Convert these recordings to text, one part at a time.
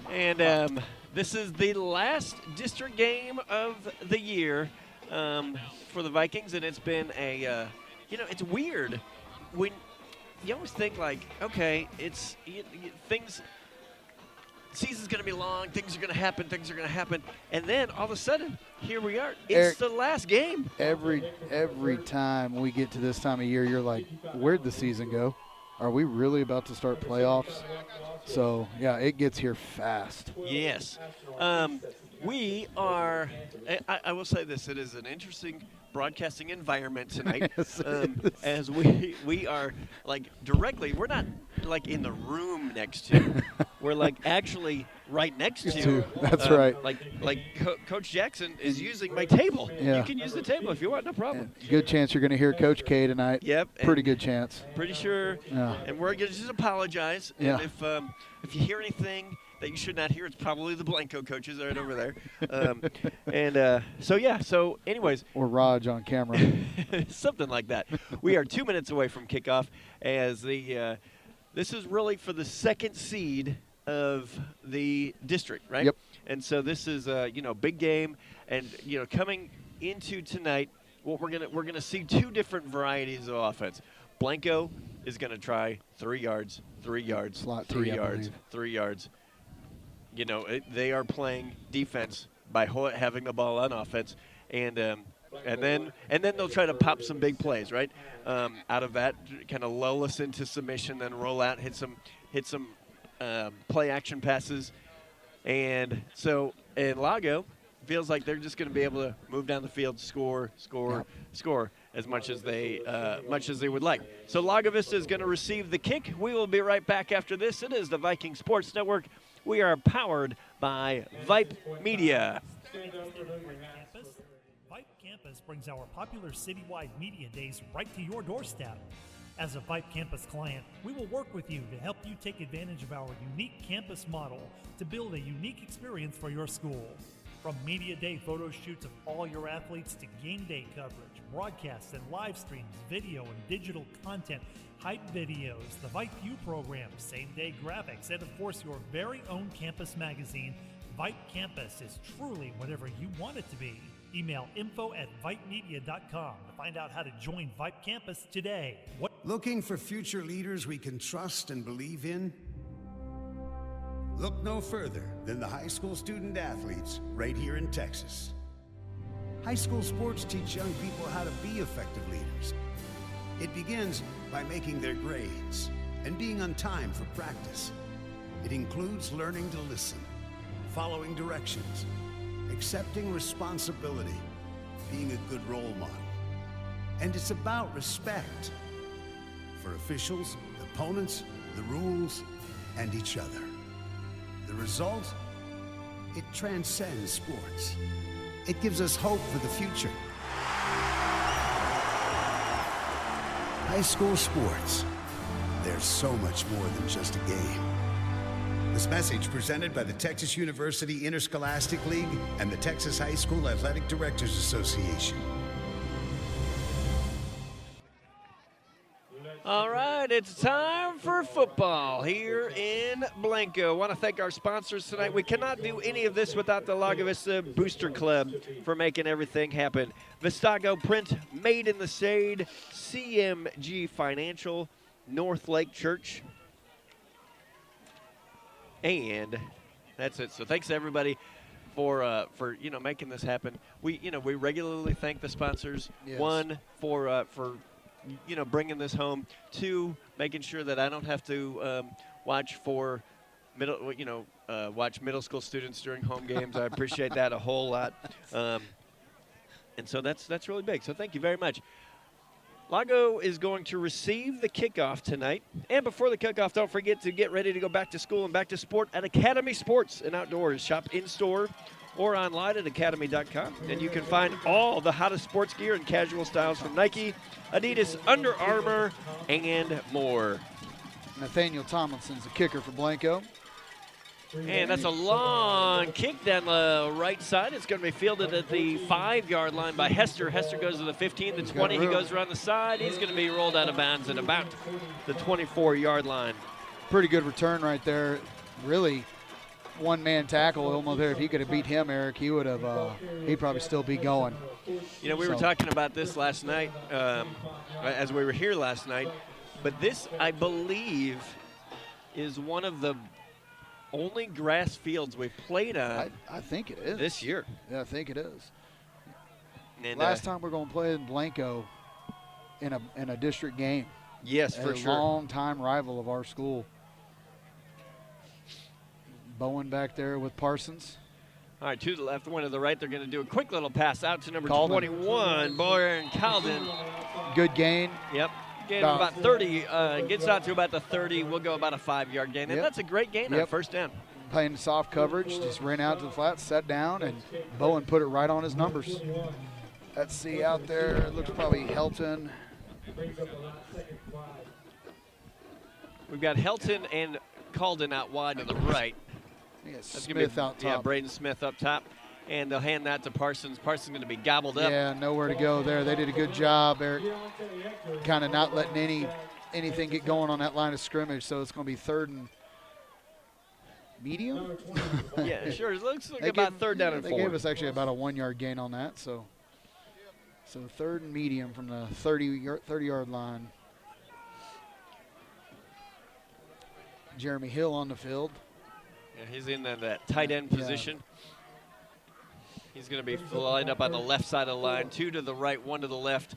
And this is the last district game of the year for the Vikings, and it's been a, it's weird when you always think like, okay, season's going to be long, things are going to happen, and then all of a sudden, here we are. It's the last game. Every time we get to this time of year, you're like, where'd the season go? Are we really about to start playoffs? So, yeah, it gets here fast. Yes. We are, I will say this, it is an interesting broadcasting environment tonight. Yes, as we are like directly, we're not like in the room next to, we're like actually right next to. That's right. Like Coach Jackson is using my table. Yeah. You can use the table if you want, no problem. Yeah. Good chance you're going to hear Coach K tonight. Yep. Pretty good chance. Pretty sure. Yeah. And we're going to just apologize. Yeah. And if you hear anything that you should not hear, it's probably the Blanco coaches right over there. So anyways. Or Raj on camera. Something like that. We are 2 minutes away from kickoff as this is really for the second seed of the district, right? Yep. And so this is big game, and coming into tonight, what we're gonna see two different varieties of offense. Blanco is gonna try 3 yards, 3 yards, Slot 3 T, yards, 3 yards. They are playing defense by having the ball on offense, and then they'll try to pop some big plays, right? Out of that, kind of lull us into submission, then roll out, hit some play action passes, and LAGO feels like they're just going to be able to move down the field, score as much as they would like. So Lago Vista is going to receive the kick. We will be right back after this. It is the Viking Sports Network. We are powered by Vype Media. Vype Campus brings our popular citywide media days right to your doorstep. As a Vype Campus client, we will work with you to help you take advantage of our unique campus model to build a unique experience for your school. From media day photo shoots of all your athletes to game day coverage, broadcasts and live streams, video and digital content, hype videos, the Vype U program, same-day graphics, and of course your very own campus magazine, Vype Campus is truly whatever you want it to be. Email info@vypemedia.com to find out how to join Vype Campus today. Looking for future leaders we can trust and believe in? Look no further than the high school student athletes right here in Texas. High school sports teach young people how to be effective leaders. It begins by making their grades and being on time for practice. It includes learning to listen, following directions, accepting responsibility, being a good role model. And it's about respect for officials, opponents, the rules, and each other. The result? It transcends sports. It gives us hope for the future. High school sports. There's so much more than just a game. This message presented by the Texas University Interscholastic League and the Texas High School Athletic Directors Association. All right, it's time for football here in Blanco. I want to thank our sponsors tonight. We cannot do any of this without the Lago Vista Booster Club for making everything happen. Vistago Print, Made in the Shade, CMG Financial, North Lake Church, and that's it. So thanks to everybody for making this happen. We regularly thank the sponsors. Yes. One for bringing this home. Two, making sure that I don't have to watch middle school students during home games. I appreciate that a whole lot. And so that's really big. So thank you very much. Lago is going to receive the kickoff tonight. And before the kickoff, don't forget to get ready to go back to school and back to sport at Academy Sports and Outdoors. Shop in-store or online at academy.com. And you can find all the hottest sports gear and casual styles from Nike, Adidas, Under Armour, and more. Nathaniel Tomlinson's the kicker for Blanco. And that's a long kick down the right side. It's going to be fielded at the 5-yard line by Hester. Hester goes to the 15, the 20. He goes around the side. He's going to be rolled out of bounds at about the 24-yard line. Pretty good return right there. Really one-man tackle almost there. If he could have beat him, Eric, he would have. He'd probably still be going. You know, we were talking about this last night as we were here last night. But this, I believe, is one of the only grass fields we've played on. I think it is this year. Yeah, I think it is. And, last time we're going to play in Blanco in a district game. Yes, for sure. A long-time rival of our school. Bowen back there with Parsons. All right, 2 to the left, 1 to the right. They're going to do a quick little pass out to number 21, Boyer Calden. Good gain. Yep. Gain about 30. Gets out to about the 30. We'll go about a 5-yard gain. And that's a great gain on first down. Playing soft coverage, just ran out to the flat, sat down, and Bowen put it right on his numbers. Let's see out there. It looks probably Helton. We've got Helton and Calden out wide to the right. Yeah, Smith out top. Yeah, Braden Smith up top. And they'll hand that to Parsons. Parsons going to be gobbled up. Yeah, nowhere to go there. They did a good job, Eric, kind of not letting anything get going on that line of scrimmage. So it's going to be 3rd and medium. Yeah, sure. It looks like about 3rd down and 4. They gave us actually about a 1-yard gain on that. So 3rd and medium from the 30-yard line. Jeremy Hill on the field. Yeah, he's in that tight end position. He's going to be lined up on the left side of the line. 2 to the right, 1 to the left.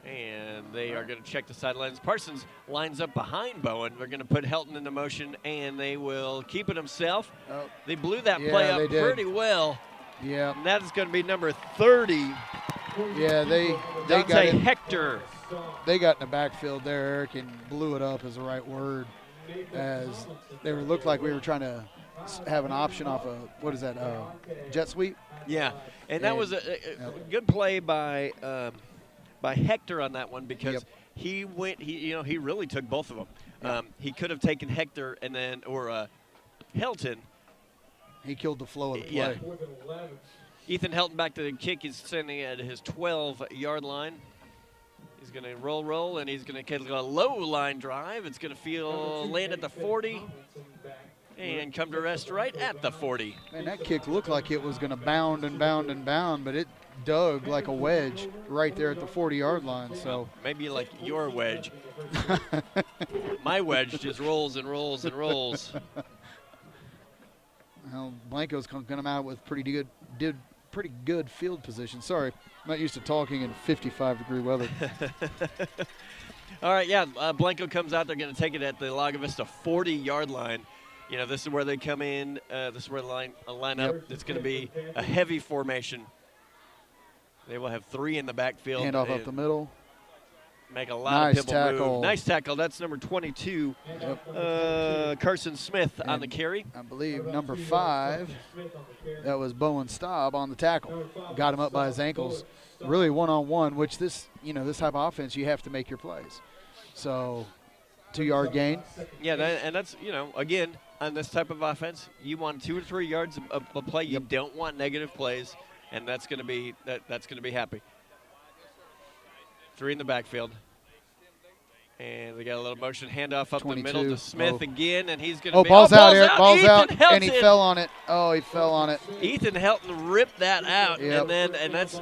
And they are going to check the sidelines. Parsons lines up behind Bowen. They're going to put Helton into motion, and they will keep it himself. They blew that play up pretty well. Yeah. And that is going to be number 30. Yeah, they got it. Hector. They got in the backfield there, Eric, and blew it up is the right word. As they looked like we were trying to have an option off of, what is that, jet sweep? Yeah, and that was a good play by Hector on that one because he really took both of them. He could have taken Hector and then, or Helton. He killed the flow of the play. Yeah. Ethan Helton back to the kick. He's standing at his 12-yard line. He's going to roll, and he's going to get a low line drive. It's going to land at the 40 and come to rest right at the 40. Man, that kick looked like it was going to bound and bound and bound, but it dug like a wedge right there at the 40-yard line. So maybe like your wedge. My wedge just rolls and rolls and rolls. Well, Blanco's going to come out with pretty good field position. Sorry, I'm not used to talking in 55-degree weather. All right, yeah, Blanco comes out. They're going to take it at the Lago Vista 40-yard line. You know, this is where they come in. This is where they line up. It's going to be a heavy formation. They will have 3 in the backfield. Handoff up the middle. Make a lot of people move. Nice tackle. That's number 22, Carson Smith on the carry. I believe number 5, that was Bowen Staub on the tackle. Got him up by his ankles. Really one-on-one, which this type of offense, you have to make your plays. So 2-yard gain. Yeah, and that's, again, on this type of offense, you want 2 or 3 yards of play. You don't want negative plays, and that's going to be happy. 3 in the backfield. And they got a little motion handoff up 22. The middle to Smith again, and he's going to be ball's out, Eric. Ball's out, and he fell on it. Oh, he fell on it. Ethan Helton ripped that out, and that's,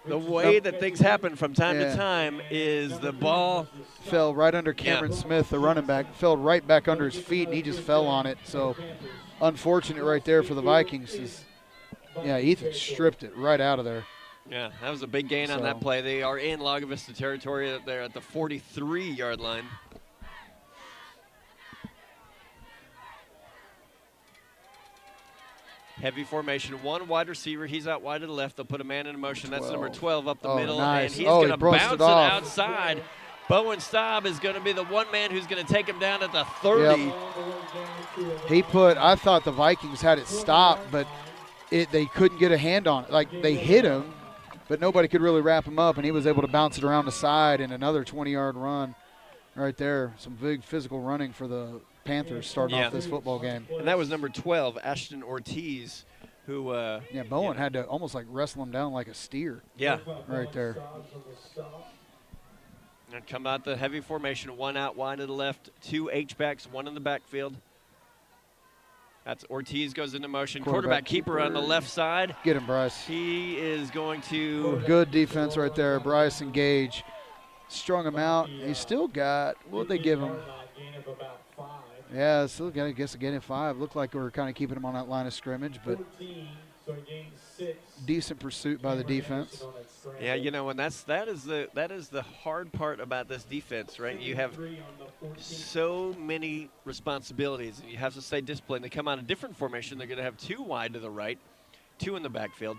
the way that things happen from time to time is the ball fell right under Cameron Smith, the running back, fell right back under his feet, and he just fell on it. So unfortunate right there for the Vikings. Ethan stripped it right out of there. Yeah, that was a big gain on that play. They are in Lago Vista territory. They're at the 43-yard line. Heavy formation. 1 wide receiver. He's out wide to the left. They'll put a man in motion. 12. That's number 12 up the middle. Nice. And he's going to bounce it outside. Bowen Staub is going to be the one man who's going to take him down at the 30. Yep. I thought the Vikings had it stopped, but they couldn't get a hand on it. Like, they hit him, but nobody could really wrap him up, and he was able to bounce it around the side and another 20-yard run right there. Some big physical running for the Panthers starting off this football game. And that was number 12, Ashton Ortiz, who Bowen had to almost like wrestle him down like a steer. Yeah. Right there. And come out the heavy formation, 1 out wide to the left, 2 H-backs, 1 in the backfield. That's Ortiz goes into motion. Quarterback keeper on the left side. Get him, Bryce. He is going to. Good defense right there. Bryce and Gage strung him out. He's still got, what did they give him? Yeah, still got, I guess, a gain of 5. Looked like we were kind of keeping him on that line of scrimmage, but decent pursuit by the defense. Yeah, you know, and that is the hard part about this defense, right? You have so many responsibilities, and you have to stay disciplined. They come out a different formation. They're going to have 2 wide to the right, 2 in the backfield.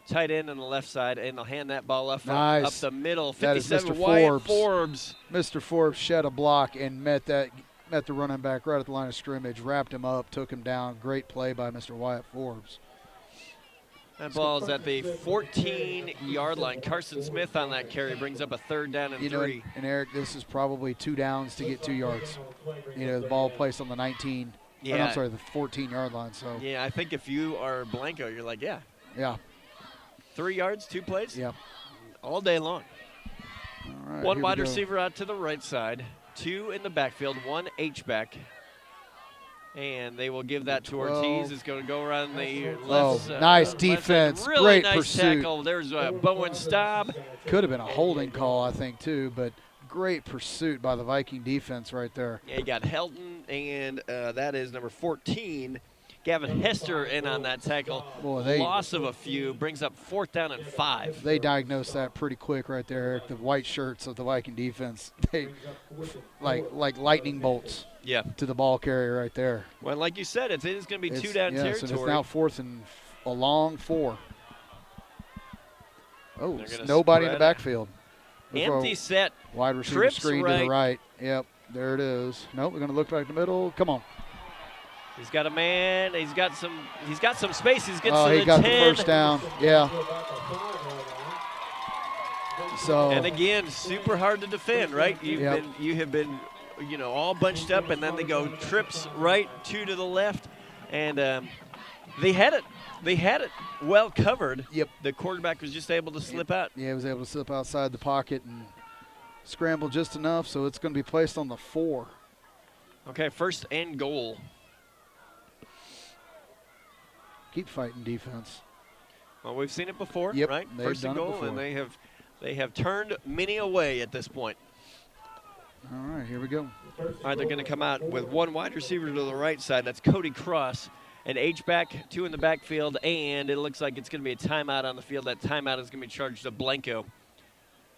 Tight end on the left side, and they'll hand that ball up the middle. 57, Wyatt Forbes. Mr. Forbes shed a block and met the running back right at the line of scrimmage, wrapped him up, took him down. Great play by Mr. Wyatt Forbes. That ball is at the 14-yard line. Carson Smith on that carry brings up a 3rd down and 3. And Eric, this is probably 2 downs to get 2 yards. You know, the ball placed on the 19. Yeah. I'm sorry, the 14-yard line. So. Yeah, I think if you are Blanco, you're like, yeah. Yeah. 3 yards, 2 plays. Yeah. All day long. All right, 1 wide receiver out to the right side, 2 in the backfield, 1 H-back. And they will give that to Ortiz. It's going to go around the left. Nice defense. Really Great nice pursuit. tackle. There's Bowen Staub. Could have been a holding call, I think, too, but great pursuit by the Viking defense right there. Yeah, you got Helton, and that is number 14. Gavin Hester in on that tackle. Boy, loss of a few, brings up 4th down and 5. They diagnosed that pretty quick right there, Eric. The white shirts of the Viking defense, they like lightning bolts. Yeah. To the ball carrier right there. Well, like you said, it is going to be 2 down territory. So it's now 4th and a long 4. Oh, nobody in the backfield. Empty set. Wide receiver screen to the right. Yep, there it is. Nope, we're going to look like the middle. Come on. He's got a man. He's got some space. He got the 10. The first down. Yeah. So. And again, super hard to defend, right? You have been, you know, all bunched up, and then they go trips right, 2 to the left, and they had it well covered. Yep. The quarterback was just able to slip out. Yeah, he was able to slip outside the pocket and scramble just enough, so it's going to be placed on the 4. Okay, 1st and goal. Keep fighting defense. Well, we've seen it before, yep, right? 1st and goal, and they have turned many away at this point. All right, here we go. All right, they're going to come out with 1 wide receiver to the right side. That's Cody Cross. An H-back, 2 in the backfield, and it looks like it's going to be a timeout on the field. That timeout is going to be charged to Blanco.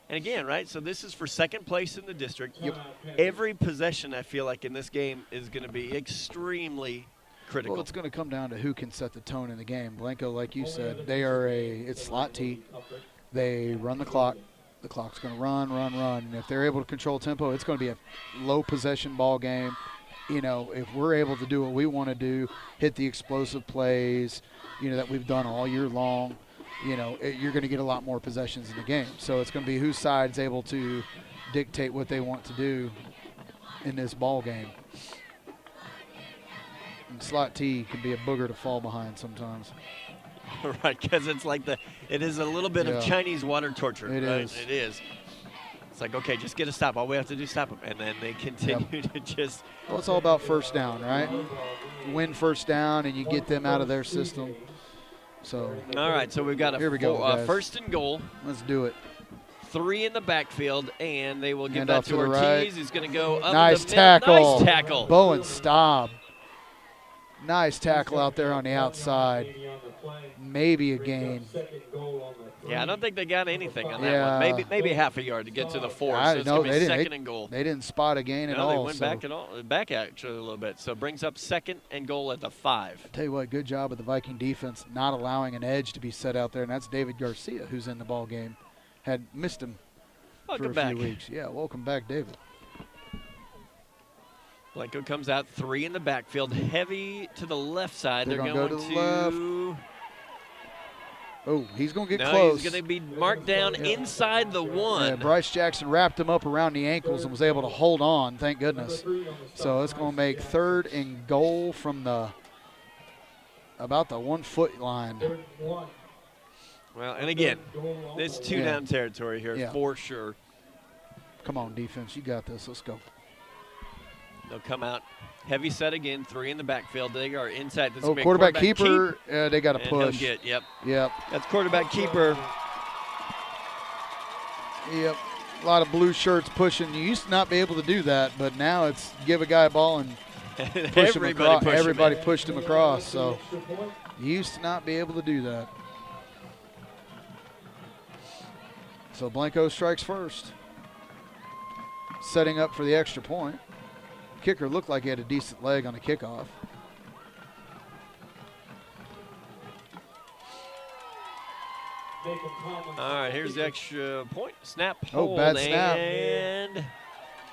And again, right, so this is for 2nd place in the district. Yep. Every possession, I feel like, in this game is going to be extremely critical. Well, it's going to come down to who can set the tone in the game. Blanco, like you said, it's slot T. They run the clock. The clock's going to run. And if they're able to control tempo, it's going to be a low possession ball game. You know, if we're able to do what we want to do, hit the explosive plays, you know, that we've done all year long, you know, you're going to get a lot more possessions in the game. So it's going to be whose side's able to dictate what they want to do in this ball game. And slot T can be a booger to fall behind sometimes. Right, because it's like it is a little bit of Chinese water torture. It is. It is. It's like, okay, just get a stop. All we have to do is stop them. And then they continue to just. Well, it's all about 1st down, right? Win 1st down, and you get them out of their system. So. All right, so we've got here we go, 1st and goal. Let's do it. 3 in the backfield, and they will give Hand that to Ortiz. Right. He's going to go up nice the tackle. Nice tackle. Bowen Staub. Nice tackle out there on the outside. Maybe a gain. Yeah, I don't think they got anything on that one. Maybe half a yard to get to the 4. So it's going to be 2nd and goal. They didn't spot a gain at all. They went back actually a little bit. So it brings up 2nd and goal at the 5. I'll tell you what, good job of the Viking defense not allowing an edge to be set out there, and that's David Garcia, who's in the ball game. Had missed him for a few weeks. Yeah, welcome back, David. Blanco comes out 3 in the backfield, heavy to the left side. They're going to go to the left. Oh, he's going to get close. He's going to be marked down inside the 1. Yeah, Bryce Jackson wrapped him up around the ankles and was able to hold on, thank goodness. So it's going to make 3rd and goal from about the 1 foot line. Well, and again, it's 2 down territory here for sure. Come on, defense. You got this. Let's go. They'll come out heavy set again. 3 in the backfield. They are inside. This Quarterback keeper. They got to push. Yep. Yep. That's quarterback keeper. Yep. A lot of blue shirts pushing. You used to not be able to do that, but now it's give a guy a ball and push him across. Everybody pushed him across. So you used to not be able to do that. So Blanco strikes first. Setting up for the extra point. Kicker looked like he had a decent leg on the kickoff. All right, here's the extra point. Snap, hold, bad snap. And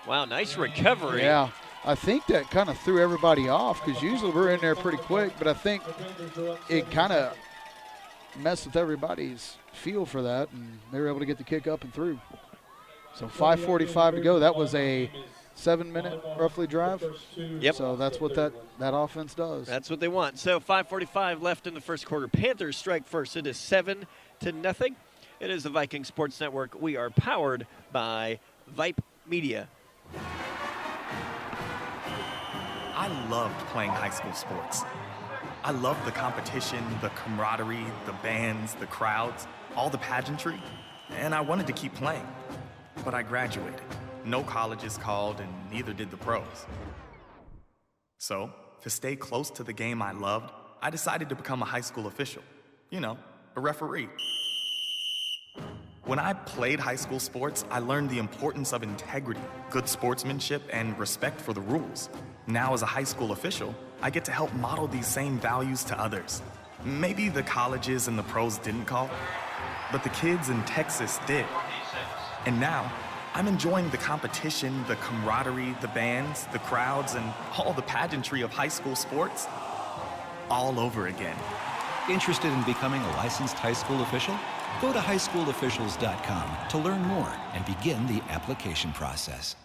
wow, nice recovery. Yeah, I think that kind of threw everybody off because usually we're in there pretty quick, but I think it kind of messed with everybody's feel for that, and they were able to get the kick up and through. So 5:45 to go. That was a 7-minute roughly drive. Yep. So that's what that offense does. That's what they want. So 5:45 left in the first quarter. Panthers strike first. It is 7-0. It is the Viking Sports Network. We are powered by Vype Media. I loved playing high school sports. I loved the competition, the camaraderie, the bands, the crowds, all the pageantry, and I wanted to keep playing. But I graduated. No colleges called, and neither did the pros. So, to stay close to the game I loved, I decided to become a high school official. You know, a referee. When I played high school sports, I learned the importance of integrity, good sportsmanship, and respect for the rules. Now, as a high school official, I get to help model these same values to others. Maybe the colleges and the pros didn't call, but the kids in Texas did. And now, I'm enjoying the competition, the camaraderie, the bands, the crowds, and all the pageantry of high school sports all over again. Interested in becoming a licensed high school official? Go to highschoolofficials.com to learn more and begin the application process.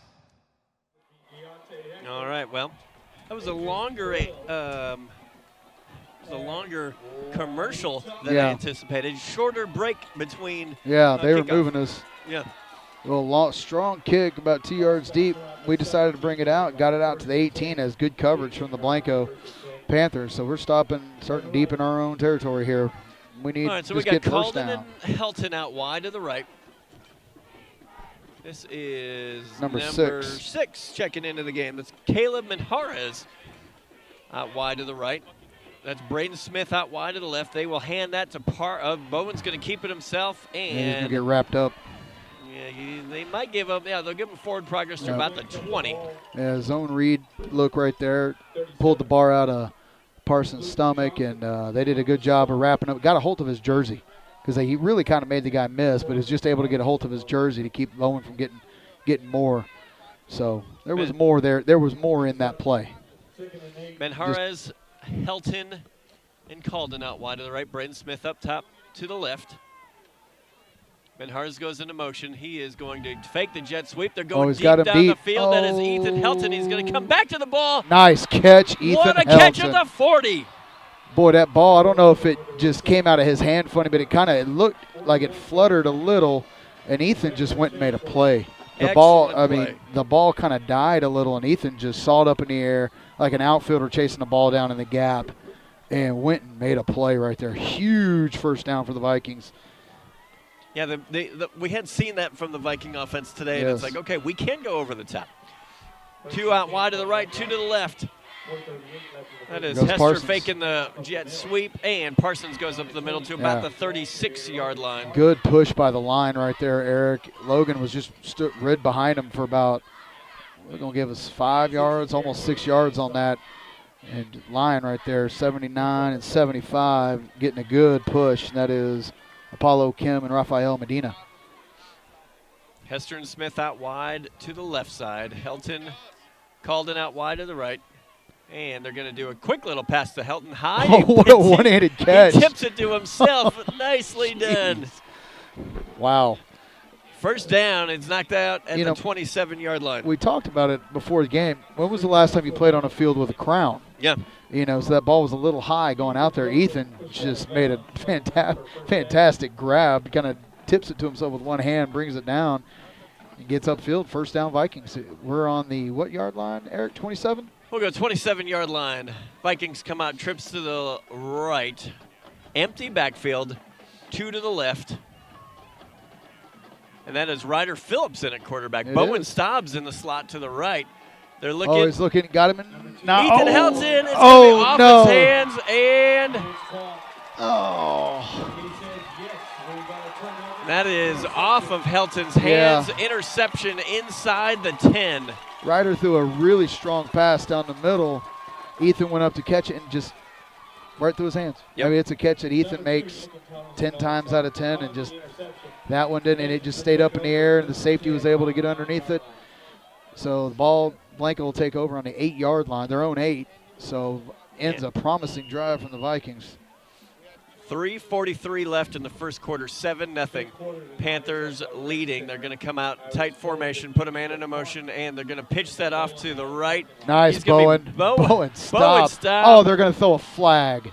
All right, well, that was a longer commercial than I anticipated. Shorter break between. Yeah, they were moving us. Yeah. Well, strong kick about 2 yards deep. We decided to bring it out, got it out to the 18 as good coverage from the Blanco Panthers. So we're starting deep in our own territory here. We need to just get first down. down. And Helton out wide to the right. This is number 6 checking into the game. That's Caleb Minjarez out wide to the right. That's Braden Smith out wide to the left. They will hand that to Bowen's going to keep it himself. And he's going to get wrapped up. Yeah, they might give up. Yeah, they'll give him forward progress to about the 20. Yeah, zone read look right there. Pulled the bar out of Parsons' stomach, and they did a good job of wrapping up. Got a hold of his jersey because he really kind of made the guy miss, but was just able to get a hold of his jersey to keep Bowen from getting more. So there was more there. There was more in that play. Minjarez, Helton, and Calden out wide to the right. Braden Smith up top to the left. Minjarez goes into motion. He is going to fake the jet sweep. They're going deep down the field. That is Ethan Helton. He's going to come back to the ball. Nice catch, Ethan Helton. What a catch at the 40. Boy, that ball, I don't know if it just came out of his hand funny, but it looked like it fluttered a little, and Ethan just went and made a play. The ball kind of died a little, and Ethan just saw it up in the air like an outfielder chasing the ball down in the gap and went and made a play right there. Huge first down for the Vikings. Yeah, we had seen that from the Viking offense today, and it's like, okay, we can go over the top. 2 out wide to the right, 2 to the left. That is Hester Parsons faking the jet sweep, and Parsons goes up the middle to about the 36-yard line. Good push by the line right there, Eric. Logan was just stood behind him for about, they're going to give us 5 yards, almost 6 yards on that. And line right there, 79 and 75, getting a good push, and that is Apollo Kim and Rafael Medina. Hester and Smith out wide to the left side. Helton, Calden out wide to the right. And they're going to do a quick little pass to Helton high. Oh, what a one-handed catch. He tips it to himself. Nicely done. Wow. First down. It's knocked out at the 27-yard line. We talked about it before the game. When was the last time you played on a field with a crown? Yeah. So that ball was a little high going out there. Ethan just made a fantastic grab, kind of tips it to himself with one hand, brings it down. He gets upfield, first down Vikings. We're on the what yard line, Eric, 27? We'll go 27-yard line. Vikings come out, trips to the right. Empty backfield, 2 to the left. And that is Ryder Phillips in at quarterback. Bowen Staubs in the slot to the right. They're looking. Oh, he's looking, got him in. Now, Ethan Helton is off his hands, and that is off of Helton's hands. Yeah. Interception inside the 10. Ryder threw a really strong pass down the middle. Ethan went up to catch it and just right through his hands. Yep. I mean, it's a catch that Ethan makes 10 times out of 10, and just that one didn't, and it just stayed up in the air, and the safety was able to get underneath it. So the ball, Blanco will take over on the 8-yard line, their own 8. So ends a promising drive from the Vikings. 3:43 left in the first quarter, 7-0. Panthers leading. They're going to come out tight formation, put a man in motion, and they're going to pitch that off to the right. Nice, Bowen. Bowen, stop. Oh, they're going to throw a flag.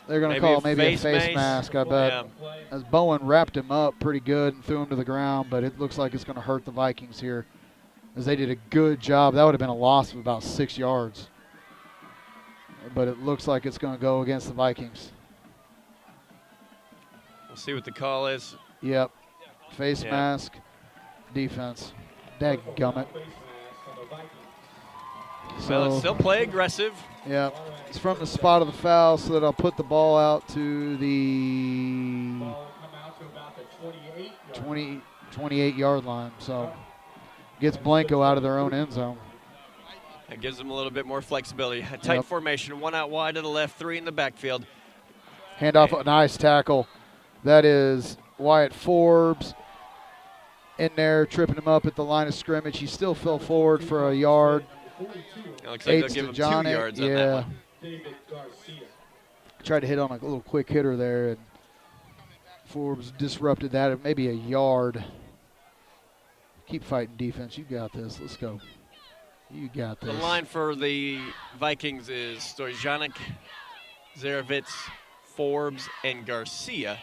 They're going to call maybe a face mask, I bet. Yeah. As Bowen wrapped him up pretty good and threw him to the ground, but it looks like it's going to hurt the Vikings here, as they did a good job. That would have been a loss of about 6 yards. But it looks like it's going to go against the Vikings. We'll see what the call is. Yep. Face mask, defense. Dadgummit. Well, it's still play aggressive. Yeah. It's from the spot of the foul, so that I'll put the ball out to the 28-yard line. So gets Blanco out of their own end zone. It gives them a little bit more flexibility. A tight formation, 1 out wide to the left, 3 in the backfield. Handoff, a nice tackle. That is Wyatt Forbes in there, tripping him up at the line of scrimmage. He still fell forward for a yard. It looks like they'll give him 2 yards on that one. Tried to hit on a little quick hitter there, and Forbes disrupted that at maybe a yard. Keep fighting defense. You got this. Let's go. You got this. The line for the Vikings is Stojanic, Zarovitz, Forbes, and Garcia.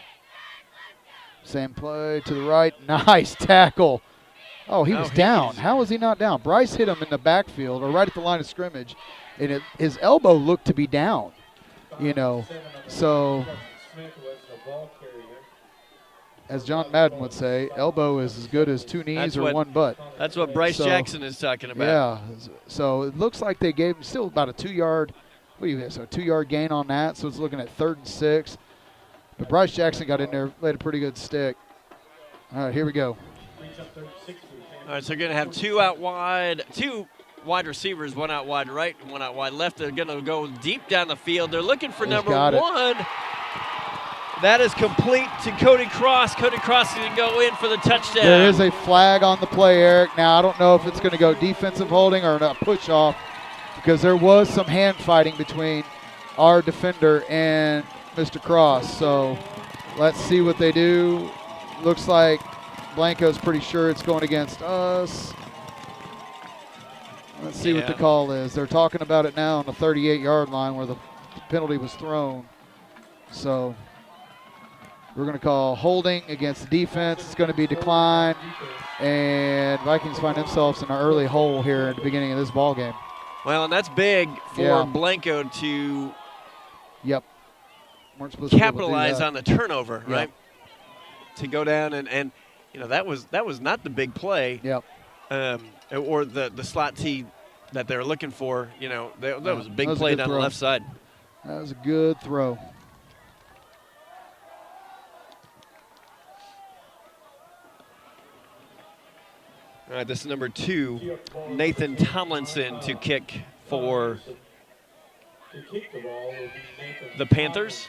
Same play to the right. Nice tackle. Oh, he was down. How was he not down? Bryce hit him in the backfield or right at the line of scrimmage, and his elbow looked to be down, you know. So, as John Madden would say, elbow is as good as 2 knees or 1 butt. That's what Bryce Jackson is talking about. Yeah. So it looks like they gave him still about a 2-yard. What do you think? So a 2-yard gain on that. So it's looking at 3rd and 6. But Bryce Jackson got in there, laid a pretty good stick. All right, here we go. All right, so they're going to have 2 out wide, 2 wide receivers, 1 out wide right, 1 out wide left. They're going to go deep down the field. They're looking for number 1. That is complete to Cody Cross. Cody Cross is going to go in for the touchdown. There is a flag on the play, Eric. Now, I don't know if it's going to go defensive holding or a push-off, because there was some hand fighting between our defender and Mr. Cross. So let's see what they do. Looks like Blanco's pretty sure it's going against us. Let's see what the call is. They're talking about it now on the 38-yard line where the penalty was thrown. So we're going to call holding against the defense. It's going to be declined, and Vikings find themselves in an early hole here at the beginning of this ball game. Well, and that's big for Blanco to capitalize on the turnover, right? To go down and you know, that was not the big play. Or the slot T that they were looking for. You know, that was a big play down the left side. That was a good throw. All right, this is number 2, Nathan Tomlinson to kick for the Panthers.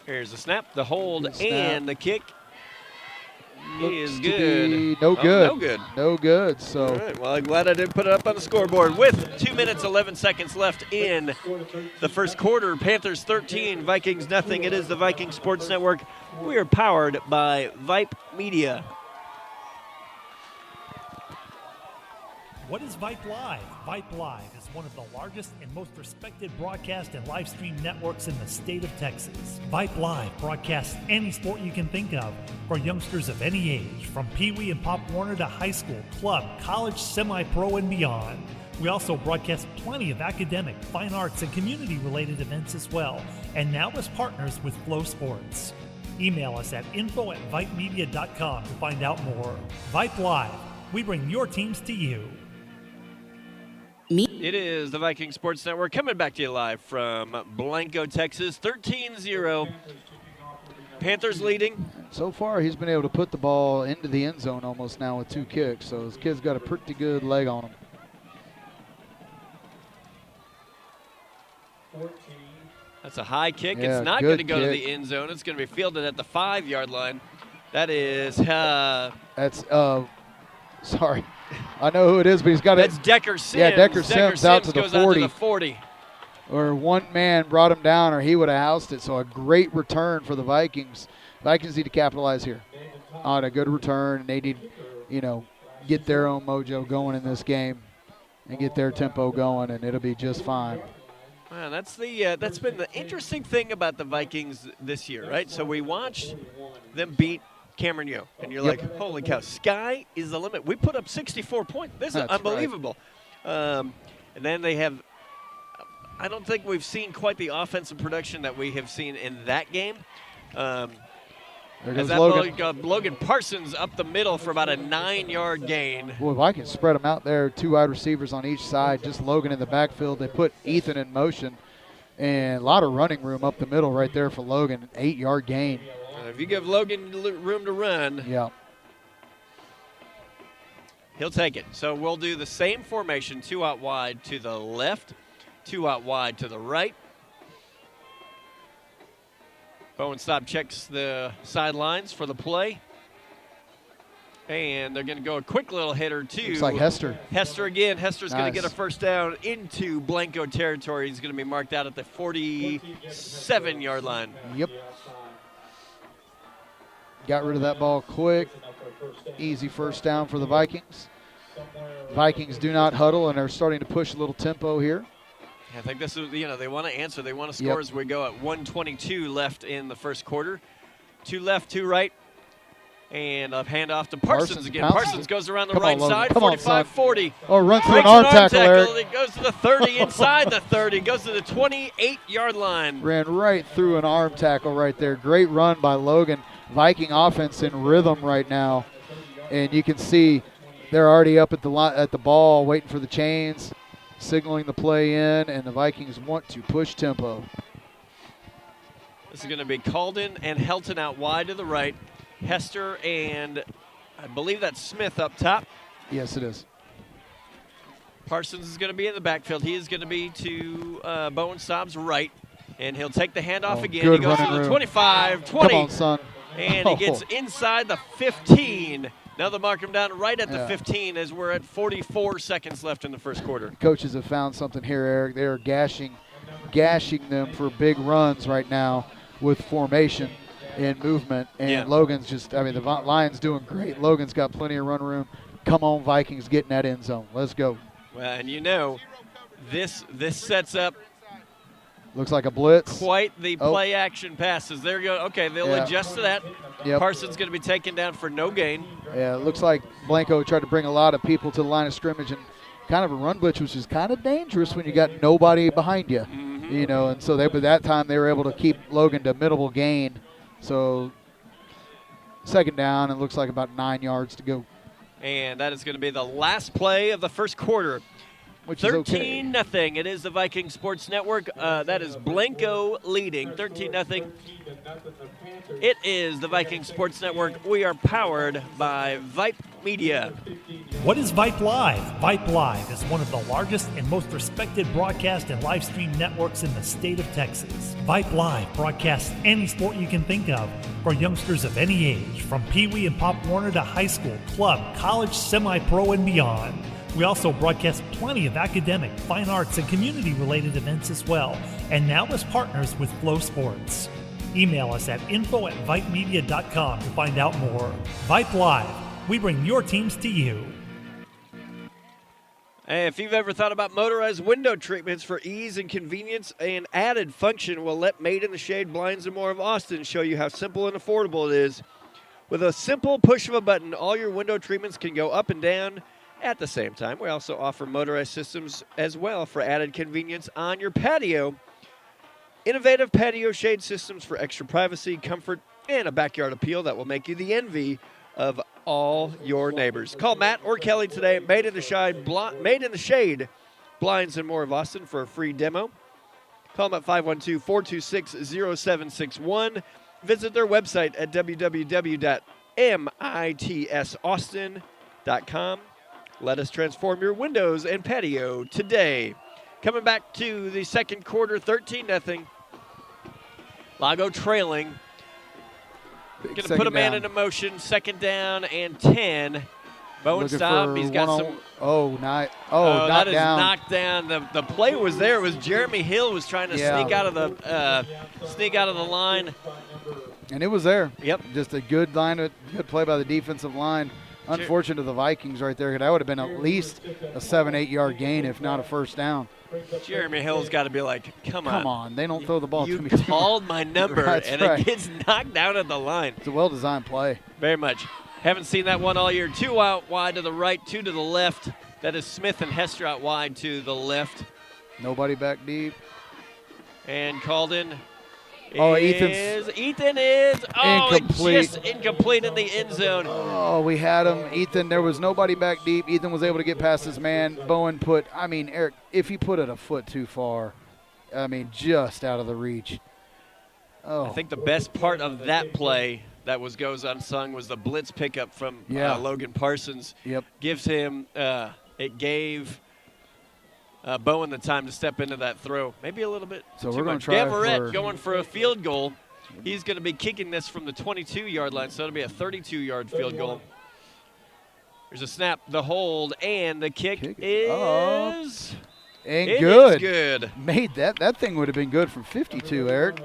Here's the snap, the hold, and the kick is good. No good. No good. No good. So. All right, well, I'm glad I didn't put it up on the scoreboard. With 2 minutes, 11 seconds left in the first quarter, Panthers 13, Vikings nothing. It is the Viking Sports Network. We are powered by Vype Media. What is Vype Live? Vype Live is one of the largest and most respected broadcast and live stream networks in the state of Texas. Vype Live broadcasts any sport you can think of for youngsters of any age, from Pee Wee and Pop Warner to high school, club, college, semi-pro, and beyond. We also broadcast plenty of academic, fine arts, and community-related events as well, and now as partners with Flow Sports. Email us at info@vypemedia.com to find out more. Vype Live. We bring your teams to you. It is the Viking Sports Network coming back to you live from Blanco, Texas. 13-0. Panthers leading. So far, he's been able to put the ball into the end zone almost now with 2 kicks. So his kid's got a pretty good leg on him. That's a high kick. Yeah, it's not going to good go to kick. the end zone. It's going to be fielded at the 5-yard line. That is That's sorry, I know who it is, but he's got it. that's Decker Sims. Yeah, Decker Sims out to the goes 40. out to the 40. Or one man brought him down, or he would have housed it. So a great return for the Vikings. Vikings need to capitalize here on a good return, and they need, get their own mojo going in this game and get their tempo going, and it'll be just fine. Wow, that's been the interesting thing about the Vikings this year, right? So we watched them beat Cameron Yo, and you're like, holy cow, sky is the limit. We put up 64 points. This is That's unbelievable. And then they have, I don't think we've seen quite the offensive production that we have seen in that game. There As goes that Logan. Logan Parsons up the middle for about a 9-yard gain. Boy, Vikings spread them out there, 2 wide receivers on each side, just Logan in the backfield. They put Ethan in motion, and a lot of running room up the middle right there for Logan, an 8-yard gain. If you give Logan room to run, Yeah. he'll take it. So we'll do the same formation, 2 out wide to the left, 2 out wide to the right. Bowen Stop checks the sidelines for the play. And they're going to go a quick little hitter to Looks like Hester. Hester again. Hester's going to Nice. get a first down into Blanco territory. He's going to be marked out at the 47-yard line. Yep. Got rid of that ball quick. Easy first down for the Vikings. Vikings do not huddle, and they're starting to push a little tempo here. I think this is, they want to answer. They want to score as we go at 1:22 left in the first quarter. 2 left, 2 right. And a handoff to Parsons again. pouncing. Parsons goes around the Come on, right Logan. side, Come on, son. 45-40. Oh, run through Breaks an arm tackle, Eric. It goes to the 30, inside the 30, goes to the 28-yard line. Ran right through an arm tackle right there. Great run by Logan. Viking offense in rhythm right now. And you can see they're already up at the ball, waiting for the chains, signaling the play in, and the Vikings want to push tempo. This is going to be Calden and Helton out wide to the right. Hester and I believe that's Smith up top. Yes, it is. Parsons is going to be in the backfield. He is going to be to Bowen Staub's right, and he'll take the handoff again. He good goes to running the room. 25, 20. Come on, son. And he gets inside the 15. Now they'll mark him down right at the Yeah. 15 as we're at 44 seconds left in the first quarter. Coaches have found something here, Eric. They are gashing them for big runs right now with formation and movement. And Logan's just, the Lions doing great. Logan's got plenty of run room. Come on, Vikings, get in that end zone. Let's go. Well, and this sets up Looks like a blitz. quite the play action passes. There you go. Okay, they'll adjust to that. Yep. Parsons going to be taken down for no gain. Yeah, it looks like Blanco tried to bring a lot of people to the line of scrimmage and kind of a run blitz, which is kind of dangerous when you got nobody behind you. And so but that time they were able to keep Logan to minimal gain. So second down, and it looks like about 9 yards to go. And that is going to be the last play of the first quarter. Which is okay. 13-0. It is the Viking Sports Network. That is Blanco leading 13-0. It is the Viking Sports Network. We are powered by Vype Media. What is Vype Live? Vype Live is one of the largest and most respected broadcast and live stream networks in the state of Texas. Vype Live broadcasts any sport you can think of for youngsters of any age, from Pee Wee and Pop Warner to high school, club, college, semi-pro, and beyond. We also broadcast plenty of academic, fine arts, and community-related events as well, and now as partners with Flow Sports. Email us at info@vypemedia.com to find out more. Vype Live. We bring your teams to you. Hey, if you've ever thought about motorized window treatments for ease and convenience and added function, well, let Made in the Shade Blinds and More of Austin show you how simple and affordable it is. With a simple push of a button, all your window treatments can go up and down at the same time. We also offer motorized systems as well for added convenience on your patio. Innovative patio shade systems for extra privacy, comfort, and a backyard appeal that will make you the envy of all your neighbors. Call Matt or Kelly today at Made in the Shade Blinds and More of Austin for a free demo. Call them at 512-426-0761. Visit their website at www.mitsaustin.com. Let us transform your windows and patio today. Coming back to the second quarter, 13-0. Lago trailing. Going to put a man into motion. Second down and 10. Bowen stop. He's got some. Knocked that is down. knocked down. The play was there. It was Jeremy Hill was trying to sneak out of the line. And it was there. Yep. Just a good good play by the defensive line. Unfortunate to the Vikings right there. That would have been at least a 7-8 yard gain, if not a first down. Jeremy Hill's got to be like, come on. They don't throw the ball to me. You called my number, and it gets knocked down at the line. It's a well-designed play. Very much. Haven't seen that one all year. 2 out wide to the right, 2 to the left. That is Smith and Hester out wide to the left. Nobody back deep. And called in. Ethan is incomplete. Just incomplete in the end zone. Oh, we had him. Ethan, there was nobody back deep. Ethan was able to get past his man. Bowen Eric, if he put it a foot too far, just out of the reach. Oh. I think the best part of that play that goes unsung was the blitz pickup from Logan Parsons. Yep. It gave Bowen the time to step into that throw. Maybe a little bit so too we're much. Try Gavarette going for a field goal. He's going to be kicking this from the 22-yard line, so it'll be a 32-yard field goal. There's a snap, the hold, and the kick is good. Is good. Made that. That thing would have been good from 52, Eric.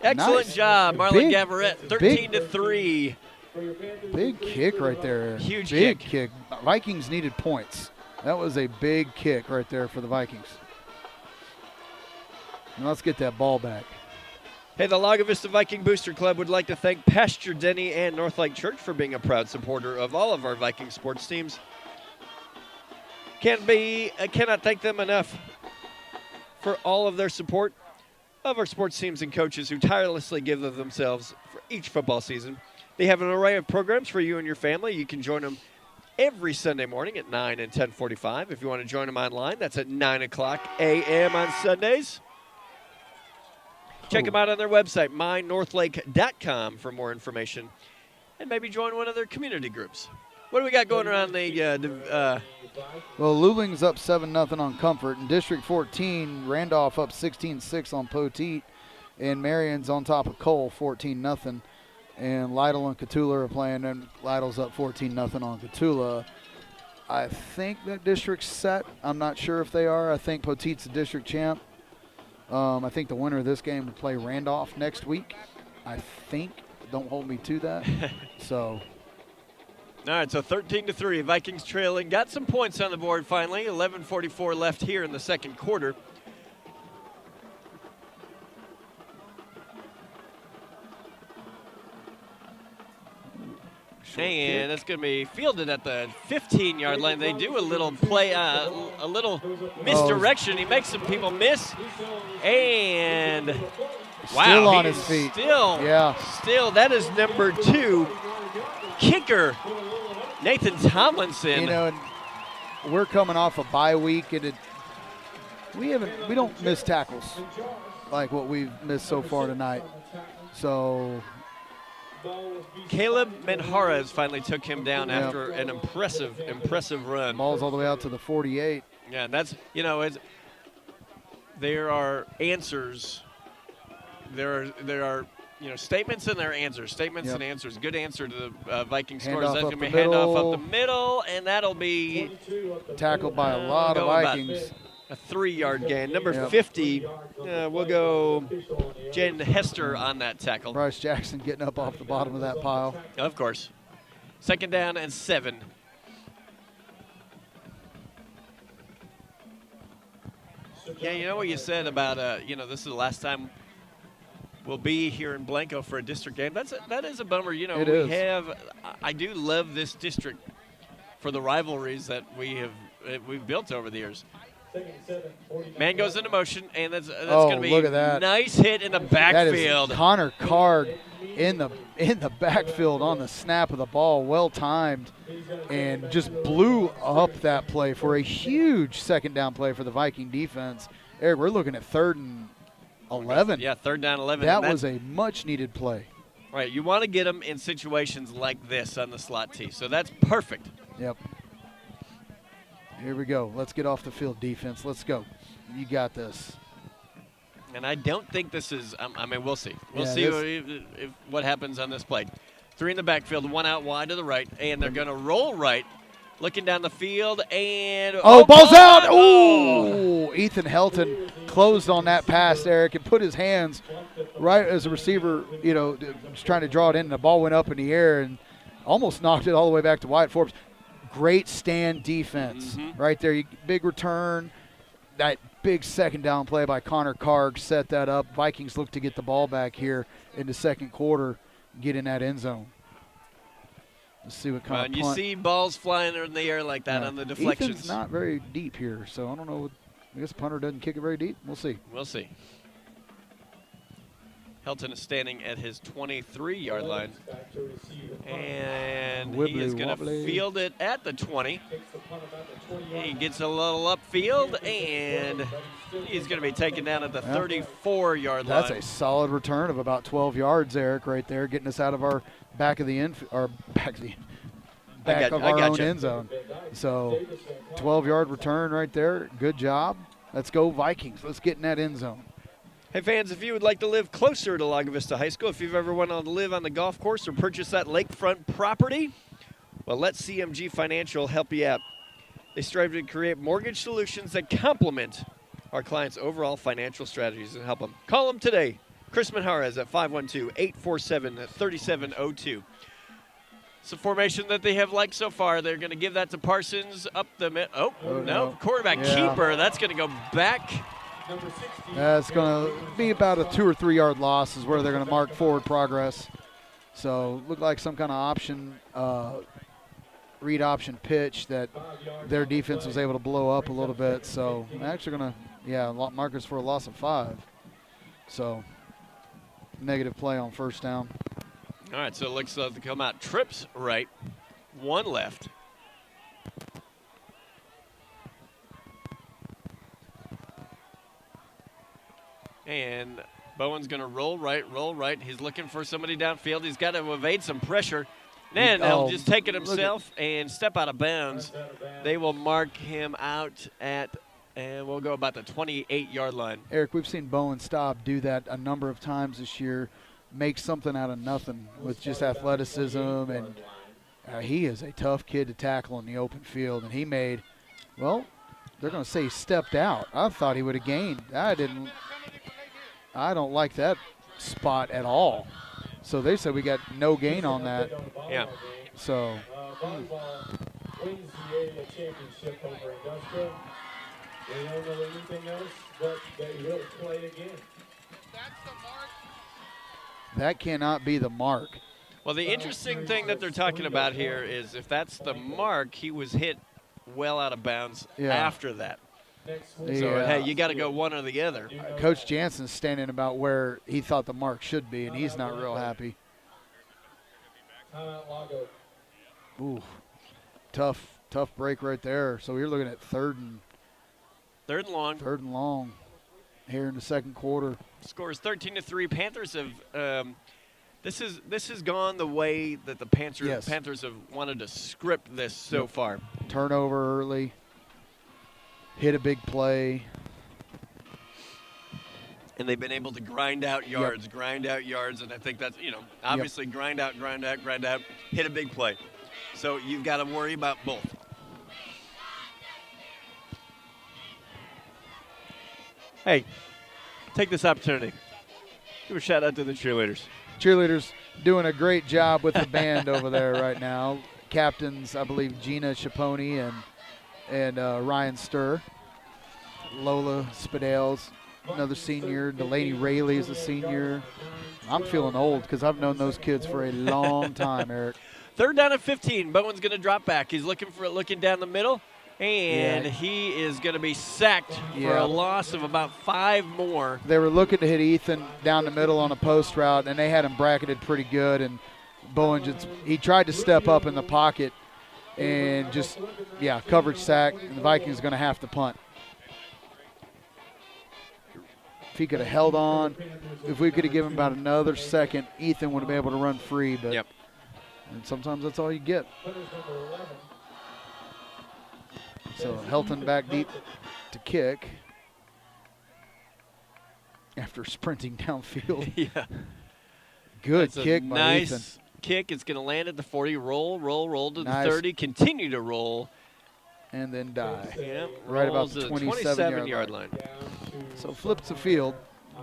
Excellent job, Marlon Gavarette, 13-3. Big kick right there. Huge kick. Vikings needed points. That was a big kick right there for the Vikings. And let's get that ball back. Hey, the Lago Vista Viking Booster Club would like to thank Pastor Denny and Northlake Church for being a proud supporter of all of our Viking sports teams. Cannot thank them enough for all of their support of our sports teams and coaches who tirelessly give of themselves for each football season. They have an array of programs for you and your family. You can join them every Sunday morning at 9 and 10:45. If you want to join them online, that's at 9 o'clock a.m. on Sundays. Check them out on their website, mynorthlake.com, for more information. And maybe join one of their community groups. What do we got going around the Well, Luling's up 7-0 on Comfort. In District 14, Randolph up 16-6 on Poteet. And Marion's on top of Cole, 14-0. And Lytle and Catula are playing, and Lytle's up 14-0 on Catula. I think that district's set. I'm not sure if they are. I think Poteet's the district champ. I think the winner of this game will play Randolph next week. I think. Don't hold me to that. So. All right, so 13-3. Vikings trailing. Got some points on the board finally. 11:44 left here in the second quarter. And it's going to be fielded at the 15-yard line. They do a little play, a little misdirection. He makes some people miss. And wow, still on his feet. Still, that is number 2 kicker, Nathan Tomlinson. You know, we're coming off a bye week, and we don't miss tackles like what we've missed so far tonight. So. Caleb Menjarez finally took him down after an impressive run. Ball's all the way out to the 48. Yeah, that's, there are answers. There are statements and there are answers. Statements and answers. Good answer to the Viking scores. That's going to be handoff up the middle, and that'll be tackled by a lot of Vikings. A 3-yard gain. Number 50, we'll go Jaden Hester on that tackle. Bryce Jackson getting up off the bottom of that pile. Of course. Second down and 7. Yeah, you know what you said about, this is the last time we'll be here in Blanco for a district game. That is a bummer. You know, It is. I do love this district for the rivalries that we've built over the years. Man goes into motion, and that's going to be look at that. Nice hit in the backfield. That is Connor Card in the backfield on the snap of the ball, well timed, and just blew up that play for a huge second down play for the Viking defense. Eric, we're looking at 3rd and 11. Yeah, 3rd down 11. That was a much needed play. Right, you want to get them in situations like this on the slot T, so that's perfect. Yep. Here we go. Let's get off the field, defense. Let's go. You got this. And I don't think this is we'll see. We'll see if what happens on this play. 3 in the backfield, 1 out wide to the right, and they're going to roll right, looking down the field, and ball's out. Oh, Ethan Helton closed on that pass, Eric, and put his hands right as the receiver, was trying to draw it in, and the ball went up in the air and almost knocked it all the way back to Wyatt Forbes. Great stand defense right there. Big return. That big second down play by Connor Karg set that up. Vikings look to get the ball back here in the second quarter, get in that end zone. Let's see what kind of you punt. see balls flying in the air like that on the deflections. Ethan's not very deep here, so I don't know. I guess the punter doesn't kick it very deep. We'll see. We'll see. Helton is standing at his 23-yard line, and he is going to field it at the 20. He gets a little upfield, and he's going to be taken down at the 34-yard line. That's a solid return of about 12 yards, Eric, right there, getting us out of our back of the own end zone. So 12-yard return right there. Good job. Let's go Vikings. Let's get in that end zone. Hey fans, if you would like to live closer to Lago Vista High School, if you've ever wanted to live on the golf course or purchase that lakefront property, well, let CMG Financial help you out. They strive to create mortgage solutions that complement our clients' overall financial strategies and help them. Call them today. Chris Manjarez at 512-847-3702. It's a formation that they have liked so far. They're going to give that to Parsons up the mid. Oh, no. Quarterback keeper. That's going to go back. It's going to be about a 2 or 3 yard loss is where they're going to mark forward progress. So look like some kind of option, read option pitch that their defense was able to blow up a little bit. So actually going to, markers for a loss of 5. So negative play on first down. All right, so it looks like they come out trips right, 1 left. And Bowen's going to roll right. He's looking for somebody downfield. He's got to evade some pressure. Then he'll just take it himself and step out of bounds. They will mark him out at, and we'll go about the 28-yard line. Eric, we've seen Bowen Staub do that a number of times this year, make something out of nothing with just athleticism. And he is a tough kid to tackle in the open field. And he made, well, they're going to say he stepped out. I thought he would have gained. I don't like that spot at all. So they said we got no gain on that. Yeah. So. Volleyball wins the area championship over Industrial. They don't know anything else, but they will play again. That's the mark. That cannot be the mark. Well, the interesting thing that they're talking about here is if that's the mark, he was hit well out of bounds after that. So, hey, you got to go one or the other. Coach Jansen's standing about where he thought the mark should be, and he's not real happy. Ooh, tough break right there. So you're looking at third and long here in the second quarter. Score is 13-3. Panthers have this has gone the way that the Panthers have wanted to script this so far. Turnover early. Hit a big play. And they've been able to grind out yards, and I think that's, obviously grind out, hit a big play. So you've got to worry about both. Hey, take this opportunity. Give a shout out to the cheerleaders. Cheerleaders doing a great job with the band over there right now. Captains, I believe, Gina Chaponi and Ryan Sturr. Lola Spadales, another senior. Delaney Rayleigh is a senior. I'm feeling old because I've known those kids for a long time, Eric. 3rd down and 15. Bowen's going to drop back. He's looking down the middle, and he is going to be sacked for a loss of about 5 more. They were looking to hit Ethan down the middle on a post route, and they had him bracketed pretty good. And Bowen he tried to step up in the pocket and just, coverage sack, and the Vikings are going to have to punt. If he could have held on, if we could have given him about another second, Ethan would have been able to run free. But and sometimes that's all you get. So Helton back deep to kick after sprinting downfield. Good That's kick a by nice Ethan. Kick. It's going to land at the 40. Roll to the 30. Continue to roll. And then die. Right about the 27-yard line. So flips the field.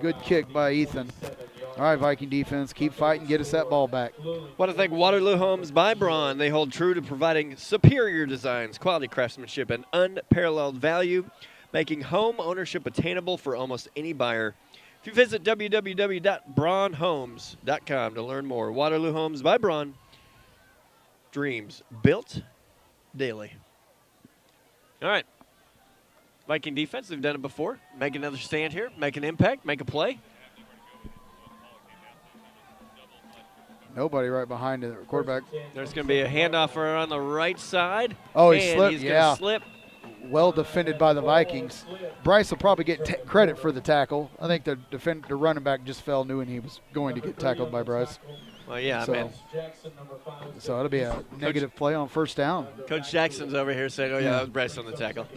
Good kick by Ethan. All right, Viking defense, keep fighting, get us that ball back. Want to thank Waterloo Homes by Braun. They hold true to providing superior designs, quality craftsmanship, and unparalleled value, making home ownership attainable for almost any buyer. If you visit www.braunhomes.com to learn more. Waterloo Homes by Braun. Dreams built daily. All right. Viking defense, they've done it before. Make another stand here, make an impact, make a play. Nobody right behind the quarterback. There's going to be a handoff on the right side. Oh, he slipped. He's going to slip. Well defended by the Vikings. Bryce will probably get credit for the tackle. I think the running back just fell, knowing he was going to get tackled by Bryce. Well, yeah, man. So it'll be a negative play on 1st down. Coach Jackson's over here saying, "Oh yeah, that was Bryce on the tackle."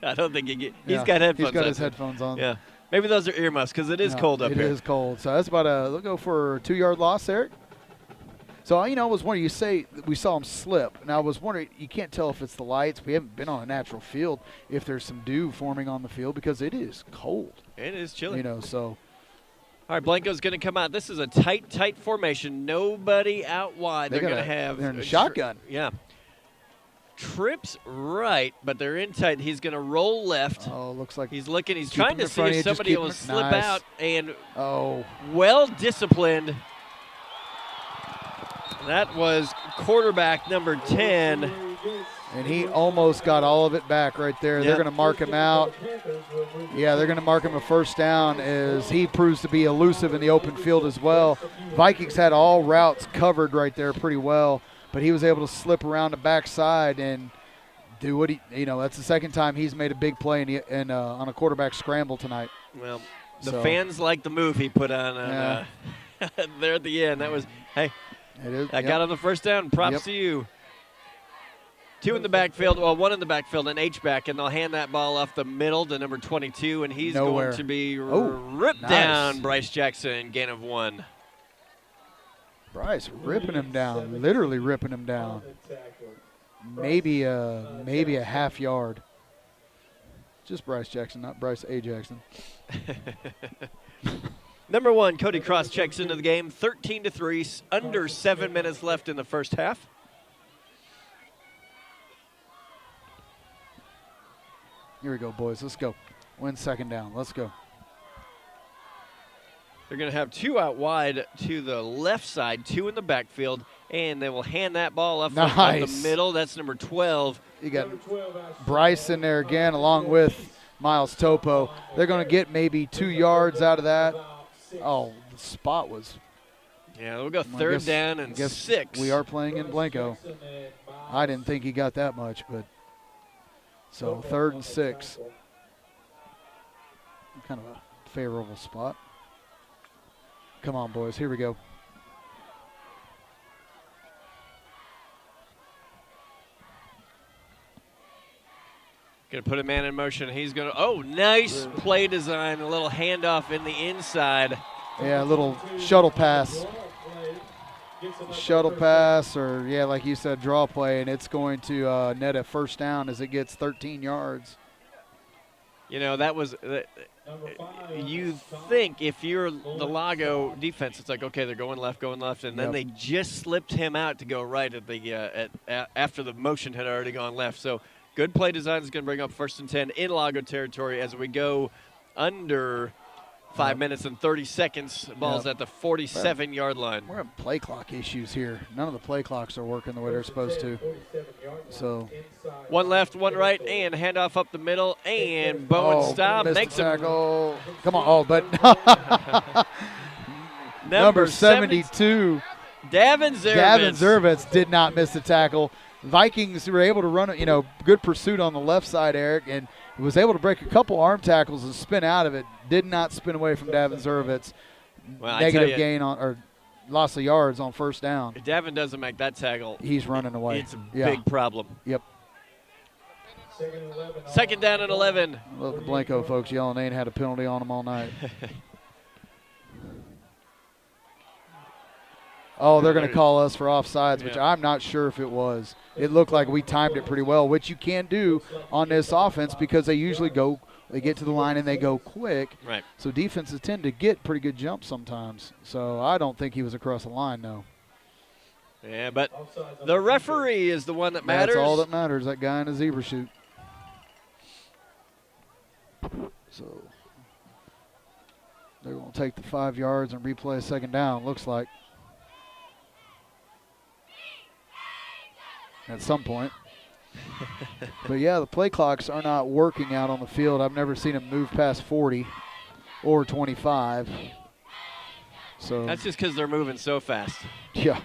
I don't think he's got headphones. He's got his headphones on. Yeah, maybe those are earmuffs because it is cold up here. It is cold. So that's about they'll go for a 2-yard loss, Eric. So, I was wondering, you say we saw him slip. And I was wondering, you can't tell if it's the lights. We haven't been on a natural field, if there's some dew forming on the field because it is cold. It is chilly. So. All right, Blanco's going to come out. This is a tight formation. Nobody out wide. They're going to have. They're in the shotgun. Trips right, but they're in tight. He's going to roll left. Oh, looks like he's looking. He's trying to see if somebody will slip out. And well disciplined. That was quarterback number 10. And he almost got all of it back right there. They're going to mark him out. Yeah, they're going to mark him a 1st down as he proves to be elusive in the open field as well. Vikings had all routes covered right there pretty well, but he was able to slip around the backside and do what that's the 2nd time he's made a big play on a quarterback scramble tonight. Well, the fans like the move he put on there at the end. That was, hey, I got on the 1st down. Props to you. 2 in the backfield, 1 in the backfield, an H-back, and they'll hand that ball off the middle to number 22, and he's going to be ripped down. Bryce Jackson, gain of 1. Bryce ripping him down, literally ripping him down. Maybe a half yard. Just Bryce Jackson, not Bryce A. Jackson. Number 1, Cody Cross checks into the game, 13-3, under 7 minutes left in the 1st half. Here we go, boys. Let's go. Win 2nd down. Let's go. They're going to have 2 out wide to the left side, 2 in the backfield, and they will hand that ball up the middle. That's number 12. You got Bryce in there again along with Miles Topo. They're going to get maybe 2 yards out of that. Oh, the spot was. Yeah, we'll go 3rd down and 6. We are playing in Blanco. I didn't think he got that much, but. So 3rd and 6. Kind of a favorable spot. Come on, boys. Here we go. Going to put a man in motion. He's going to, nice play design. A little handoff in the inside. Yeah, a little shuttle pass. Shuttle pass or, like you said, draw play, and it's going to net a 1st down as it gets 13 yards. That was you think if you're the LAGO defense, it's like, okay, they're going left, and then they just slipped him out to go right at the after the motion had already gone left. So Good play design is going to bring up 1st and 10 in LAGO territory as we go under 5 minutes and 30 seconds. Ball's at the 47-yard line. We're having play clock issues here. None of the play clocks are working the way they're supposed to. So one left, one right, and handoff up the middle, and Bowen stop makes a tackle. Come on, but number 72. Davin Zervitz. Davin Zervitz did not miss the tackle. Vikings were able to run it, good pursuit on the left side, Eric, and was able to break a couple arm tackles and spin out of it. Did not spin away from Davin Zervitz. Well, Negative gain on or loss of yards on 1st down. If Davin doesn't make that tackle, he's running away. It's a big problem. Yep. 2nd down and 11. Look, the Blanco folks yelling they ain't had a penalty on them all night. Oh, they're going to call us for offsides, which I'm not sure if it was. It looked like we timed it pretty well, which you can do on this offense because they usually they get to the line and they go quick. Right. So defenses tend to get pretty good jumps sometimes. So I don't think he was across the line, no. Yeah, but the referee is the one that matters. That's all that matters, that guy in the zebra chute. So they're going to take the 5 yards and replay a 2nd down, looks like. At some point. But, yeah, the play clocks are not working out on the field. I've never seen them move past 40 or 25. So that's just because they're moving so fast. Yeah.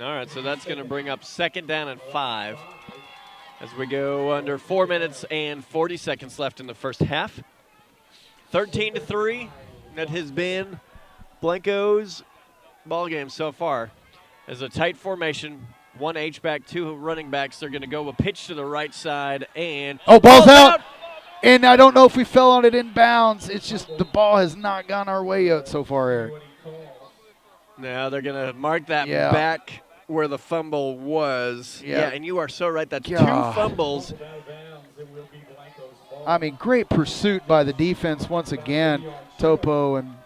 All right, so that's going to bring up 2nd down and 5 as we go under 4 minutes and 40 seconds left in the first half. 13-3, that has been Blanco's ball game so far. As a tight formation, 1 H-back, 2 running backs. They're going to go a pitch to the right side, and ball's out. And I don't know if we fell on it in bounds. It's just the ball has not gone our way yet so far, Eric. Now they're going to mark that back where the fumble was. Yeah, and you are so right. That's 2 fumbles. I mean, great pursuit by the defense once again. Topo and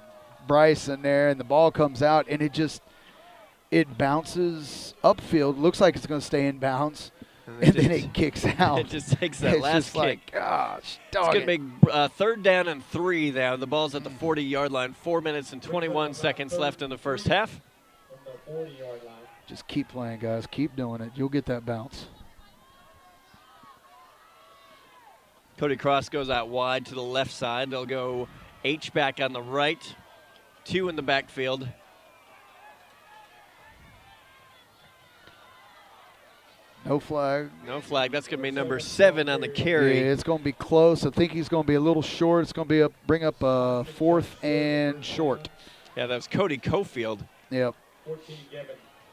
Bryce in there, and the ball comes out, and it bounces upfield. Looks like it's going to stay in bounds, and then it kicks out. It just takes that last kick. Like, gosh, it's going to be 3rd down and 3 now. The ball's at the 40-yard line. 4 minutes and 21 seconds left in the first half. Just keep playing, guys. Keep doing it. You'll get that bounce. Cody Cross goes out wide to the left side. They'll go H-back on the right. 2 in the backfield. No flag. No flag. That's going to be number 7 on the carry. Yeah, it's going to be close. I think he's going to be a little short. It's going to be bring up 4th and short. Yeah, that was Cody Cofield. Yep.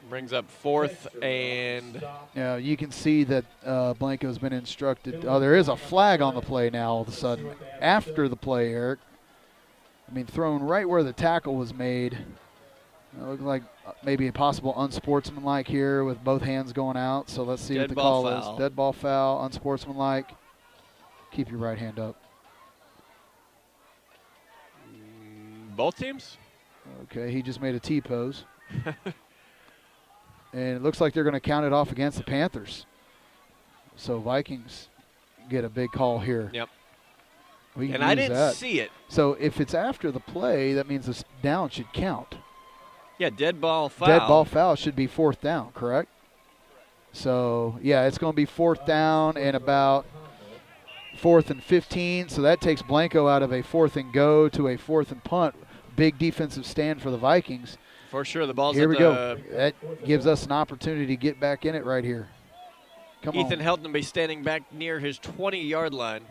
Brings up 4th and. Yeah, you can see that Blanco's been instructed. Oh, there is a flag on the play now all of a sudden. After the play, Eric. I mean, thrown right where the tackle was made. It looked like maybe a possible unsportsmanlike here with both hands going out. So let's see what the call is. Dead ball foul, unsportsmanlike. Keep your right hand up. Both teams? Okay, he just made a T-pose. And it looks like they're going to count it off against the Panthers. So Vikings get a big call here. Yep. And I didn't see it. So if it's after the play, that means this down should count. Yeah, dead ball foul. Dead ball foul should be 4th down, correct? So, yeah, it's going to be 4th down and about 4th and 15. So that takes Blanco out of a 4th and go to a 4th and punt. Big defensive stand for the Vikings. For sure, the ball's here we go. That gives us an opportunity to get back in it right here. Come on. Ethan Helton will be standing back near his 20-yard line.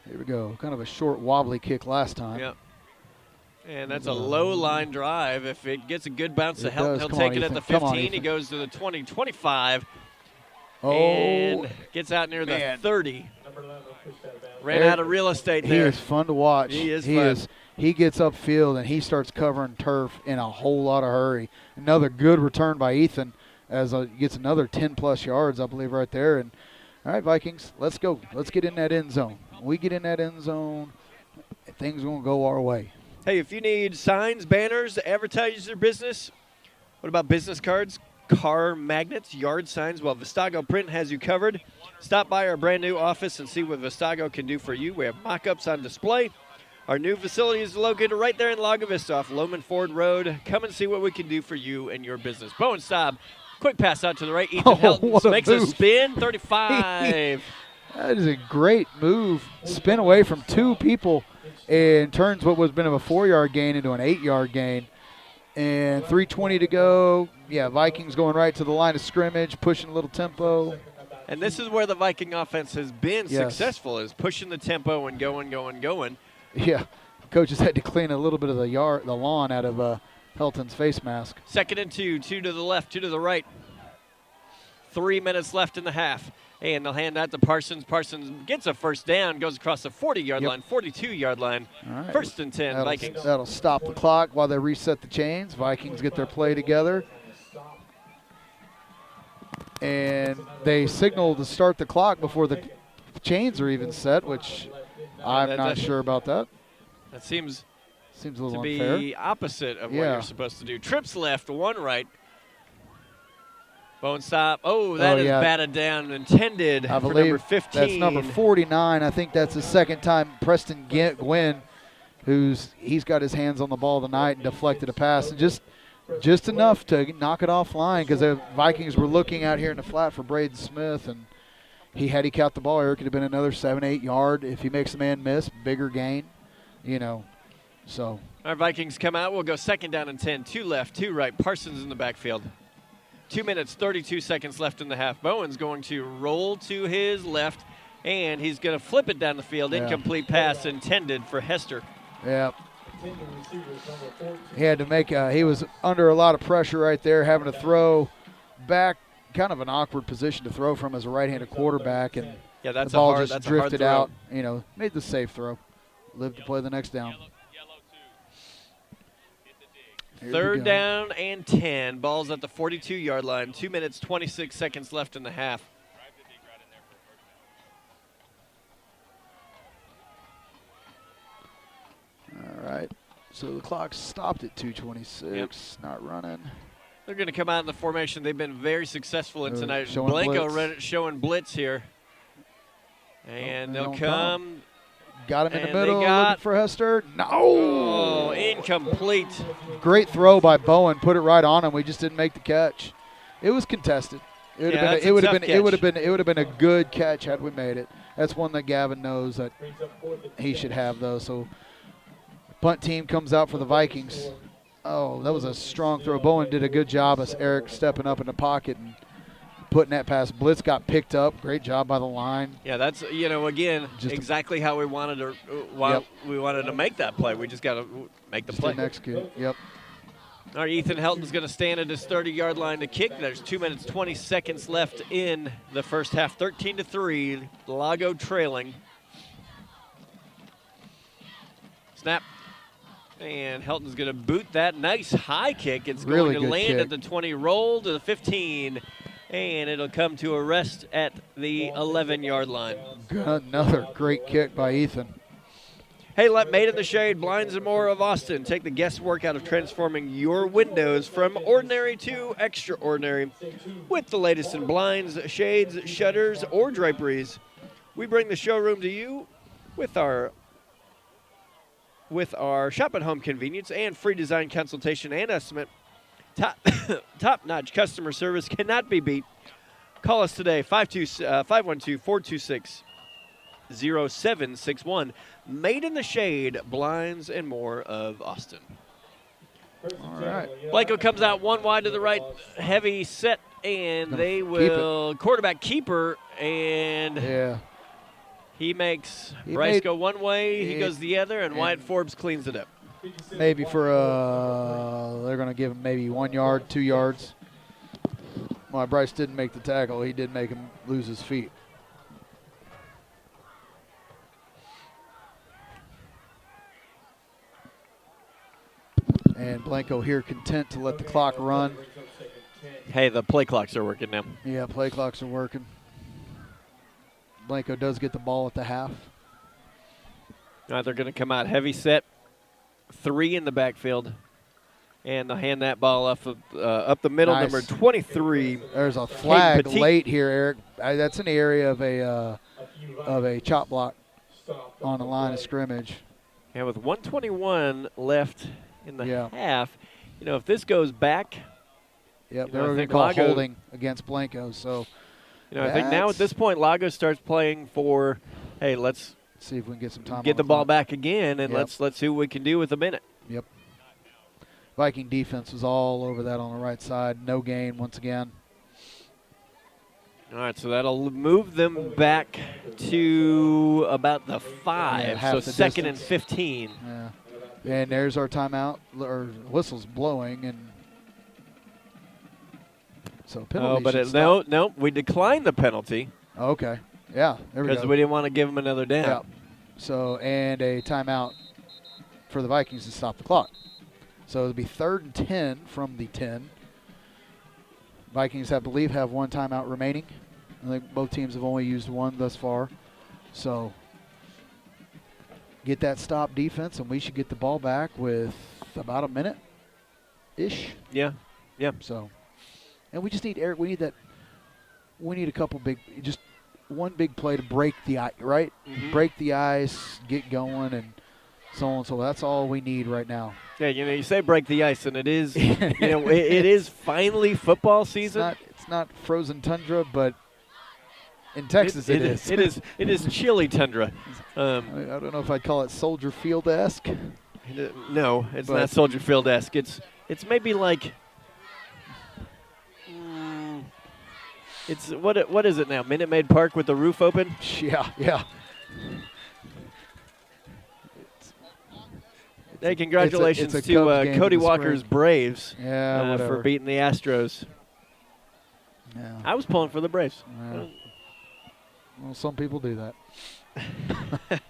Here we go. Kind of a short, wobbly kick last time. Yep. And that's a low line drive. If it gets a good bounce to Helton, he'll take it at the 15. He goes to the 20, 25. Oh. And gets out near the 30. Ran out of real estate there. He is fun to watch. He is fun. He gets upfield, and he starts covering turf in a whole lot of hurry. Another good return by Ethan as he gets another 10-plus yards, I believe, right there. And all right, Vikings, let's go. Let's get in that end zone. When we get in that end zone, things are going to go our way. Hey, if you need signs, banners to advertise your business, what about business cards, car magnets, yard signs? Well, Vistago Print has you covered. Stop by our brand new office and see what Vistago can do for you. We have mock-ups on display. Our new facility is located right there in Lago Vista off Loman Ford Road. Come and see what we can do for you and your business. Bowen Staub, quick pass out to the right. Ethan Helton makes a spin, 35. That is a great move. Spin away from two people and turns what was been a 4-yard gain into an 8-yard gain. And 3:20 to go. Yeah, Vikings going right to the line of scrimmage, pushing a little tempo. And this is where the Viking offense has been successful, is pushing the tempo and going. Yeah, coaches had to clean a little bit of the lawn out of Helton's face mask. 2nd and 2, 2 to the left, 2 to the right. 3 minutes left in the half. And they'll hand that to Parsons. Parsons gets a first down, goes across the 40-yard line, 42-yard line. All right. 1st and 10, Vikings. That'll stop the clock while they reset the chains. Vikings get their play together. And they signal to start the clock before the chains are even set, which I'm not sure about that. That seems a little to unfair. be opposite of what you're supposed to do. Trips left, 1 right. Bone stop. Oh, that is batted down, intended I for believe number 15. That's number 49. I think that's the second time Preston Gwynn, he's got his hands on the ball tonight and deflected a pass. And just enough to knock it offline because the Vikings were looking out here in the flat for Braden Smith, and had he caught the ball, it could have been another 7-8 yard. If he makes a man miss, bigger gain, so. Our Vikings come out. We'll go 2nd down and 10. 2 left, 2 right. Parsons in the backfield. 2 minutes, 32 seconds left in the half. Bowen's going to roll to his left, and he's going to flip it down the field. Incomplete pass intended for Hester. Yeah. He had to make he was under a lot of pressure right there, having to throw back, kind of an awkward position to throw from as a right-handed quarterback, and that's the ball a hard, just drifted out. Made the safe throw. Lived to play the next down. 3rd down and 10. Ball's at the 42-yard line. 2 minutes, 26 seconds left in the half. All right. So the clock stopped at 2:26. Not running. They're going to come out in the formation they've been very successful in tonight. Showing Blanco showing blitz here. And they'll come. Got him in the middle, looking for Hester. No! Oh, incomplete. Great throw by Bowen. Put it right on him. We just didn't make the catch. It was contested. It would have been a good catch had we made it. That's one that Gavin knows that he should have, though. So punt team comes out for the Vikings. Oh, that was a strong throw. Bowen did a good job as Eric stepping up in the pocket and putting that past. Blitz got picked up. Great job by the line. Yeah, that's, again, just exactly how we wanted to make that play. We just got to make the play. Didn't execute. Yep. All right, Ethan Helton's going to stand at his 30-yard line to kick. There's 2 minutes, 20 seconds left in the first half. 13-3, Lago trailing. Snap. And Helton's going to boot that. Nice high kick. It's really going to land kick. at the 20, roll to the 15, and it'll come to a rest at the 11-yard line. Another great kick by Ethan. Hey, let Made in the Shade, Blinds and More of Austin take the guesswork out of transforming your windows from ordinary to extraordinary. With the latest in blinds, shades, shutters, or draperies, we bring the showroom to you with our shop at home convenience and free design consultation and estimate. Top-notch customer service cannot be beat. Call us today, 512-426-0761. Made in the Shade, Blinds and More of Austin. All right. Blanco comes out 1 wide to the right, heavy set, and they will quarterback keeper, and he makes Bryce go one way, he goes the other, and Wyatt Forbes cleans it up. Maybe for they're going to give him maybe 1 yard, 2 yards. Well, Bryce didn't make the tackle. He did make him lose his feet. And Blanco here content to let the clock run. Hey, the play clocks are working now. Yeah, play clocks are working. Blanco does get the ball at the half. All right, they're going to come out heavy set. 3 in the backfield. And they'll hand that ball up the middle, Nice. number 23. There's a flag Petit. late here, Eric. That's in the area of a chop block on the line of scrimmage. And with 1:21 left in the Yeah. half, if this goes back, Yep, I they were going to think call Lago- holding against Blanco. So I think now at this point, Lago starts playing for, hey, let's see if we can get some time. get on the ball clock. back again, and Yep. let's see what we can do with a minute. Yep. Viking defense was all over that on the right side. No gain once again. All right, so that'll move them back to about the 5, Yeah, half so the 2nd and distance. 15. Yeah. And there's our timeout, or whistle's blowing, and so penalty. Oh, but should no, stop. we declined the penalty Oh, okay. Yeah, there we because go. we didn't want to give them another down. Yeah. So, and a timeout for the Vikings to stop the clock. So it'll be 3rd and 10 from the 10. Vikings, I believe, have one timeout remaining. I think both teams have only used one thus far. So get that stop defense, and we should get the ball back with about a minute-ish. Yeah. So, and we just need, Eric, we need a couple big, just one big play to break the ice, right? Mhm. Break the ice, get going, and so on. So that's all we need right now. Yeah, you say break the ice, and it is, it is finally football season. It's not frozen tundra, but in Texas it is. It is chilly tundra. I don't know if I'd call it Soldier Field-esque. No, it's But- not Soldier Field-esque. It's maybe like it's what is it now? Minute Maid Park with the roof open? Yeah. Hey, congratulations it's a to Cubs game Cody in the Walker's spring. Braves Yeah, whatever. for beating the Astros. Yeah. I was pulling for the Braves. Yeah. Well, some people do that.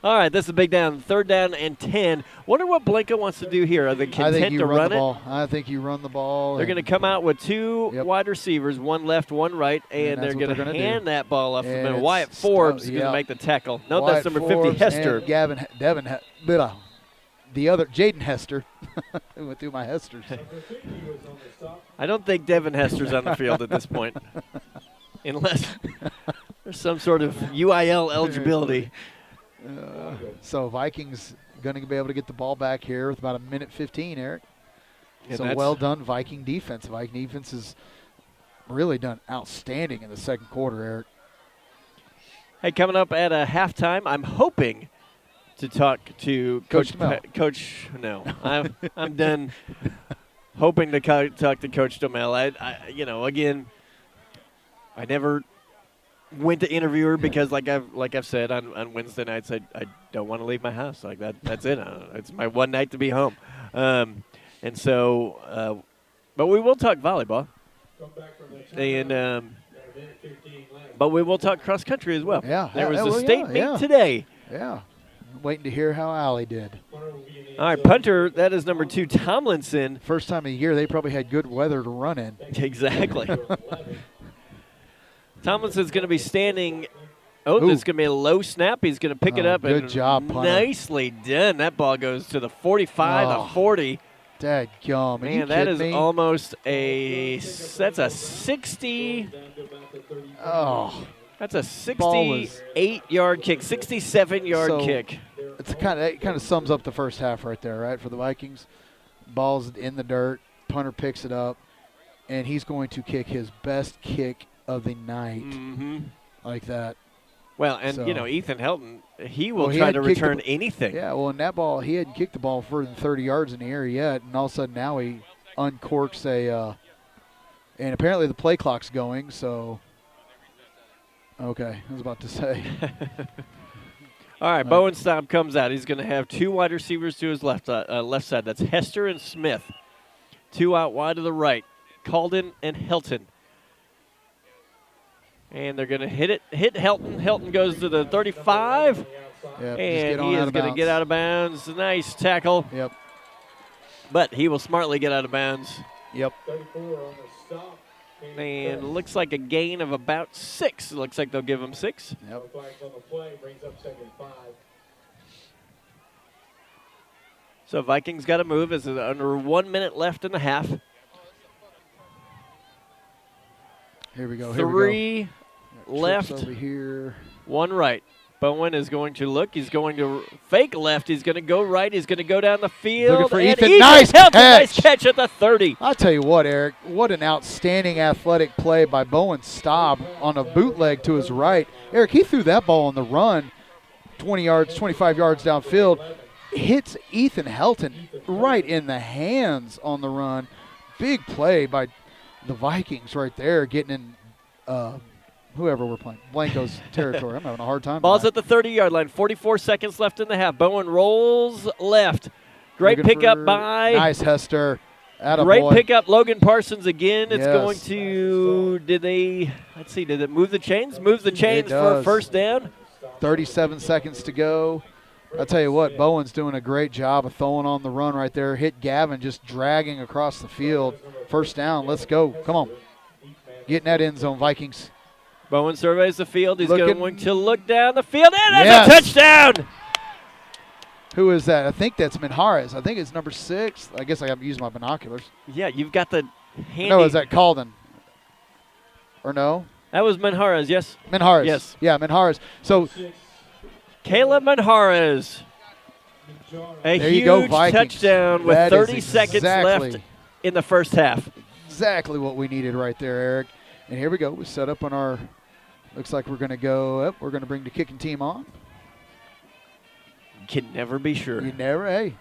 All right, this is a big down. 3rd down and 10. Wonder what Blanco wants to do here. Are they I content think you to run run the it? ball. I think you run the ball. They're going to come out with 2 Yep. wide receivers, one left, one right, and that's they're what going they're to gonna hand do. that ball off the And middle. it's Wyatt Forbes is yeah. going to make the tackle. No, Wyatt that's number Forbes 50, Hester. And the other, Jaden Hester. I went through my Hesters. I don't think Devin Hester's on the field at this point, unless there's some sort of UIL eligibility. So Vikings going to be able to get the ball back here with about a minute 15, Eric. And So that's- well done, Viking defense. Viking defense has really done outstanding in the second quarter, Eric. Hey, coming up at a halftime, I'm hoping to talk to Coach DeMel. Coach. No, I'm done. Hoping to talk to Coach DeMel. Again, I never went to interview her because, like I've said on Wednesday nights, I don't want to leave my house. Like that's it. It's my one night to be home, and so. But we will talk volleyball, and but we will talk cross country as well. Yeah. There was Yeah, a well, state meet yeah. today. Yeah. Waiting to hear how Allie did. All right, punter, that is number 2, Tomlinson. First time of the year, they probably had good weather to run in. Exactly. Tomlinson's going to be standing. Oh, Ooh. there's going to be a low snap. He's going to pick it Oh, up. good and job, punter. Nicely done. That ball goes to the 45, Oh. a 40. Dadgum. Are you Man, that kidding is me? almost that's a 60. Oh. That's a Ball was- 68-yard kick, 67-yard So, kick. It kind of sums up the first half right there, right, for the Vikings. Ball's in the dirt. Punter picks it up, and he's going to kick his best kick of the night Mm-hmm. like that. Well, and, So- Ethan Helton, he will Well, he try hadn't to kicked the return b- anything. Yeah, well, in that ball, he hadn't kicked the ball further than 30 yards in the air yet, and all of a sudden now he uncorks and apparently the play clock's going, so. Okay, I was about to say. All right, Bowen Staub comes out. He's going to have 2 wide receivers to his left side. That's Hester and Smith. 2 out wide to the right, Calden and Helton. And they're going to hit Helton. Helton goes to the 35, Yep, and he is going to get out of bounds. Nice tackle, Yep, but he will smartly get out of bounds. yep. 34 on the stop. And looks like a gain of about 6. Looks like they'll give him 6. Yep. No flags on the play, brings up 2nd and 5. So Vikings got to move. It's under 1 minute left in the half. Here we go. Three left. Trips over here. One right. Bowen is going to look. He's going to fake left. He's going to go right. He's going to go down the field. Looking for and Ethan. Nice catch. Nice catch at the 30. I'll tell you what, Eric. What an outstanding athletic play by Bowen Staub on a bootleg to his right. Eric, he threw that ball on the run 20 yards, 25 yards downfield. Hits Ethan Helton right in the hands on the run. Big play by the Vikings right there, getting in whoever we're playing, Blanco's territory. I'm having a hard time. Ball's at the 30-yard line. 44 seconds left in the half. Bowen rolls left. Great pickup by. Nice, Hester. Atta Great boy. pickup, Logan Parsons again. It's Yes. going to, did it move the chains? Move the chains for a does. first down. 37 seconds to go. I'll tell you what, Bowen's doing a great job of throwing on the run right there. Hit Gavin just dragging across the field. First down, let's go. Come on. Get in that end zone, Vikings. Bowen surveys the field. He's Looking- going to look down the field, and that's Yes. a touchdown. Who is that? I think that's Minhares. I think it's number 6. I guess I have to use my binoculars. Yeah, you've got the handy. No, is that Calden? Or no? That was Manjarez, yes. Minhares. Yes. Yeah, Minhares. So Caleb Manjarez. A there you go, huge Vikings. touchdown with That is 30 seconds exactly- left in the first half. exactly what we needed right there, Eric. And here we go. We set up on our, looks like we're going to go up. We're going to bring the kicking team on. Can never be sure. You never, hey.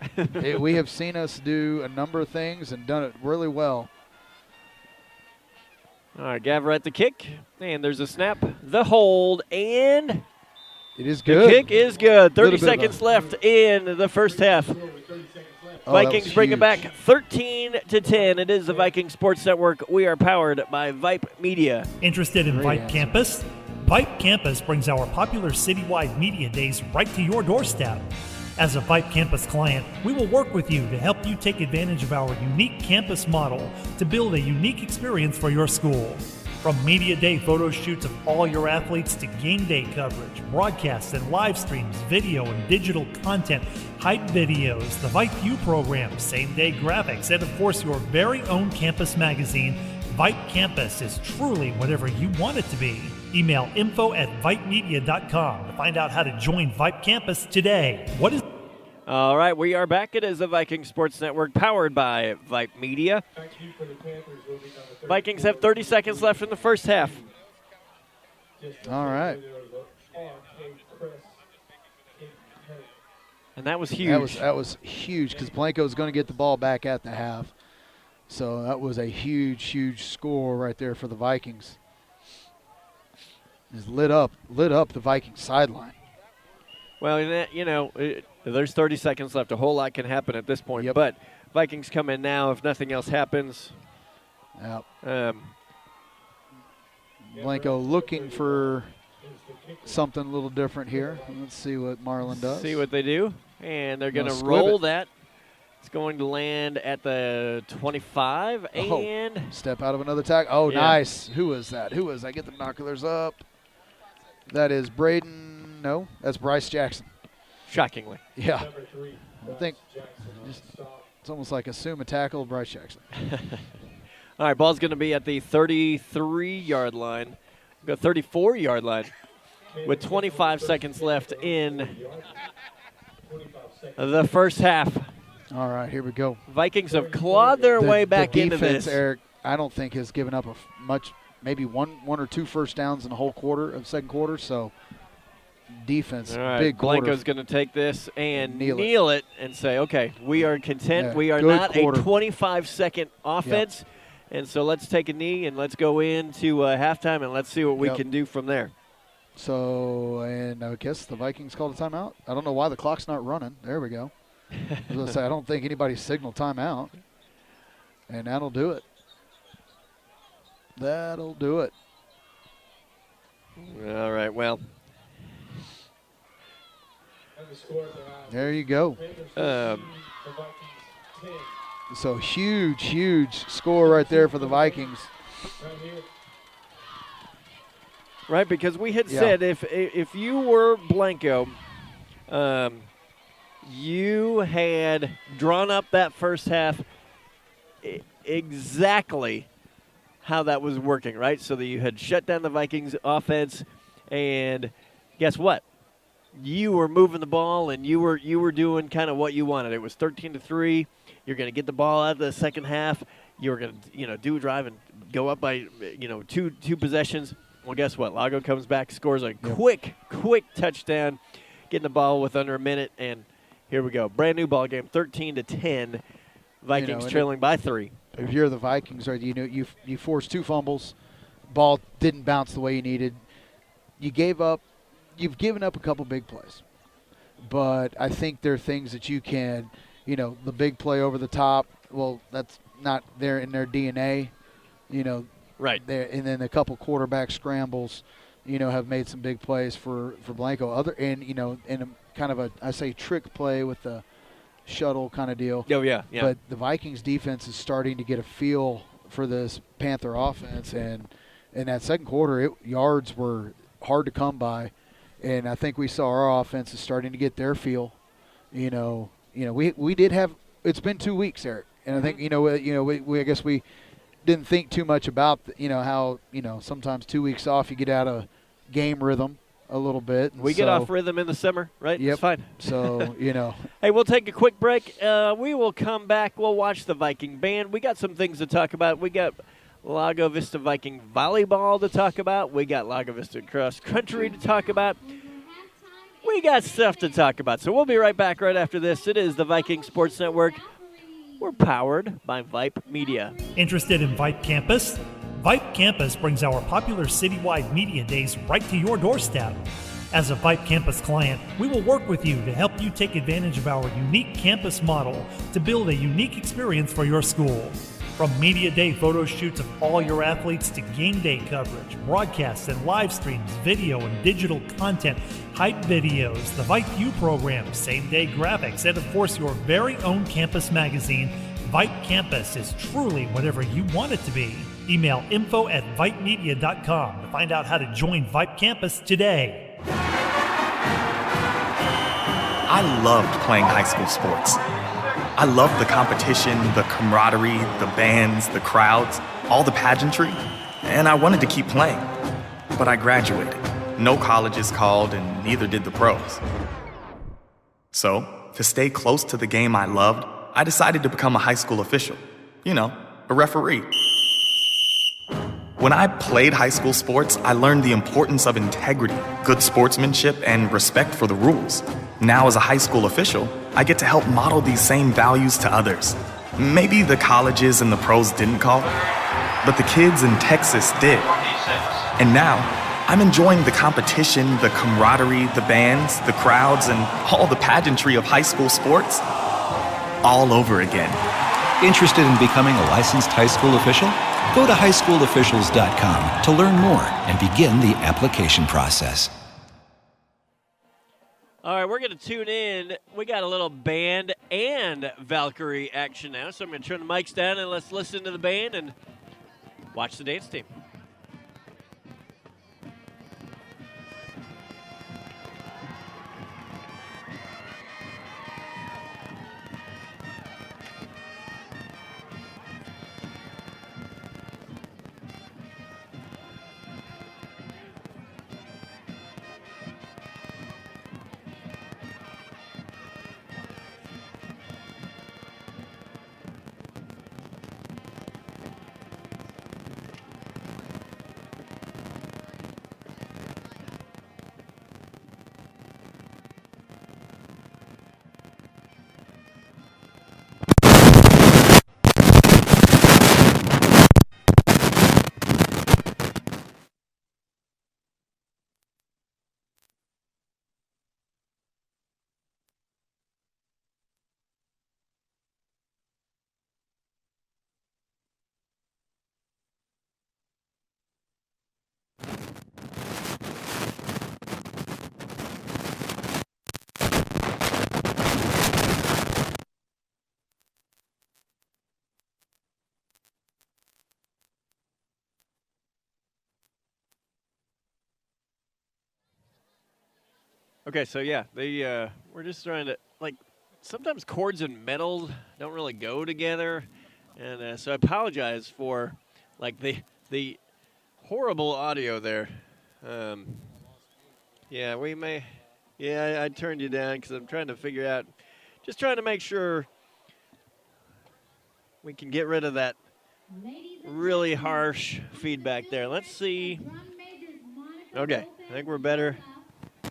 We have seen us do a number of things and done it really well. All right, Gavin at the kick, and there's a snap, the hold, and It is the good. kick is good. 30 Little bit of seconds left in the first half. Oh, that Vikings was bring it huge. back 13-10. It is the Viking Sports Network. We are powered by Vype Media. Interested in Great Vype answer. Campus? Vype Campus brings our popular citywide media days right to your doorstep. As a Vype Campus client, we will work with you to help you take advantage of our unique campus model to build a unique experience for your school. From media day photo shoots of all your athletes to game day coverage, broadcasts and live streams, video and digital content, hype videos, the Vype U program, same day graphics, and of course your very own campus magazine, Vype Campus is truly whatever you want it to be. Email info@vypemedia.com to find out how to join Vype Campus today. What is All right, we are back. It is the Viking Sports Network powered by Vype Media. Vikings have 30 seconds left in the first half. All right. And that was huge. That was huge because Blanco's going to get the ball back at the half. So that was a huge, huge score right there for the Vikings. It's lit up the Vikings sideline. Well, there's 30 seconds left. A whole lot can happen at this point. Yep. But Vikings come in now. If nothing else happens, Yep. Blanco looking for something a little different here. Let's see what Marlon does. see what they do. And they're going to Gonna roll squib it. that. It's going to land at the 25. Oh. And Step out of another tackle. Oh, Yeah. nice. Who was that? Get the binoculars up. That is Braden. No, that's Bryce Jackson. shockingly. Yeah. I think it's almost like assume a tackle, Bryce Jackson. All right, ball's going to be at the 33-yard line. Go 34-yard line with 25 seconds left in the first half. All right, here we go. Vikings have clawed their way back the into defense, this. Eric, I don't think has given up much, maybe one or two first downs in the whole second quarter. So defense, All right, big quarter. Blanco's going to take this and Kneel kneel it and say, okay, we are content. Yeah, We are good not quarter. a 25-second offense. And so let's take a knee and let's go into halftime and let's see what we Yep. can do from there. So, and I guess the Vikings called a timeout. I don't know why the clock's not running. There we go. I was going to say, I don't think anybody signaled timeout. And that'll do it. That'll do it. All right, well, There you go. So huge, huge score right there for the Vikings. right, because we had Yeah. said if you were Blanco, you had drawn up that first half exactly how that was working, right? So that you had shut down the Vikings offense, and guess what? You were moving the ball, and you were doing kind of what you wanted. It was 13-3. You're going to get the ball out of the second half. You were going to do a drive and go up by two possessions. Well, guess what? Lago comes back, scores a quick touchdown, getting the ball with under a minute, and here we go. Brand new ball game, 13-10. Vikings trailing by 3. If you're the Vikings, right, you forced 2 fumbles, ball didn't bounce the way you needed. You've given up a couple big plays, but I think there are things that you can, the big play over the top. Well, that's not there in their DNA, Right. There, and then a couple quarterback scrambles, have made some big plays for Blanco. And a kind of a trick play with the shuttle kind of deal. Oh, yeah. But the Vikings defense is starting to get a feel for this Panther offense, and in that second quarter, yards were hard to come by, and I think we saw our offense is starting to get their feel. We did have. It's been 2 weeks, Eric, and I think we I guess we didn't think too much about how sometimes 2 weeks off you get out of game rhythm a little bit. We get off rhythm in the summer, right? Yep. It's fine. So, Hey, we'll take a quick break. We will come back. We'll watch the Viking band. We got some things to talk about. We got Lago Vista Viking volleyball to talk about. We got Lago Vista cross country to talk about. We got stuff to talk about. So we'll be right back right after this. It is the Viking Sports Network. We're powered by Vype Media. Interested in Vype Campus? Vype Campus brings our popular citywide media days right to your doorstep. As a Vype Campus client, we will work with you to help you take advantage of our unique campus model to build a unique experience for your school. From media day photo shoots of all your athletes to game day coverage, broadcasts and live streams, video and digital content, hype videos, the Vype U program, same-day graphics, and of course your very own campus magazine, Vype Campus is truly whatever you want it to be. Email info@vypemedia.com to find out how to join Vype Campus today. I loved playing high school sports. I loved the competition, the camaraderie, the bands, the crowds, all the pageantry, and I wanted to keep playing. But I graduated. No colleges called, and neither did the pros. So, to stay close to the game I loved, I decided to become a high school official. A referee. When I played high school sports, I learned the importance of integrity, good sportsmanship, and respect for the rules. Now, as a high school official, I get to help model these same values to others. Maybe the colleges and the pros didn't call, but the kids in Texas did. And now, I'm enjoying the competition, the camaraderie, the bands, the crowds, and all the pageantry of high school sports all over again. Interested in becoming a licensed high school official? Go to highschoolofficials.com to learn more and begin the application process. All right, we're going to tune in. We got a little band and Valkyrie action now, so I'm going to turn the mics down and let's listen to the band and watch the dance team. Okay, so yeah, we're just trying to sometimes chords and metal don't really go together, and so I apologize for like the horrible audio there. Yeah, we may. Yeah, I turned you down because I'm trying to figure out, just trying to make sure we can get rid of that really harsh feedback there. Let's see. Okay, I think we're better.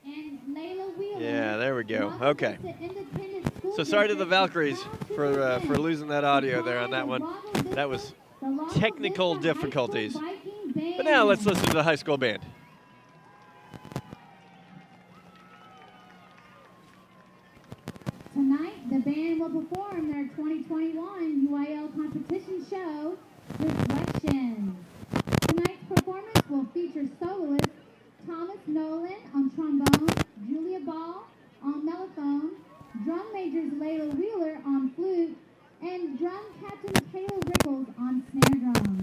Yeah, there we go. Okay. So sorry to the Valkyries for losing that audio there on that one. That was technical difficulties. But now let's listen to the high school band. Tonight, the band will perform their 2021 UIL competition show, Reflections. Tonight's performance will feature soloist Thomas Nolan on trombone, Julia Ball on mellophone, drum majors Layla Wheeler on flute, and drum captain Kayla Rickles on snare drum.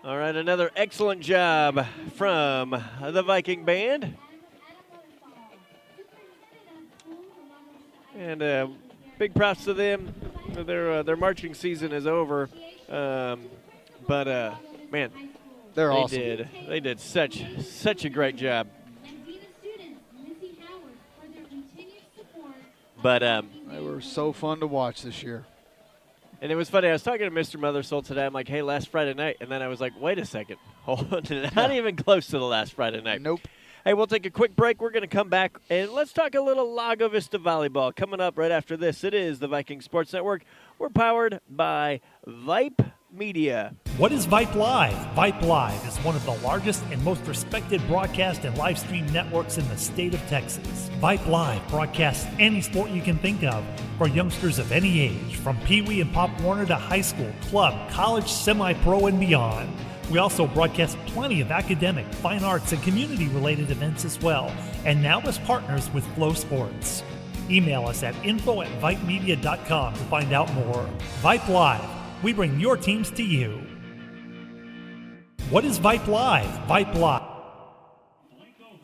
All right, another excellent job from the Viking band. And big props to them. Their marching season is over. But man, They're awesome. They did such a great job. But They were so fun to watch this year. and it was funny. I was talking to Mr. Mothersoul today. I'm like, hey, last Friday night. And then I was like, wait a second. Hold on. Not even close to the last Friday night. Nope. Hey, we'll take a quick break. We're going to come back, and let's talk a little Lago Vista volleyball. Coming up right after this, it is the Viking Sports Network. We're powered by Vype Media. What is Vype Live? Vype Live is one of the largest and most respected broadcast and live stream networks in the state of Texas. Vype Live broadcasts any sport you can think of for youngsters of any age, from Pee Wee and Pop Warner to high school, club, college, semi-pro, and beyond. We also broadcast plenty of academic, fine arts, and community-related events as well, and now as partners with Flow Sports. Email us at info@vypemedia.com to find out more. Vype Live. We bring your teams to you. What is Vype Live? Vype Live.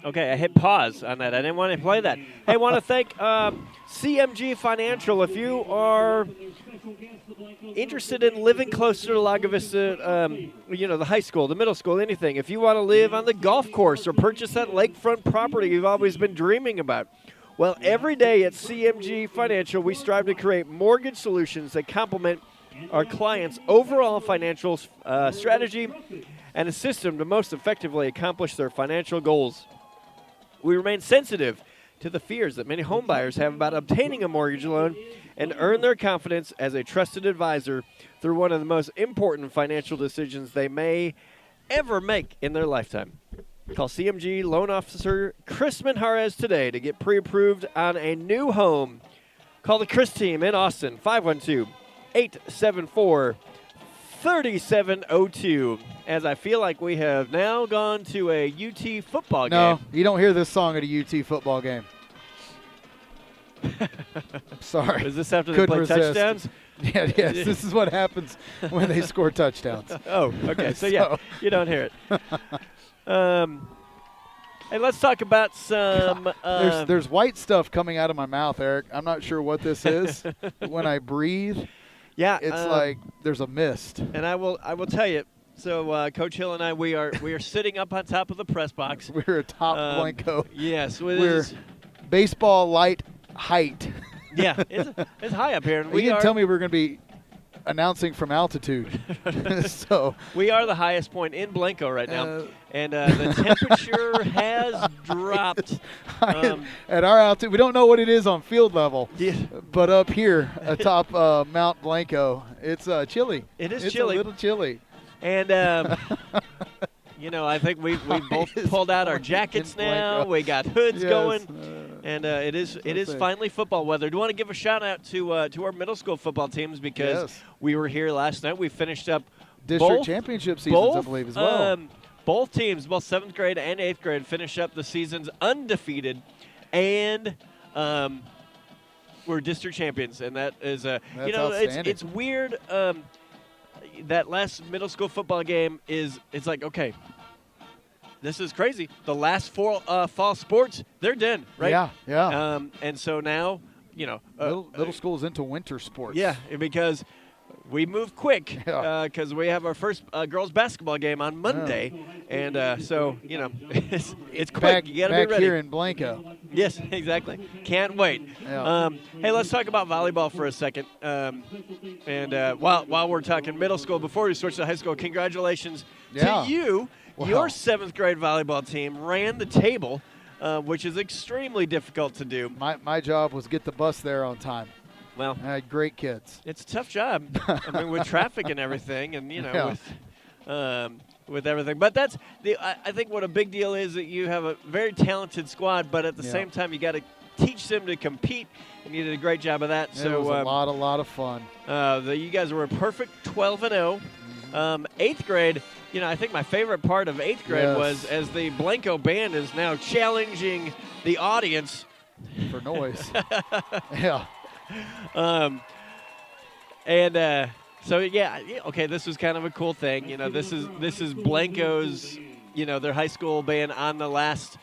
Okay, I hit pause on that. I didn't want to play that. Hey, I want to thank CMG Financial. If you are interested in living closer to Lago Vista, the high school, the middle school, anything. If you want to live on the golf course or purchase that lakefront property you've always been dreaming about. Well, every day at CMG Financial, we strive to create mortgage solutions that complement our clients' overall financial strategy and assist them to most effectively accomplish their financial goals. We remain sensitive to the fears that many homebuyers have about obtaining a mortgage loan and earn their confidence as a trusted advisor through one of the most important financial decisions they may ever make in their lifetime. Call CMG Loan Officer Chris Manjarez today to get pre-approved on a new home. Call the Chris team in Austin, 512-874-3702. As I feel like we have now gone to a UT football game. No, you don't hear this song at a UT football game. Sorry. Is this after they Couldn't play resist. touchdowns? Yeah, yes. This is what happens when they score touchdowns. Oh, okay. So, yeah, you don't hear it. Hey, let's talk about some. There's white stuff coming out of my mouth, Eric. I'm not sure what this is. When I breathe, yeah, it's like there's a mist. And I will tell you. So, Coach Hill and I, we are sitting up on top of the press box. We're atop Blanco. Yes, we're baseball light height. Yeah, it's high up here. And you didn't tell me we're going to be announcing from altitude. So we are the highest point in Blanco right now, and the temperature has dropped. At our altitude, we don't know what it is on field level, yeah. But up here atop Mount Blanco, it's chilly. It's chilly. A little chilly. And, I think we both pulled out our jackets now. We got hoods going. And it is finally football weather. Do you want to give a shout-out to our middle school football teams because we were here last night. We finished up district championship seasons, I believe, as well. Both teams, both 7th grade and 8th grade, finish up the seasons undefeated. And we're district champions. And that is it's weird. That last middle school football game it's like, okay, this is crazy. The last 4 fall sports, they're done, right? Yeah. And so now, little school's into winter sports. Yeah, because we move quick because we have our first girls basketball game on Monday, and so it's quick. You got to be ready. Back here in Blanco. Yes, exactly. Can't wait. Yeah. Hey, let's talk about volleyball for a second. And while we're talking middle school, before we switch to high school, congratulations to you. Wow. Your 7th grade volleyball team ran the table, which is extremely difficult to do. My job was get the bus there on time. Well, I had great kids. It's a tough job. I mean, with traffic and everything, and with everything. But that's I think what a big deal is that you have a very talented squad, but at the same time, you got to teach them to compete, and you did a great job of that. It was a lot of fun. You guys were a perfect 12-0. 8th grade. I think my favorite part of 8th grade was as the Blanco band is now challenging the audience for noise. Yeah. And So yeah, okay, this was kind of a cool thing. This is Blanco's, their high school band on the last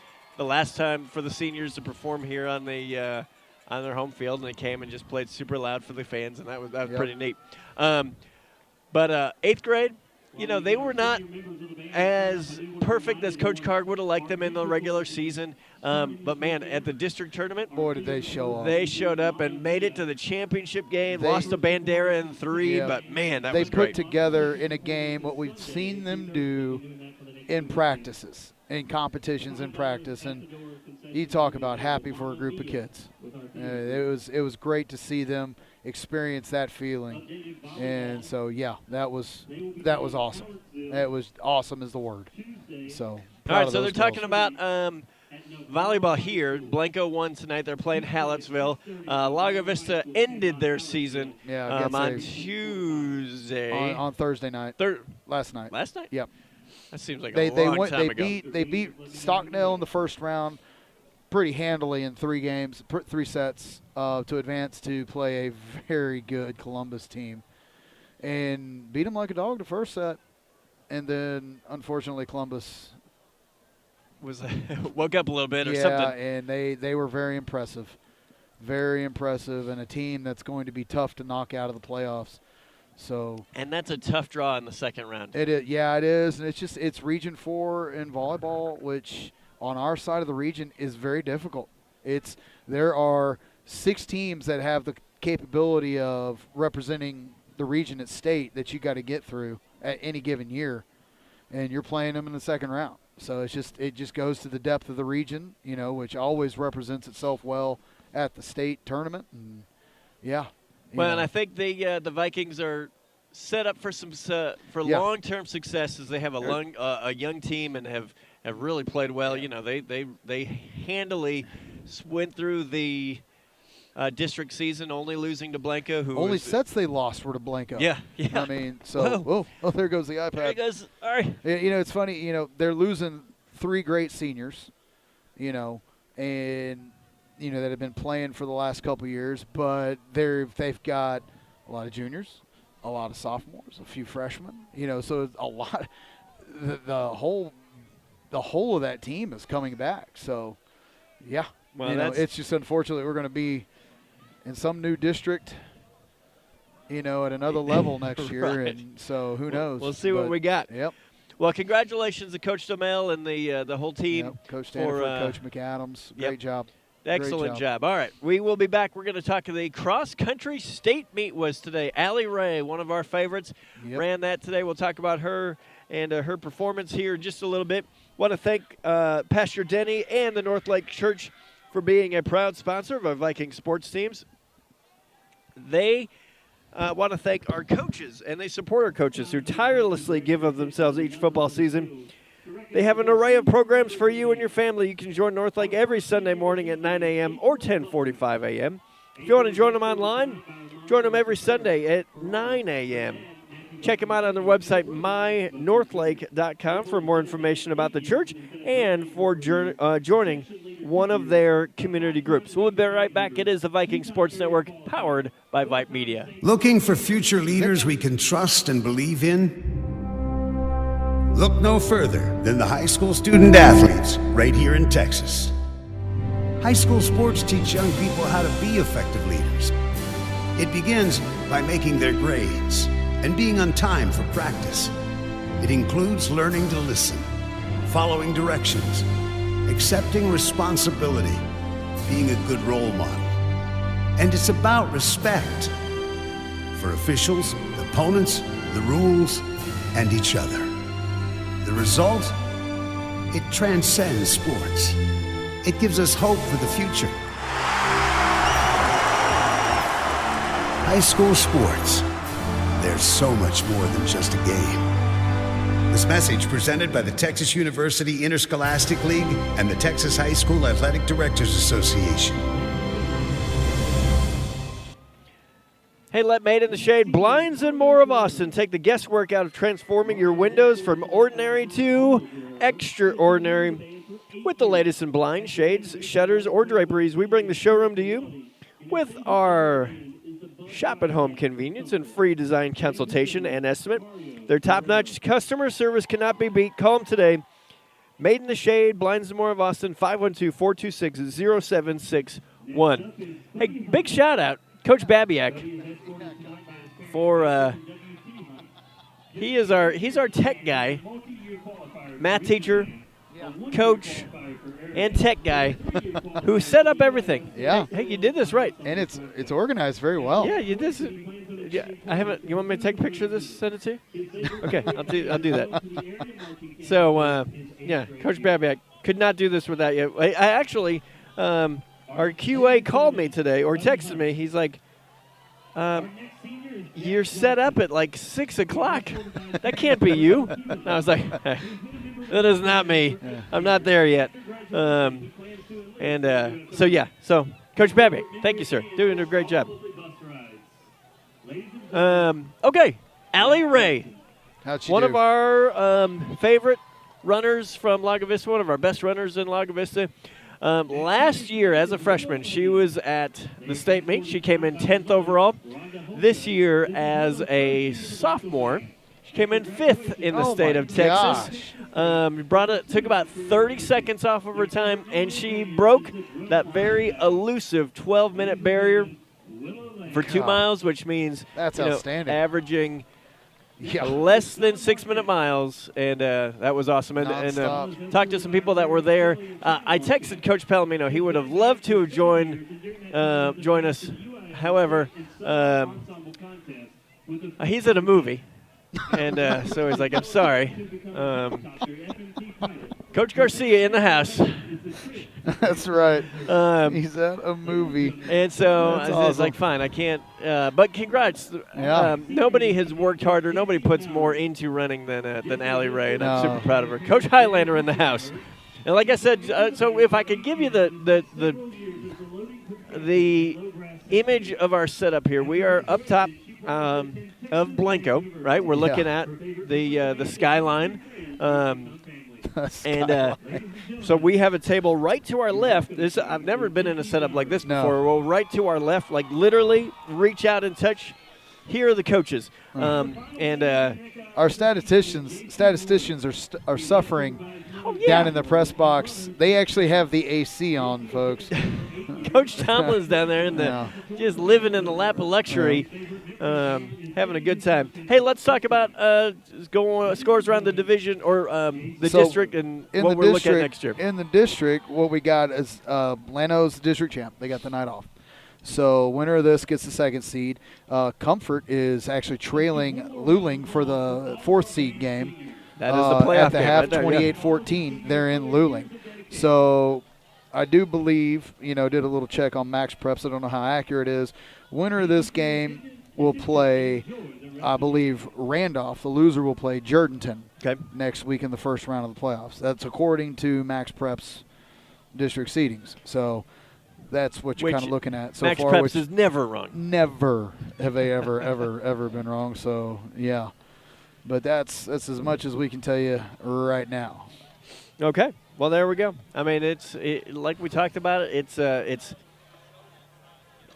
time for the seniors to perform here on the on their home field, and they came and just played super loud for the fans, and that was pretty neat. But 8th grade, they were not as perfect as Coach Carg would have liked them in the regular season. But, man, at the district tournament, boy, did they show up. They showed up and made it to the championship game, lost a bandera in 3, but, man, that was great. They put together in a game what we've seen them do in practices, in competitions in practice. And you talk about happy for a group of kids. It was great to see them experience that feeling. And so, yeah, that was awesome. That was awesome is the word. So, all right, so they're talking about volleyball here. Blanco won tonight. They're playing Hallettsville. Lago Vista ended their season on Tuesday. On Thursday night. Last night. Last night? Yep. That seems like a long time ago. They beat Stockdale in the first round pretty handily in 3 sets to advance to play a very good Columbus team. And beat them like a dog the first set. And then, unfortunately, Columbus woke up a little bit or something. Yeah, and they were very impressive. Very impressive, and a team that's going to be tough to knock out of the playoffs. And that's a tough draw in the second round. It is, yeah, it is. And it's Region 4 in volleyball, which on our side of the region is very difficult. There are 6 teams that have the capability of representing the region at state that you got to get through at any given year, and you're playing them in the second round. So it just goes to the depth of the region, which always represents itself well at the state tournament. And yeah. And I think the Vikings are set up for long-term success as they have a young team and have really played well. They handily went through the district season, only losing to Blanco. Only sets they lost were to Blanco. Yeah. I mean, so there goes the iPad. There it goes. All right. It's funny. They're losing 3 great seniors. And that have been playing for the last couple of years, but they've got a lot of juniors, a lot of sophomores, a few freshmen. So a lot. The whole of that team is coming back. So, yeah. Well, it's just unfortunately we're going to be in some new district, at another level next year, right. And so who knows? We'll see what we got. Yep. Well, congratulations to Coach Domel and the whole team. Yep. Coach Stanford, Coach McAdams. Great job. Excellent job. All right, we will be back. We're going to talk to the cross-country state meet was today. Allie Ray, one of our favorites, ran that today. We'll talk about her and her performance here in just a little bit. Want to thank Pastor Denny and the North Lake Church for being a proud sponsor of our Viking sports teams. They want to thank our coaches, and they support our coaches who tirelessly give of themselves each football season. They have an array of programs for you and your family. You can join Northlake every Sunday morning at 9 a.m. or 10:45 a.m. If you want to join them online, join them every Sunday at 9 a.m. Check them out on their website, mynorthlake.com, for more information about the church and for joining one of their community groups. We'll be right back. It is the Viking Sports Network, powered by Vype Media. Looking for future leaders we can trust and believe in? Look no further than the high school student athletes right here in Texas. High school sports teach young people how to be effective leaders. It begins by making their grades and being on time for practice. It includes learning to listen, following directions, accepting responsibility, being a good role model. And it's about respect for officials, opponents, the rules, and each other. The result? It transcends sports. It gives us hope for the future. High school sports. There's so much more than just a game. This message presented by the Texas University Interscholastic League and the Texas High School Athletic Directors Association. Hey, let Made in the Shade Blinds and More of Austin take the guesswork out of transforming your windows from ordinary to extraordinary. With the latest in blinds, shades, shutters, or draperies, we bring the showroom to you with our Shop at home convenience and free design consultation and estimate. Their top-notch customer service cannot be beat. Call them today. Made in the Shade, Blinds and More of Austin, 512-426-0761. Hey, big shout-out, Coach Babiak, for he's our tech guy, math teacher, coach, and tech guy who set up everything. Yeah. Hey, you did this right. And it's organized very well. Yeah, you did. Yeah, I haven't. You want me to take a picture of this, send it to you? Okay, I'll do that. So, yeah, Coach Babiak could not do this without you. I actually, our QA called me today or texted me. He's like, you're set up at like 6 o'clock. That can't be you. And I was like, hey, that is not me. Yeah. I'm not there yet. So yeah. So Coach Babiak, thank you, sir. Doing a great job. Okay, Allie Ray. How'd she one do? of our favorite runners from Lago Vista, one of our best runners in Lago Vista. Last year, as a freshman, she was at the state meet. She came in 10th overall. This year, as a sophomore, she came in 5th in the state of Texas. Took about 30 seconds off of her time, and she broke that very elusive 12-minute barrier for 2 miles, which means that's outstanding. Averaging less than 6-minute miles, and that was awesome. And talked to some people that were there. I texted Coach Palomino. He would have loved to have join us. However, he's at a movie, and so he's like, I'm sorry. Coach Garcia in the house. That's right. He's at a movie. And so I was like, fine, I can't. But congrats. Yeah. Nobody has worked harder. Nobody puts more into running than Allie Ray, and I'm super proud of her. Coach Highlander in the house. And like I said, so if I could give you the image of our setup here, we are up top of Blanco, right? We're looking at the skyline. And so we have a table right to our left. I've never been in a setup like this before. Well, right to our left, like literally reach out and touch. Here are the coaches. Our statisticians are suffering down in the press box. They actually have the AC on, folks. Coach Tomlin's down there just living in the lap of luxury, having a good time. Hey, let's talk about scores around the division or the district and what we're looking at next year. In the district, what we got is Llano's district champ. They got the night off. So winner of this gets the 2nd seed. Comfort is actually trailing Luling for the 4th seed game. That is the playoff at the half, 28-14. They're in Luling. So I do believe, did a little check on Max Preps. I don't know how accurate it is. Winner of this game will play, I believe, Randolph. The loser will play Jordanton next week in the first round of the playoffs. That's according to Max Preps district seedings. So that's what you're kind of looking at so Max far. Preps is never wrong. Never have they ever been wrong. So, yeah. But that's as much as we can tell you right now. Okay. Well, there we go. I mean, like we talked about it.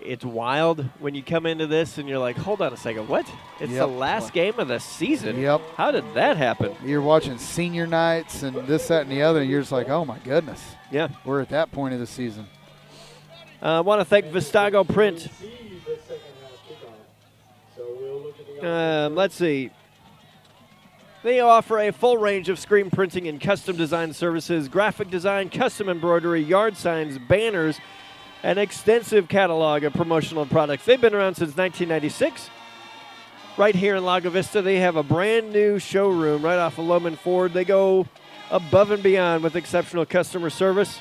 It's wild when you come into this and you're like, hold on a second, what? It's the last game of the season. Yep. How did that happen? You're watching senior nights and this, that, and the other, and you're just like, oh my goodness. Yeah. We're at that point of the season. I want to thank Vistago Print. Let's see. They offer a full range of screen printing and custom design services, graphic design, custom embroidery, yard signs, banners, an extensive catalog of promotional products. They've been around since 1996. Right here in Lago Vista, they have a brand new showroom right off of Loman Ford. They go above and beyond with exceptional customer service.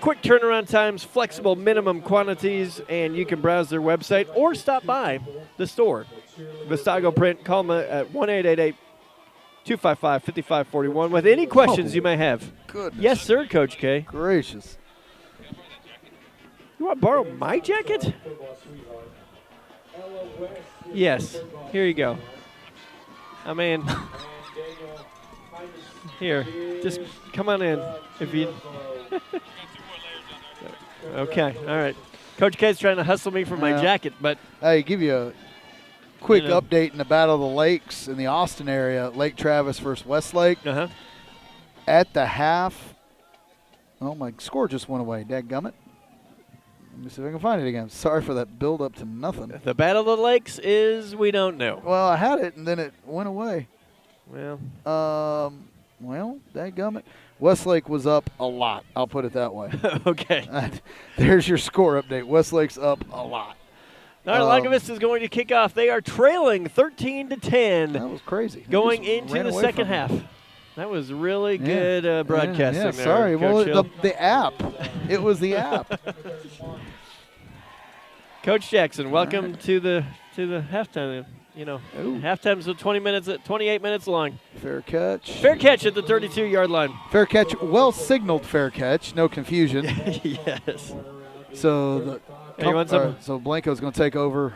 Quick turnaround times, flexible minimum quantities, and you can browse their website or stop by the store. Vistago Print, call them at 1-888-255-5541 with any questions you may have. Goodness. Yes, sir, Coach K. Gracious. You want to borrow my jacket? Yes. Here you go. I mean, here, just come on in if you. Okay, all right. Coach K's trying to hustle me for my jacket, but Hey, give you a quick You know. update in the Battle of the Lakes in the Austin area. Lake Travis versus Westlake. At the half, oh, my score just went away. Dadgummit. Let me see if I can find it again. Sorry for that build up to nothing. the Battle of the Lakes is we don't know. Well, I had it, and then it went away. Well, dadgummit. Westlake was up a lot. I'll put it that way. okay. There's your score update. Westlake's up a lot. All right, Lago Vista is going to kick off. They are trailing 13-10. That was crazy. Going into the second half. That was really good broadcasting there. Sorry. Coach Well, Hill. the app. It was the app. Coach Jackson, welcome to the halftime. Halftime's 28 minutes long. Fair catch. Fair catch at the 32-yard line. Fair catch. Well signaled fair catch. No confusion. Yes. So so Blanco's going to take over.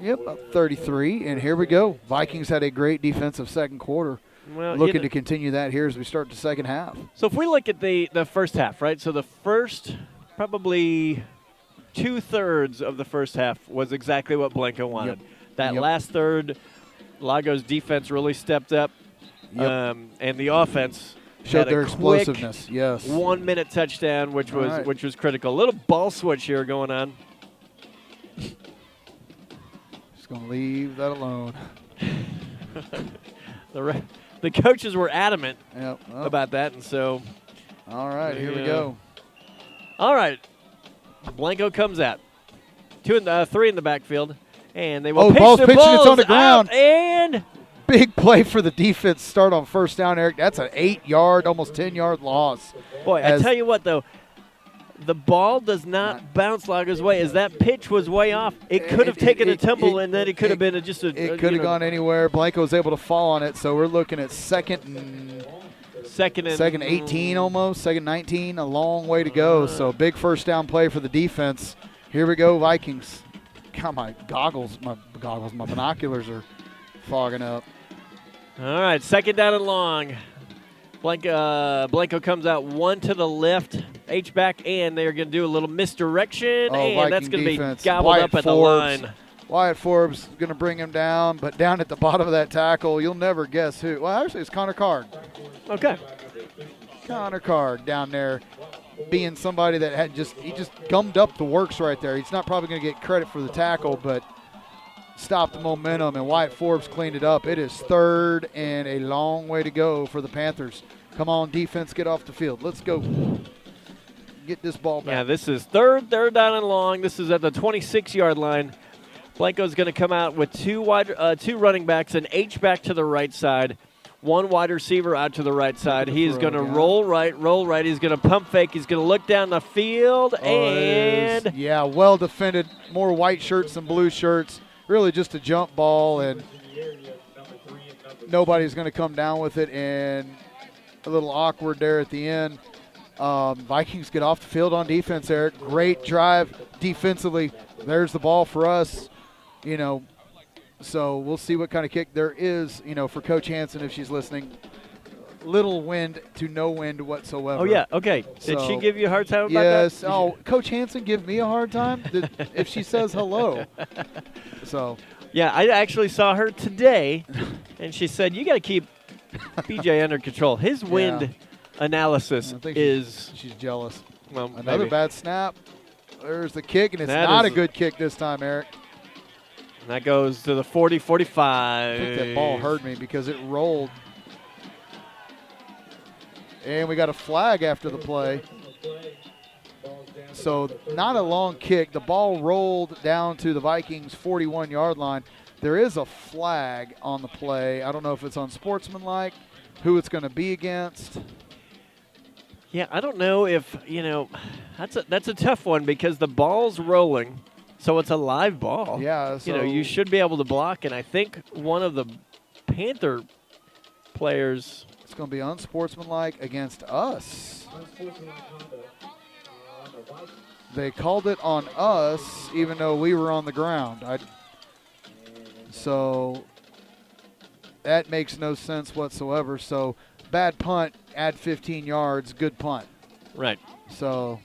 Yep, about 33. And here we go. Vikings had a great defensive second quarter. Well, looking to continue that here as we start the second half. So if we look at the first half, right? So the first probably 2/3 of the first half was exactly what Blanco wanted. That last third, Lago's defense really stepped up. And the offense showed had their a explosiveness. Yes. 1 minute touchdown, which was critical. A little ball switch here going on. Just going to leave that alone. The coaches were adamant about that, and so. All right, here we go. All right, Blanco comes out. 3 in the backfield, and they will pitch ball's the pitching, balls it's on the ground. And big play for the defense. Start on first down, Eric. That's an 8-yard, almost 10-yard loss. Boy, I tell you what, though. The ball does not bounce Lago's way. As that pitch was way off, it could have taken a tumble, and then it could have been It could have gone anywhere. Blanco was able to fall on it, so we're looking at second and 18 almost, second 19, a long way to go. So big first down play for the defense. Here we go, Vikings. God, my binoculars are fogging up. All right, second down and long. Blanco comes out 1 to the left, H-back, and they're going to do a little misdirection, and that's going to be gobbled up at the line. Wyatt Forbes is going to bring him down, but down at the bottom of that tackle, you'll never guess who. Well, actually, it's Connor Card. Okay. Connor Card down there being somebody that he just gummed up the works right there. He's not probably going to get credit for the tackle, but stopped the momentum, and Wyatt Forbes cleaned it up. It is third and a long way to go for the Panthers. Come on, defense, get off the field. Let's go. Get this ball back. Yeah, this is third down and long. This is at the 26-yard line. Blanco's going to come out with two running backs, an H-back to the right side, one wide receiver out to the right side. He is going to roll right. He's going to pump fake. He's going to look down the field, and yeah, well defended. More white shirts than blue shirts. Really just a jump ball, and nobody's going to come down with it, and a little awkward there at the end. Vikings get off the field on defense, Eric. Great drive defensively. There's the ball for us, so we'll see what kind of kick there is, for Coach Hansen if she's listening. Little wind to no wind whatsoever. Oh, yeah, okay. Did she give you a hard time about that? Yes. Oh, Coach Hansen give me a hard time if she says hello. So. Yeah, I actually saw her today, and she said, you got to keep BJ under control. His wind analysis she's jealous. Well, another bad snap. There's the kick, and it's not a good kick this time, Eric. And that goes to the 40-45. I think that ball hurt me because it rolled. And we got a flag after the play. So not a long kick. The ball rolled down to the Vikings' 41-yard line. There is a flag on the play. I don't know if it's unsportsmanlike, who it's going to be against. Yeah, I don't know if, that's a tough one because the ball's rolling, so it's a live ball. Yeah. So you should be able to block, and I think one of the Panther players. It's going to be unsportsmanlike against us. They called it on us, even though we were on the ground. So that makes no sense whatsoever. So bad punt, add 15 yards, good punt. Right. So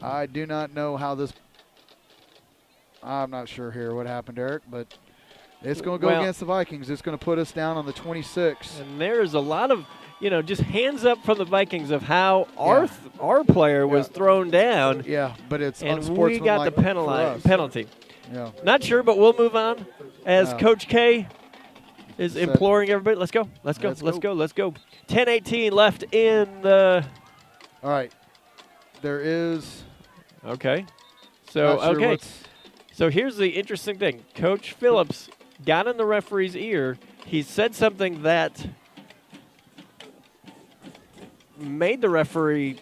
I do not know how this – I'm not sure here what happened, Eric, but it's going to go against the Vikings. It's going to put us down on the 26. And there's a lot of, just hands up from the Vikings of how our player was thrown down. Yeah, but it's and we got the penalty. Yeah. Not sure, but we'll move on as Coach K is imploring everybody. Let's go. Let's go. Let's go. Let's go. 10:18 left in the. All right. There is. Okay. So, So here's the interesting thing. Coach Phillips got in the referee's ear. He said something that made the referee,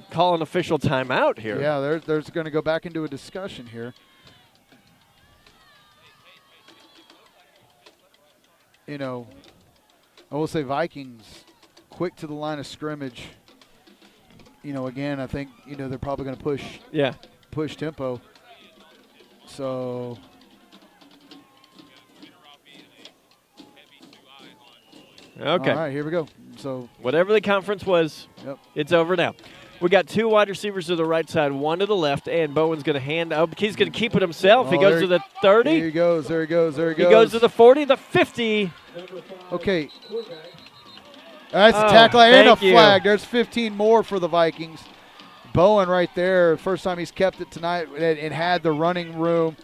call an official timeout here. Yeah, there's going to go back into a discussion here. I will say Vikings quick to the line of scrimmage. Again, I think, they're probably going to push tempo. So okay. All right, here we go. So whatever the conference was, it's over now. We got 2 wide receivers to the right side, 1 to the left, and Bowen's going to hand up. He's going to keep it himself. He goes to the 30. There he goes. There he goes. There he goes. He goes to the 40, the 50. Okay. That's a tackle and a flag. There's 15 more for the Vikings. Bowen right there, first time he's kept it tonight and had the running room.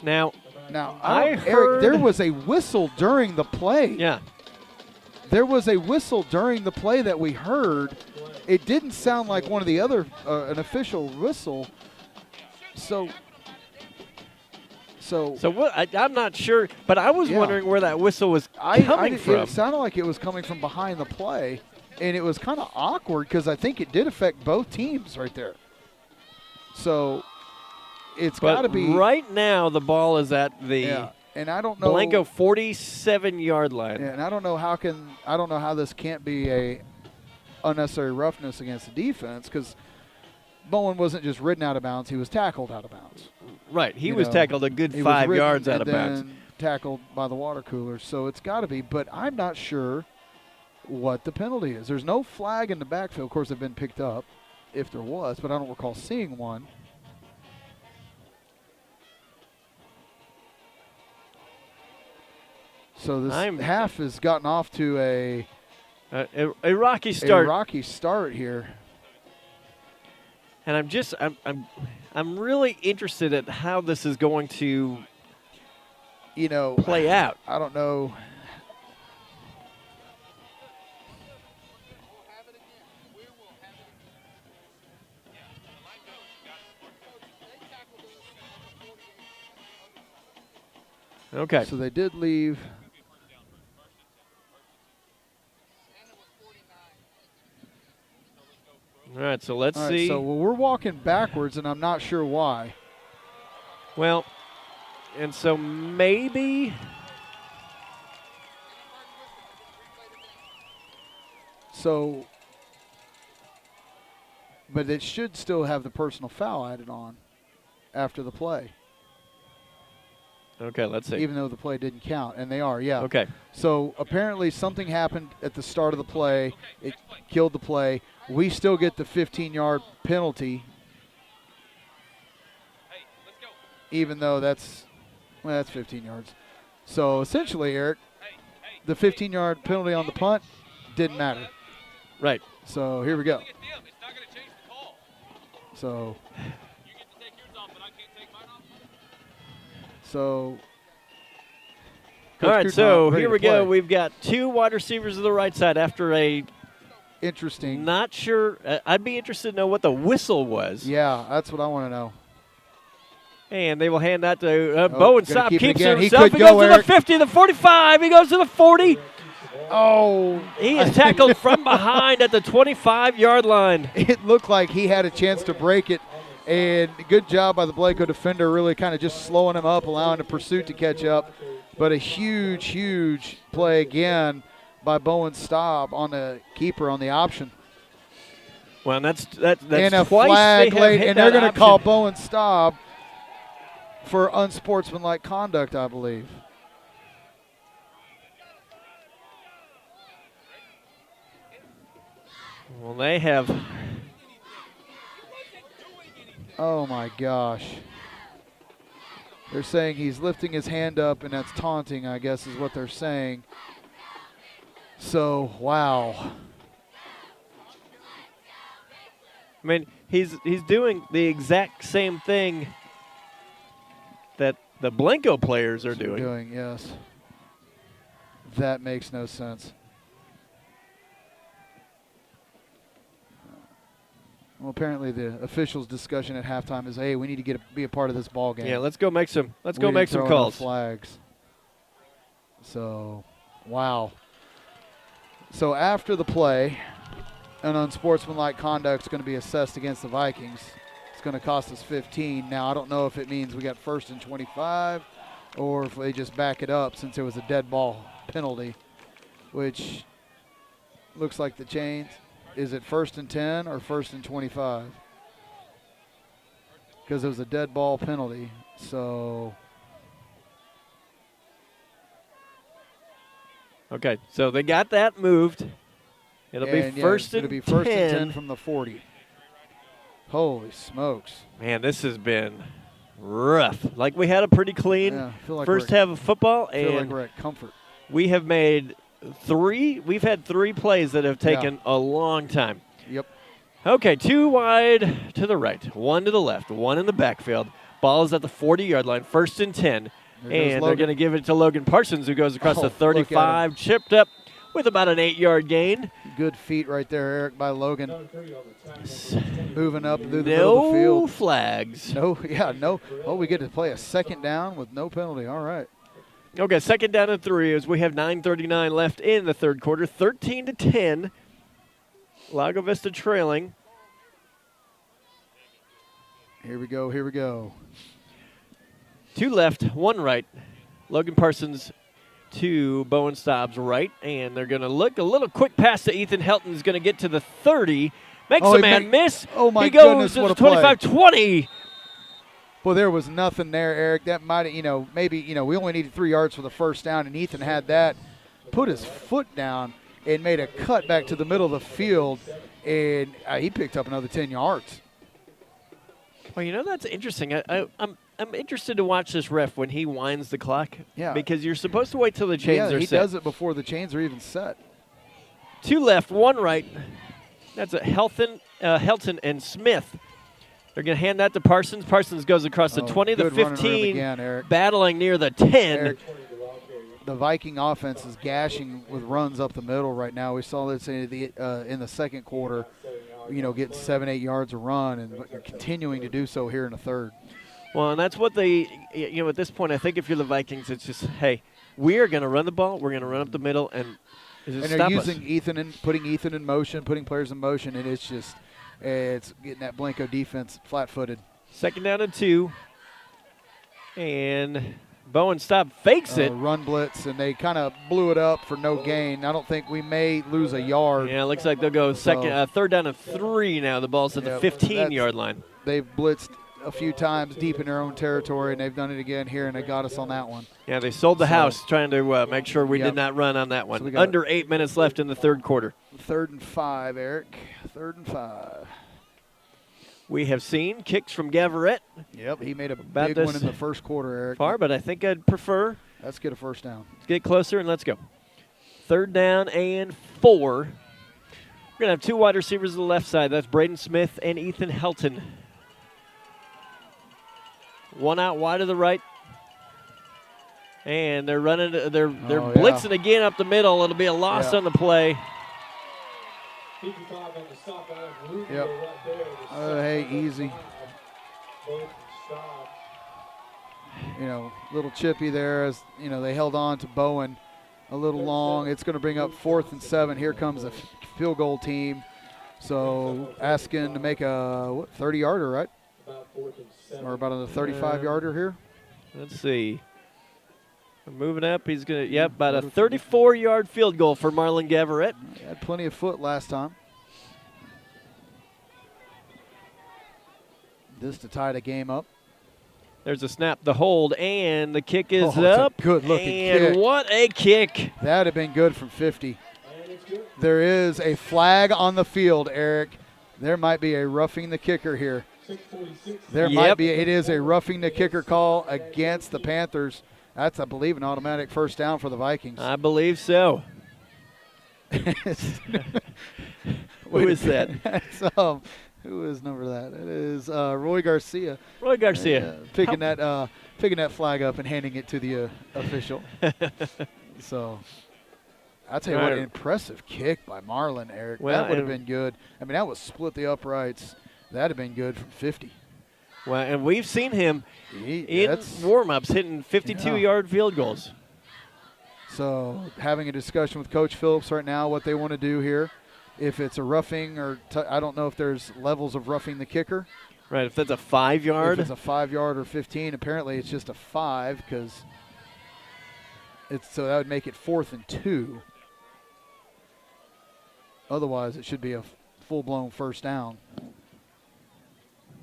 Now I heard Eric, there was a whistle during the play. Yeah. There was a whistle during the play that we heard. It didn't sound like one of the other, an official whistle. So what? I'm not sure, but I was wondering where that whistle was coming from. It sounded like it was coming from behind the play, and it was kind of awkward because I think it did affect both teams right there. So it's got to be right now. The ball is at the and I don't know Blanco 47-yard line. Yeah, and I don't know how this can't be a unnecessary roughness against the defense because Bowen wasn't just ridden out of bounds; he was tackled out of bounds. Right, he was tackled a good 5 yards out of bounds. And then tackled by the water cooler, so it's got to be. But I'm not sure what the penalty is. There's no flag in the backfield. Of course, they've been picked up, if there was, but I don't recall seeing one. So this half has gotten off to a rocky start. A rocky start here. And I'm really interested at how this is going to play out. I don't know. Okay. So they did leave. All right, so let's see. So we're walking backwards, and I'm not sure why. Well, and so maybe. So, but it should still have the personal foul added on after the play. Okay, let's see. Even though the play didn't count, and they are, yeah. Okay. So apparently something happened at the start of the play. It killed the play. We still get the 15-yard penalty, even though that's 15 yards. So essentially, Eric, the 15-yard penalty on the punt didn't matter. Right. So here we go. So all right, so here we go. We've got 2 wide receivers to the right side after a interesting. Not sure. I'd be interested to know what the whistle was. Yeah, that's what I want to know. And they will hand that to Bowen. Stop, keeps it himself. He goes to the 50, the 45. He goes to the 40. Oh. He is tackled from behind at the 25-yard line. It looked like he had a chance to break it. And good job by the Blanco defender, really kind of just slowing him up, allowing the pursuit to catch up. But a huge, huge play again by Bowen Staub on the keeper on the option. Well, that's and a twice flag late, and they're going to call option. Bowen Staub for unsportsmanlike conduct, I believe. Well, they have. Oh, my gosh. They're saying he's lifting his hand up, and that's taunting, I guess is what they're saying. So, wow. I mean, he's doing the exact same thing that the Blanco players are doing. Yes. That makes no sense. Well, apparently the officials' discussion at halftime is, hey, we need to be a part of this ball game. Yeah, let's go make some calls. Flags. So, wow. So after the play, an unsportsmanlike conduct is going to be assessed against the Vikings. It's going to cost us 15. Now, I don't know if it means we got 1st and 25 or if they just back it up since it was a dead ball penalty, which looks like the chains. Is it 1st and 10 or 1st and 25? Because it was a dead ball penalty. So. Okay, so they got that moved. It'll be first and 10 from the 40. Holy smokes. Man, this has been rough. Like we had a pretty clean first half of football. I feel like we're at comfort. We have made we've had 3 plays that have taken a long time. Yep. Okay, 2 wide to the right, 1 to the left, 1 in the backfield. Ball is at the 40-yard line, 1st and 10. And they're going to give it to Logan Parsons, who goes across the 35, chipped up with about an 8-yard gain. Good feet right there, Eric, by Logan. Moving up through the middle of the field. No flags. No. Oh, we get to play a 2nd down with no penalty. All right. Okay, 2nd down and 3 as we have 9:39 left in the 3rd quarter. 13-10. Lago Vista trailing. Here we go. 2 left, 1 right. Logan Parsons to Bowen Staub's right, and they're going to look a little quick pass to Ethan Helton. Is going to get to the 30. Makes a man miss. Oh, my he goes goodness, to the 25-20. Well, there was nothing there, Eric. That might have, maybe, we only needed 3 yards for the 1st down, and Ethan had that, put his foot down, and made a cut back to the middle of the field, and he picked up another 10 yards. Well, that's interesting. I'm interested to watch this ref when he winds the clock. Yeah. Because you're supposed to wait till the chains are set. He does it before the chains are even set. 2 left, 1 right. That's a Helton and Smith. They're going to hand that to Parsons. Parsons goes across the 20, the 15, again, battling near the 10. Eric, the Viking offense is gashing with runs up the middle right now. We saw this in the 2nd quarter, getting 7-8 yards a run, and you're continuing to do so here in the 3rd. Well, and that's what they, at this point, I think if you're the Vikings, it's just, hey, we are going to run the ball. We're going to run up the middle, and they're using putting Ethan in motion, putting players in motion, and it's just, it's getting that Blanco defense flat-footed. 2nd down and 2, and Bowen Staub fakes it. Run blitz, and they kind of blew it up for no gain. I don't think we may lose a yard. Yeah, it looks like they'll go 3rd down and 3 now. The ball's at the 15-yard line. They've blitzed a few times deep in their own territory, and they've done it again here, and they got us on that one. Yeah, they sold the house trying to make sure we did not run on that one. So under 8 minutes left in the 3rd quarter. 3rd and 5, Eric. 3rd and 5. We have seen kicks from Gavarette. Yep, he made a big one in the 1st quarter, Eric. Far, but I think I'd prefer. Let's get a 1st down. Let's get closer and let's go. 3rd down and 4. We're going to have 2 wide receivers on the left side. That's Braden Smith and Ethan Helton. 1 out wide to the right. And they're running, they're blitzing again up the middle. It'll be a loss on the play. Yep. Hey, easy. Little chippy there as, they held on to Bowen a little long. It's going to bring up 4th and 7. Here comes the field goal team. So asking to make a 30-yarder, right? Or about a 35-yarder here. Let's see. Moving up, he's going to, about a 34-yard field goal for Marlon Gavarette. He had plenty of foot last time. This to tie the game up. There's a snap, the hold, and the kick is up. Good-looking kick. And what a kick. That would have been good from 50. There is a flag on the field, Eric. There might be a roughing the kicker here. There might be. It is a roughing the kicker call against the Panthers. That's, I believe, an automatic first down for the Vikings. I believe so. Who is that? Who is number that? It is Roy Garcia. Roy Garcia. Picking that flag up and handing it to the official. So, I'll tell you what, an impressive kick by Marlon, Eric. Well, that would have been good. I mean, that was split the uprights. That would have been good from 50. Well, and we've seen him in warm-ups hitting 52-yard field goals. So, having a discussion with Coach Phillips right now, what they want to do here. If it's a roughing or I don't know if there's levels of roughing the kicker. Right, if it's a 5-yard. If it's a 5-yard or 15, apparently it's just a 5 because so that would make it 4th and 2. Otherwise, it should be a full-blown first down.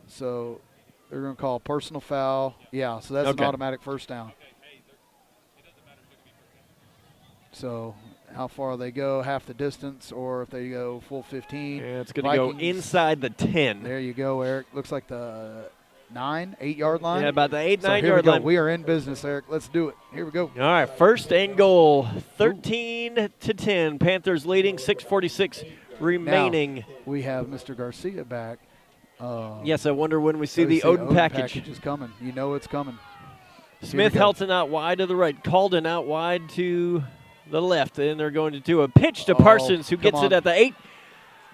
So they're going to call a personal foul. Yeah, so that's an automatic first down. So how far they go, half the distance, or if they go full 15. Yeah, it's going to go inside the 10. There you go, Eric. Looks like the 8-yard line. Yeah, about the 8-9 so yard line. We are in business, Eric. Let's do it. Here we go. All right, first and goal, 13-10. Panthers leading, 6:46 remaining. Now, we have Mr. Garcia back. Yes, I wonder when we see the Odin package. Package is coming. You know it's coming. Smith Helton out wide to the right. Calden out wide to the left. And they're going to do a pitch to Parsons, who gets it at the 8.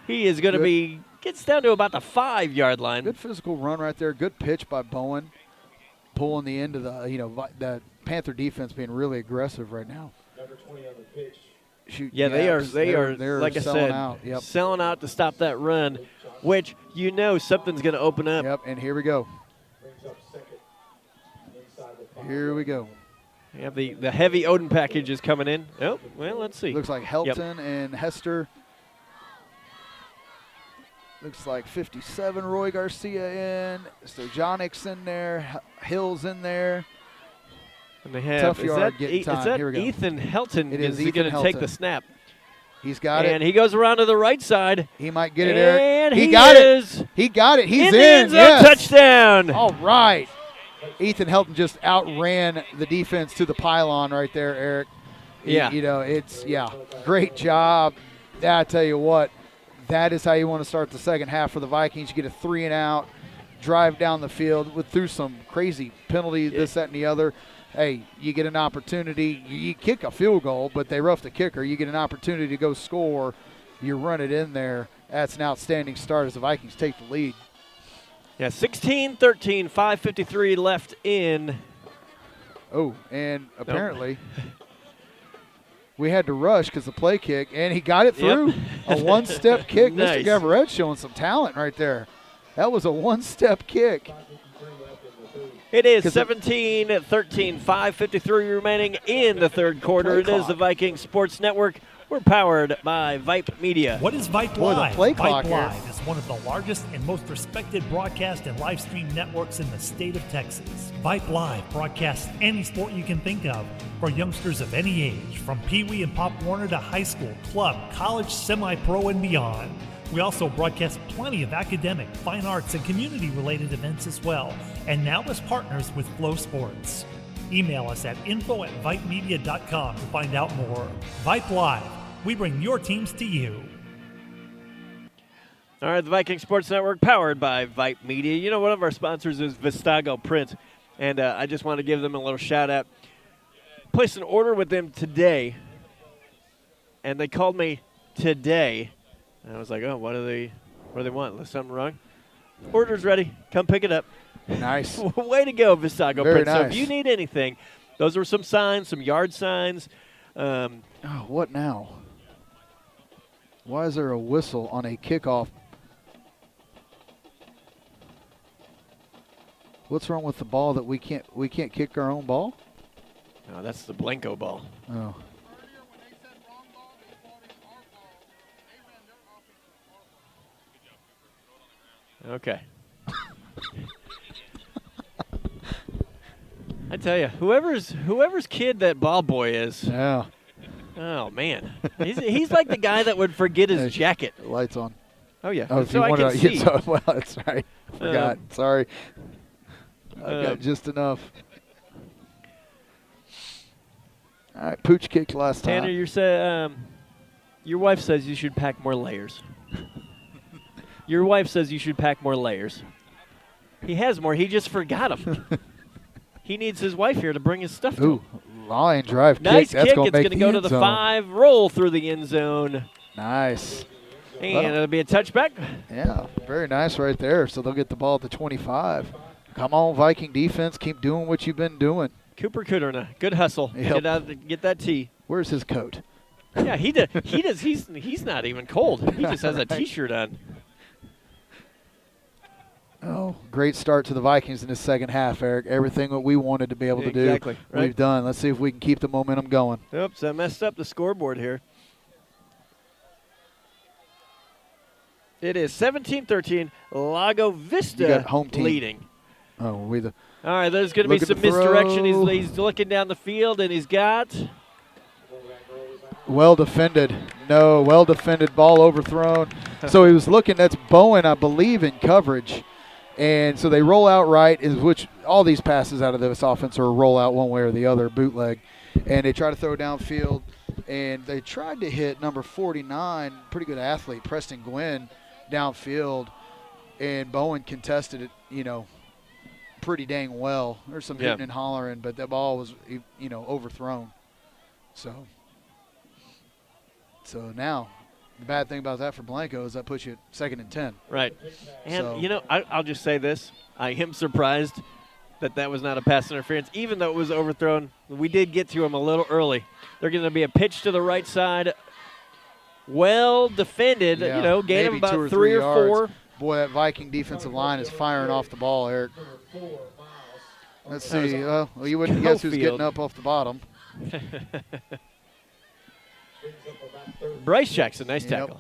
He is going to gets down to about the 5-yard line. Good physical run right there. Good pitch by Bowen. Pulling the end of the Panther defense being really aggressive right now. Number 20 on the pitch. Yeah, they are like I said, selling out to stop that run, which something's going to open up. Yep, and here we go. Here we go. Yeah, the heavy Odin package is coming in. Oh, well, let's see. Looks like Helton and Hester. Looks like 57, Roy Garcia in. Stojanic's in there. Hill's in there. And they have, tough yard getting time. Is that Here we go. Ethan Helton? Is going to take the snap? He's got it. And he goes around to the right side. He might get it, Eric. And he got it. He got it. He's in. The end zone, touchdown. All right. Ethan Helton just outran the defense to the pylon right there, Eric. Yeah. Great job. I tell you what, that is how you want to start the second half for the Vikings. You get a 3 and out, drive down the field through some crazy penalties, this, that, and the other. Hey, you get an opportunity. You kick a field goal, but they rough the kicker. You get an opportunity to go score. You run it in there. That's an outstanding start as the Vikings take the lead. Yeah, 16-13, 5:53 left in. Oh, and apparently we had to rush because the play kick, and he got it through. A one-step kick. Nice. Mr. Gavaret showing some talent right there. That was a one-step kick. It is 17-13, 5:53 remaining in the third quarter. It is the Viking Sports Network. We're powered by Vype Media. What is Vype Live? Vype Live is one of the largest and most respected broadcast and live stream networks in the state of Texas. Vype Live broadcasts any sport you can think of for youngsters of any age, from Pee Wee and Pop Warner to high school, club, college, semi-pro, and beyond. We also broadcast plenty of academic, fine arts, and community-related events as well, and now as partners with Flow Sports. Email us at info@vypemedia.com to find out more. Vype Live. We bring your teams to you. All right, the Viking Sports Network, powered by Vype Media. One of our sponsors is Vistago Print, and I just want to give them a little shout-out. Placed an order with them today, and they called me today. And I was like, oh, what do they want? Is something wrong? Order's ready. Come pick it up. Nice. Way to go, Vistago Print. Nice. So if you need anything, those are some signs, some yard signs. What now? Why is there a whistle on a kickoff? What's wrong with the ball that we can't kick our own ball? No, that's the Blanco ball. Oh. Okay. I tell you, whoever's kid that ball boy is. Yeah. Oh, man. He's like the guy that would forget his jacket. Lights on. Oh, yeah. Oh, if so you I wanted can to, see. so, well, that's right. Forgot. Sorry. I got just enough. All right, Pooch kicked last time. Tanner, your wife says you should pack more layers. Your wife says you should pack more layers. He has more. He just forgot them. He needs his wife here to bring his stuff to him. Line drive Nice kick. That's kick. gonna It's make going to go to the end zone. 5, roll through the end zone. Nice. And it'll be a touchback. Yeah, very nice right there. So they'll get the ball at the 25. Come on, Viking defense. Keep doing what you've been doing. Cooper Kuderna, good hustle. Yep. Get that tee. Where's his coat? Yeah, he does. He's not even cold. He just has a T-shirt on. Oh, great start to the Vikings in the second half, Eric. Everything that we wanted to be able to do, Right. we've done. Let's see if we can keep the momentum going. Oops, I messed up the scoreboard here. It is 17-13. Lago Vista You got home team leading. Oh, we the. All right, there's going to be some misdirection. He's looking down the field, and he's got. Well defended. No, well defended. Ball overthrown. So he was looking. That's Bowen, I believe, in coverage. And so they roll out right, which all these passes out of this offense are a rollout one way or the other, bootleg. And they try to throw downfield. And they tried to hit number 49, pretty good athlete, Preston Gwynn, downfield. And Bowen contested it, pretty dang well. There's some hitting and hollering, but that ball was, overthrown. So now, the bad thing about that for Blanco is that puts you at 2nd and 10. Right. And, I'll just say this. I am surprised that was not a pass interference, even though it was overthrown. We did get to him a little early. They're going to be a pitch to the right side. Well defended, gain him about 3 or 4. Boy, that Viking defensive line is firing off the ball, Eric. Let's see. Well, you wouldn't guess who's getting up off the bottom. Bryce Jackson, nice tackle.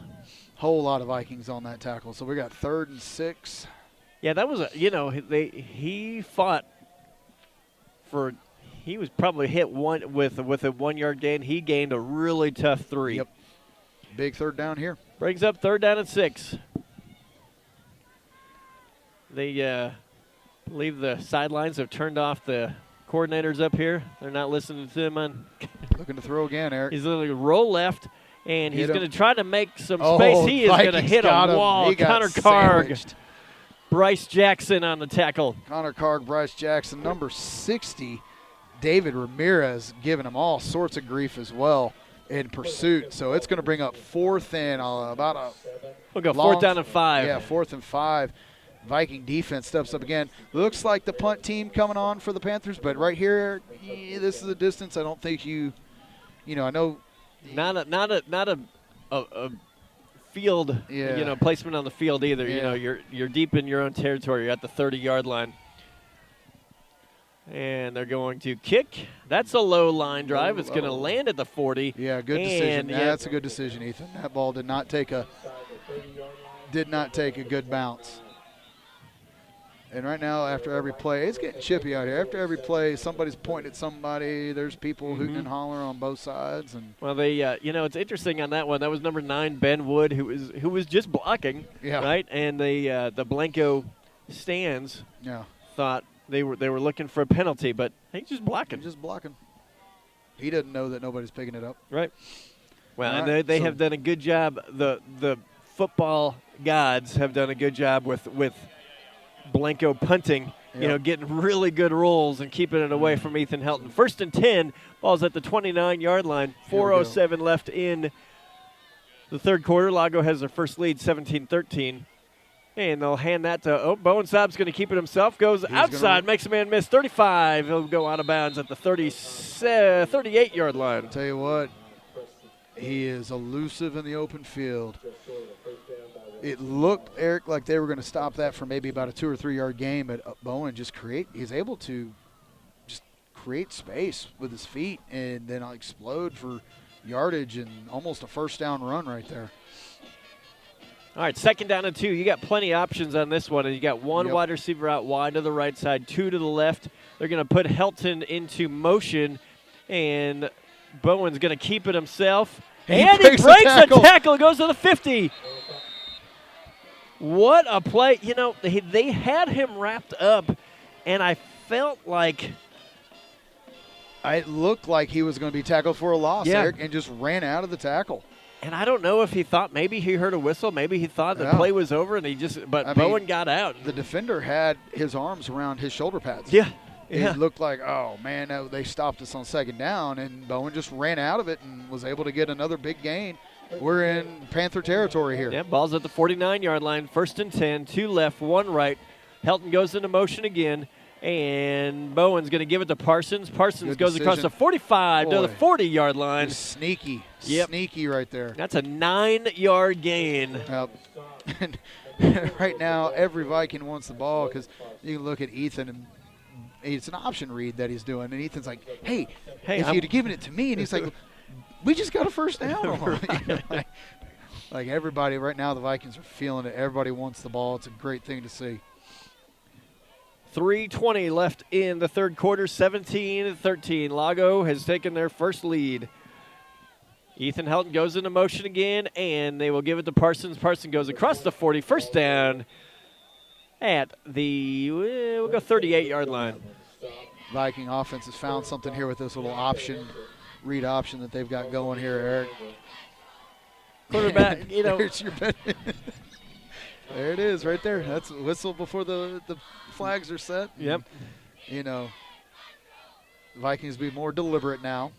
Whole lot of Vikings on that tackle. So we got 3rd and 6. Yeah, that was he fought for. He was probably hit with a 1-yard gain. He gained a really tough 3. Yep. Big 3rd down here. Brings up 3rd down and 6. They believe the sidelines have turned off the coordinators up here. They're not listening to them on. Looking to throw again, Eric. He's literally roll left, and he's going to try to make some space. He is going to hit a wall. Connor Karg. Bryce Jackson on the tackle. Connor Karg, Bryce Jackson, number 60. David Ramirez giving him all sorts of grief as well in pursuit. So it's going to bring up 4th and We'll go 4th down and 5. Yeah, 4th and 5. Viking defense steps up again. Looks like the punt team coming on for the Panthers, but right here, this is a distance I don't think I know. Not a field, placement on the field either. Yeah. You're deep in your own territory. You're at the 30-yard line. And they're going to kick. That's a low line drive. It's going to land at the 40. Yeah, good decision. That's a good decision, Ethan. That ball did not take a good bounce. And right now, after every play, it's getting chippy out here. After every play, somebody's pointing at somebody. There's people hooting and hollering on both sides. And well, they, it's interesting on that one. That was number 9, Ben Wood, who was just blocking, right? And the Blanco stands thought they were looking for a penalty, but he's just blocking. He doesn't know that nobody's picking it up. Right. Well, and they have done a good job. The football gods have done a good job with Blanco punting, getting really good rolls and keeping it away from Ethan Helton. 1st and 10, ball's at the 29-yard line. 4:07 left in the 3rd quarter. Lago has their first lead, 17-13. And they'll hand that to Bowen Saab's going to keep it himself. Goes outside, makes a man miss. 35. He'll go out of bounds at the 38-yard line. I'll tell you what, he is elusive in the open field. It looked, Eric, like they were going to stop that for maybe about a 2 or 3 yard gain, but Bowen he's able to just create space with his feet and then explode for yardage and almost a 1st down run right there. All right, 2nd down and 2. You got plenty of options on this one, and you got one wide receiver out wide to the right side, 2 to the left. They're going to put Helton into motion, and Bowen's going to keep it himself. He And breaks he breaks the the tackle. Goes to the 50. What a play. You know, they had him wrapped up, and I felt like it looked like he was going to be tackled for a loss, Yeah. Eric, and just ran out of the tackle. And I don't know if he thought maybe he heard a whistle, maybe he thought the play was over, and Bowen got out. The defender had his arms around his shoulder pads. Yeah. It looked like, oh, man, they stopped us on second down, and Bowen just ran out of it and was able to get another big gain. We're in Panther territory here. Yeah, ball's at the 49-yard line. 1st and 10, 2 left, 1 right. Helton goes into motion again, and Bowen's going to give it to Parsons. Parsons Good goes decision. across the 45 to the Boy. 40-yard line. Just sneaky. Yep. Sneaky right there. That's a 9-yard gain. And right now, every Viking wants the ball because you can look at Ethan, and it's an option read that he's doing. And Ethan's like, hey if you'd have given it to me. And he's like, we just got a first down. like everybody right now, the Vikings are feeling it. Everybody wants the ball. It's a great thing to see. 3:20 left in the third quarter, 17-13. Lago has taken their first lead. Ethan Helton goes into motion again, and they will give it to Parsons. Parsons goes across the 40, first down at the, we'll go 38-yard line. Viking offense has found something here with this little read option that they've got going here, Eric. Quarterback, you know. There's your bet. There it is right there. That's a whistle before the flags are set. Yep. You know, Vikings be more deliberate now.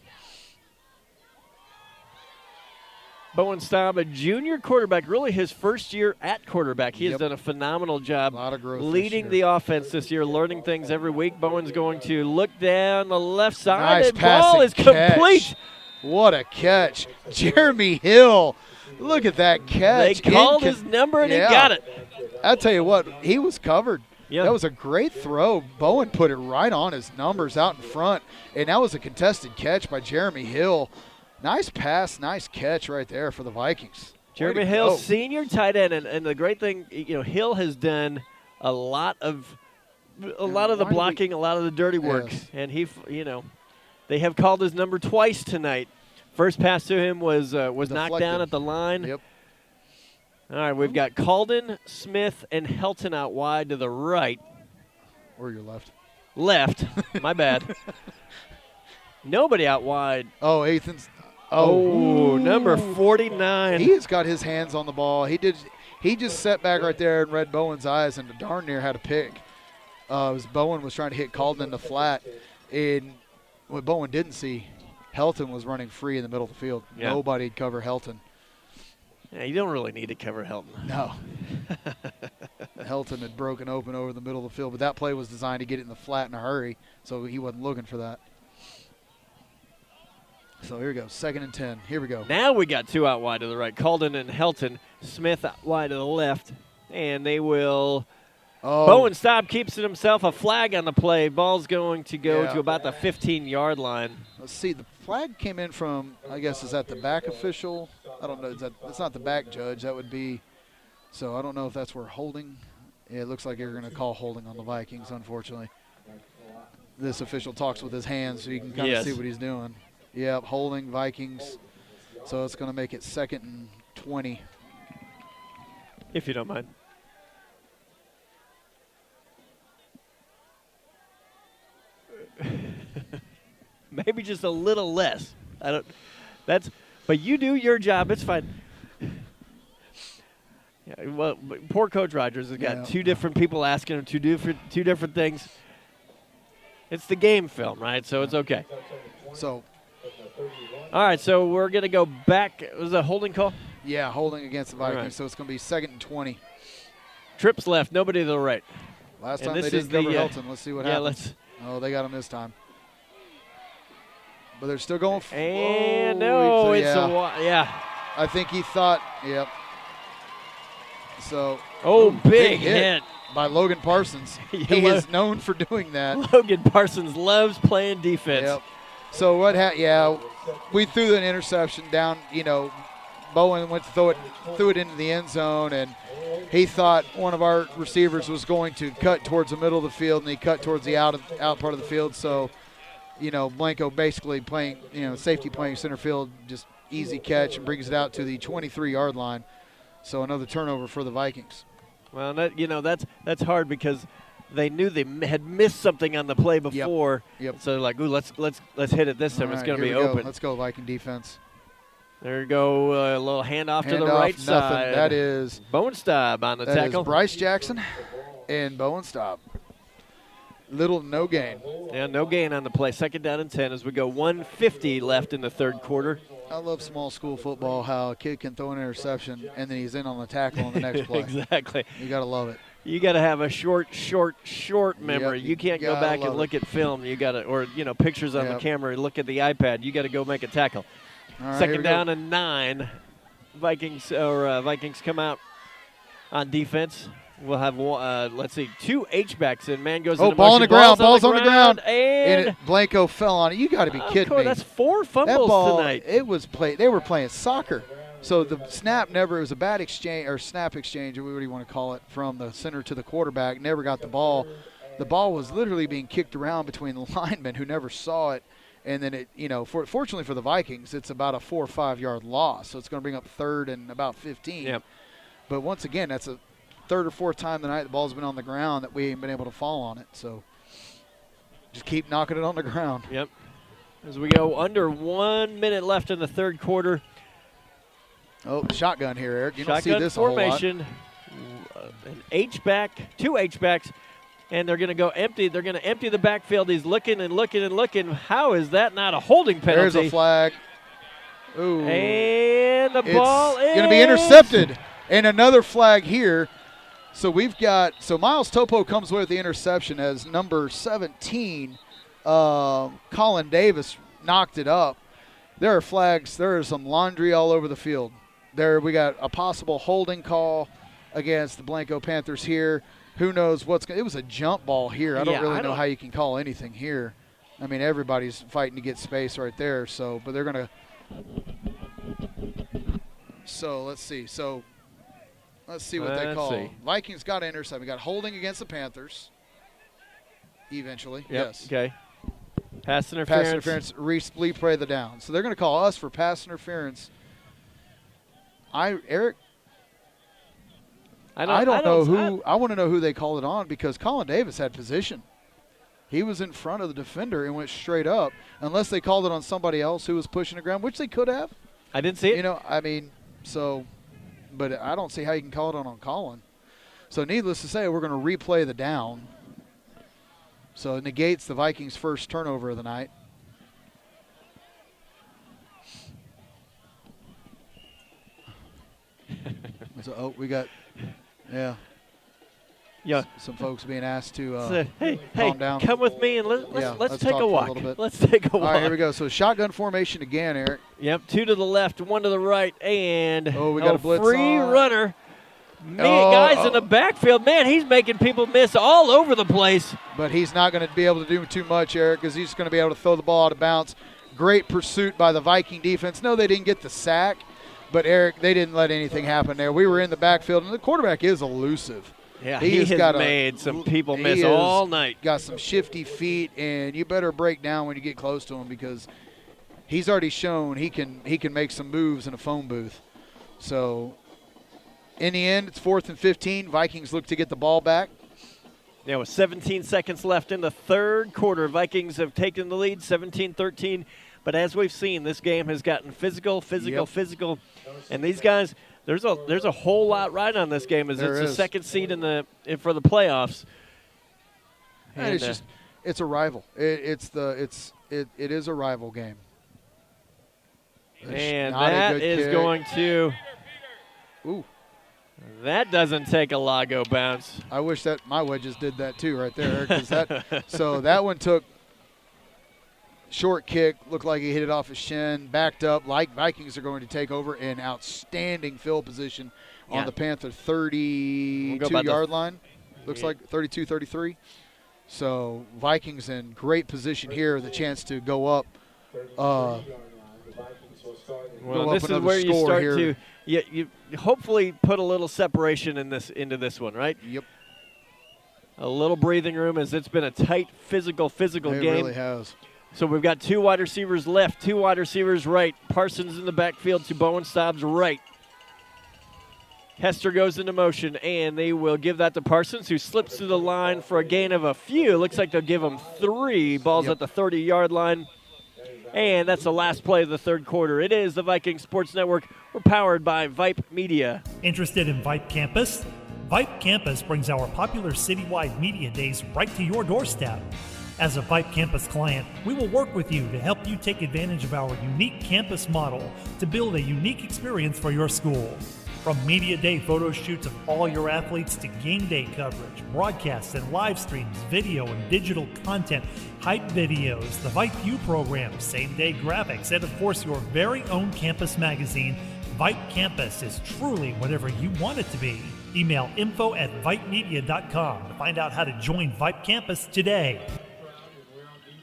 Bowen Staub, a junior quarterback, really his first year at quarterback. He has done a phenomenal job A lot of growth leading the offense this year, learning things every week. Bowen's going to look down the left side. Nice and ball is complete. catch. What a catch. Jeremy Hill. Look at that catch. They called his number and he got it. I'll tell you what, he was covered. Yeah. That was a great throw. Bowen put it right on his numbers out in front, and that was a contested catch by Jeremy Hill. Nice pass, nice catch right there for the Vikings. Jeremy Hill, senior tight end, and the great thing, you know, Hill has done a lot of the blocking, a lot of the dirty work, and he, you know, they have called his number twice tonight. First pass to him was knocked down at the line. Yep. All right, we've got Calden, Smith, and Helton out wide to the right. Or your left. Left. My bad. Nobody out wide. Oh, Ethan's. Oh, number 49. He has got his hands on the ball. He just sat back right there and read Bowen's eyes and darn near had a pick. Bowen was trying to hit Calden in the flat. And what Bowen didn't see, Helton was running free in the middle of the field. Yeah. Nobody'd cover Helton. Yeah, you don't really need to cover Helton. No. Helton had broken open over the middle of the field, but that play was designed to get it in the flat in a hurry, so he wasn't looking for that. So here we go, 2nd and 10. Here we go. Now we got two out wide to the right. Calden and Helton. Smith out wide to the left. And they will. Bowen Staub keeps it himself. A flag on the play. Ball's going to go to about the 15-yard line. Let's see. The flag came in from, I guess, is that the back official? I don't know. It's not the back judge. That would be. So I don't know if that's where holding. Yeah, it looks like you're going to call holding on the Vikings, unfortunately. This official talks with his hands so you can kind of see what he's doing. Yep, holding Vikings. So it's going to make it 2nd and 20. If you don't mind. Maybe just a little less. But you do your job. It's fine. Yeah, well, poor Coach Rogers has got two different people asking him two different things. It's the game film, right? So it's okay. So. All right, so we're going to go back. Was it a holding call? Yeah, holding against the Vikings. Right. So it's going to be 2nd and 20. Trips left, nobody to the right. Last time they didn't cover Helton. Let's see what happens. Oh, they got him this time. But they're still going. And no, it's I think he thought, yep. So. Big hit by Logan Parsons. He is known for doing that. Logan Parsons loves playing defense. Yep. So what we threw an interception down, you know, Bowen went to threw it into the end zone, and he thought one of our receivers was going to cut towards the middle of the field, and he cut towards the out part of the field. So Blanco basically playing, safety playing center field, just easy catch and brings it out to the 23-yard line. So another turnover for the Vikings. Well, that's hard because they knew they had missed something on the play before. Yep. So like, ooh, let's hit it this time. It's going to be open. Let's go Viking defense. There you go, a little handoff to the Handoff, right nothing. side. That is Bowenstab on the tackle. That is Bryce Jackson and Bowenstab. Little no gain. Yeah, no gain on the play. 2nd down and 10 as we go 1:50 left in the 3rd quarter. I love small school football, how a kid can throw an interception and then he's in on the tackle on the next play. Exactly. You got to love it. You got to have a short memory. Yep, you can't go back and look at film. You got to, or pictures on the camera. Look at the iPad. You got to go make a tackle. All right, 2nd down and 9. Vikings come out on defense. We'll have let's see, 2 H-backs in. Man goes. Oh, into ball on motion. the ground. Ball's on the ground. And Blanco fell on it. You got to be kidding me. That's 4 fumbles that ball, tonight. It was They were playing soccer. So the snap it was a bad exchange or snap exchange, or what do you want to call it, from the center to the quarterback. Never got the ball. The ball was literally being kicked around between the linemen who never saw it. And then it, fortunately for the Vikings, it's about a 4 or 5 yard loss. So it's going to bring up 3rd and about 15. Yep. But once again, that's a 3rd or 4th time tonight the ball's been on the ground that we ain't been able to fall on it. So just keep knocking it on the ground. Yep. As we go under 1 minute left in the 3rd quarter. Oh, shotgun here, Eric. You Shotgun don't see this formation. An H-back, 2 H-backs, and they're going to go empty. They're going to empty the backfield. He's looking and looking and looking. How is that not a holding penalty? There's a flag. Ooh. And the ball is going to be intercepted. And another flag here. So Miles Topo comes away with the interception as number 17, Colin Davis, knocked it up. There are flags. There is some laundry all over the field. There we got a possible holding call against the Blanco Panthers here. Who knows it was a jump ball here. I don't really know how you can call anything here. I mean, everybody's fighting to get space right there. So, but they're going to. So let's see. Let's see what they call. Vikings got to intercept. We got holding against the Panthers. Eventually, yes. Okay. Pass interference. Pass interference. Replay the down. So they're going to call us for pass interference. Eric. I don't know who. I want to know who they called it on because Colin Davis had position. He was in front of the defender and went straight up. Unless they called it on somebody else who was pushing the ground, which they could have. I didn't see it. But I don't see how you can call it on Colin. So needless to say, we're going to replay the down. So it negates the Vikings' first turnover of the night. So, we got, some folks being asked to calm down. Come with me and let's take a walk. Let's take a walk. All right, here we go. So shotgun formation again, Eric. Yep, 2 to the left, 1 to the right, and we got a blitz free on. runner. Guys in the backfield. Man, he's making people miss all over the place. But he's not going to be able to do too much, Eric, because he's going to be able to throw the ball out of bounds. Great pursuit by the Viking defense. No, they didn't get the sack, but, Eric, they didn't let anything happen there. We were in the backfield, and the quarterback is elusive. Yeah, he has made some people miss all night. Got some shifty feet, and you better break down when you get close to him because he's already shown he can make some moves in a phone booth. So, in the end, it's 4th and 15. Vikings look to get the ball back. Yeah, with 17 seconds left in the 3rd quarter, Vikings have taken the lead, 17-13. But as we've seen, this game has gotten physical, and these guys. There's a whole lot right on this game as it's the 2nd seed for the playoffs. And it's a rival. It is a rival game. And that is going to. Ooh. That doesn't take a LAGO bounce. I wish that my wedges did that too right there. So that one took short kick, looked like he hit it off his shin, backed up like Vikings are going to take over in outstanding field position on the Panther 32-yard line. Looks like 32, 33. So Vikings in great position here, the chance to go up. This is where you start to you hopefully put a little separation into this one, right? Yep. A little breathing room as it's been a tight physical game. It really has. So we've got 2 wide receivers left, 2 wide receivers right. Parsons in the backfield to Bowen Staub's right. Hester goes into motion, and they will give that to Parsons, who slips to the line for a gain of a few. Looks like they'll give him 3. Ball's at the 30-yard line. And that's the last play of the third quarter. It is the Vikings Sports Network. We're powered by Vype Media. Interested in Vype Campus? Vype Campus brings our popular citywide media days right to your doorstep. As a Vype Campus client, we will work with you to help you take advantage of our unique campus model to build a unique experience for your school. From media day photo shoots of all your athletes to game day coverage, broadcasts and live streams, video and digital content, hype videos, the Vype U program, same-day graphics, and of course your very own campus magazine, Vype Campus is truly whatever you want it to be. Email info@vypemedia.com to find out how to join Vype Campus today.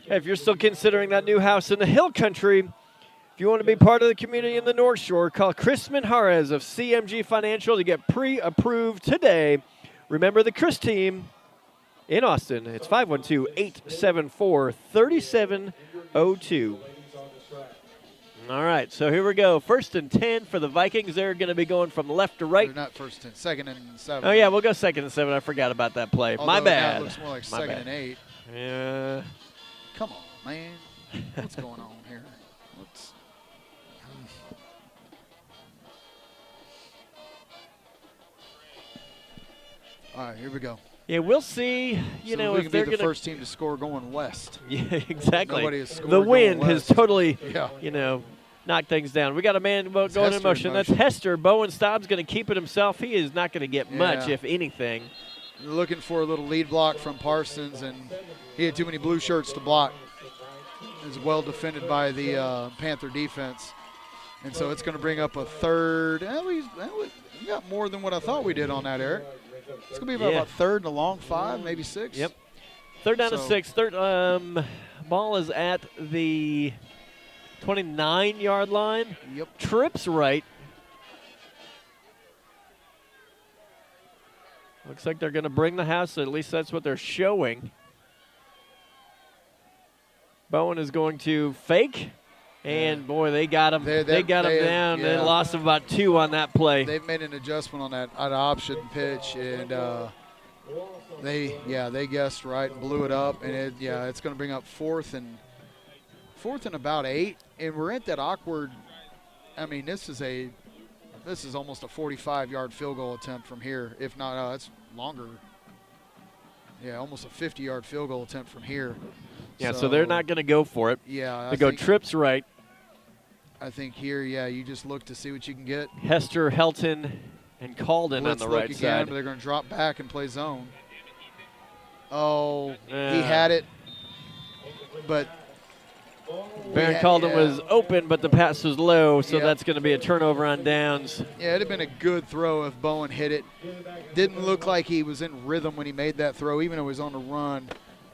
Hey, if you're still considering that new house in the Hill Country, if you want to be part of the community in the North Shore, call Chris Minjarez of CMG Financial to get pre-approved today. Remember the Chris team in Austin. It's 512-874-3702. All right, so here we go. 1st and 10 for the Vikings. They're going to be going from left to right. They're not 1st and 2nd and 7. Oh, yeah, we'll go 2nd and 7. I forgot about that play. Although my bad. Now it looks more like My 2nd bad. and 8. Yeah. Come on, man. What's going on here? All right, here we go. Yeah, we'll see. You know, we if can they're be going the first team to score going west. Yeah, exactly. Nobody has scored the going wind has west. totally, Yeah. you know, knocked things down. We got a man going Hester in in motion. That's motion. Hester. Bowen Staub's going to keep it himself. He is not going to get much, Yeah. if anything. Looking for a little lead block from Parsons, and he had too many blue shirts to block. Is well defended by the Panther defense. And so it's going to bring up a 3rd. We got more than what I thought we did on that, Eric. It's going to be about 3rd and a long 5, maybe 6. Yep. 3rd down to 6. Ball is at the 29-yard line. Yep. Trips right. Looks like they're going to bring the house. At least that's what they're showing. Bowen is going to fake. And, boy, they got him. They got him down. Yeah. They lost him about 2 on that play. They've made an adjustment on that option pitch, and they guessed right and blew it up. And it's going to bring up 4th and about 8. And we're at that awkward. I mean, this is almost a 45-yard field goal attempt from here. If not, it's longer. Yeah, almost a 50-yard field goal attempt from here. Yeah, so they're not going to go for it. Yeah, they go trips right. I think here, you just look to see what you can get. Hester, Helton, and Calden on the right again, side. But they're going to drop back and play zone. Oh, he had it, but Baron Calden was open, but the pass was low, so that's going to be a turnover on downs. Yeah, it'd have been a good throw if Bowen hit it. Didn't look like he was in rhythm when he made that throw, even though he was on the run.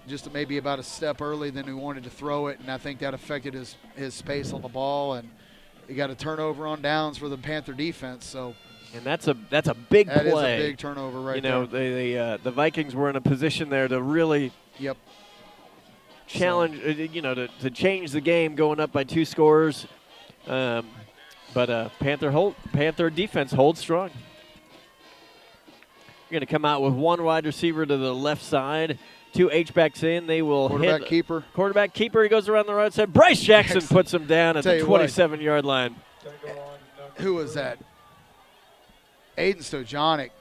Just maybe about a step early than he wanted to throw it, and I think that affected his space on the ball, and he got a turnover on downs for the Panther defense. So, and that's a big play. That is a big turnover right there. You know, the Vikings were in a position there to really challenge, to change the game, going up by 2 scores. But Panther defense holds strong. You're going to come out with 1 wide receiver to the left side. 2 H-backs in. They will quarterback keeper. Quarterback keeper. He goes around the right side. Bryce Jackson puts him down at the 27-yard line. Who was that? Aiden Stojonic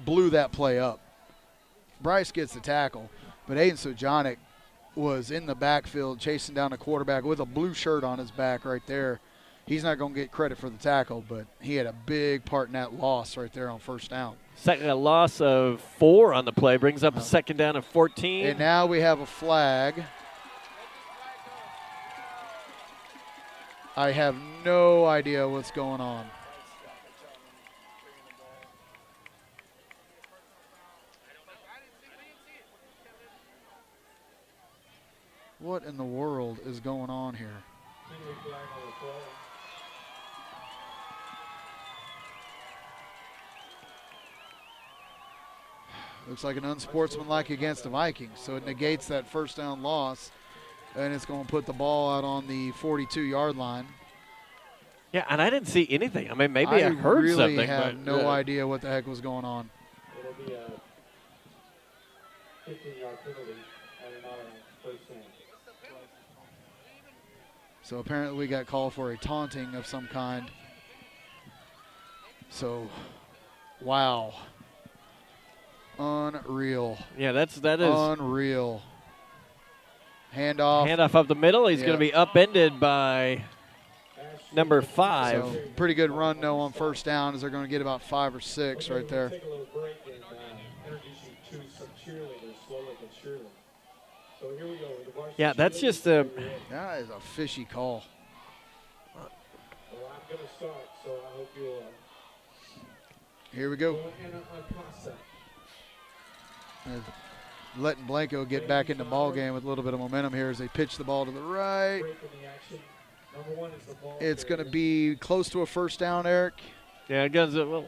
blew that play up. Bryce gets the tackle, but Aiden Stojonic was in the backfield chasing down the quarterback with a blue shirt on his back right there. He's not going to get credit for the tackle, but he had a big part in that loss right there on 1st down. Second loss of 4 on the play brings up a 2nd down of 14. And now we have a flag. I have no idea what's going on. What in the world is going on here? Looks like an unsportsmanlike against the Vikings, so it negates that 1st down loss. And it's going to put the ball out on the 42-yard line. Yeah, and I didn't see anything. I mean, maybe I heard really something. I have but, no idea what the heck was going on. It'll be a 15-yard penalty and not a first down. So apparently we got called for a taunting of some kind. So, wow. Unreal. Yeah, that is unreal. Handoff. Handoff up the middle. He's going to be upended by number 5. So pretty good run, though, on first down, as they're going to get about 5 or 6 right there. Take a little break and introduce you to some cheerleaders slowly but surely. So here we go. Yeah, that's just a. That is a fishy call. Well, I'm going to start, so I hope you'll. Here we go. Go in on concept. Letting Blanco get back in the ball game with a little bit of momentum here as they pitch the ball to the right. It's going to be close to a first down, Eric. Yeah, it goes. Well.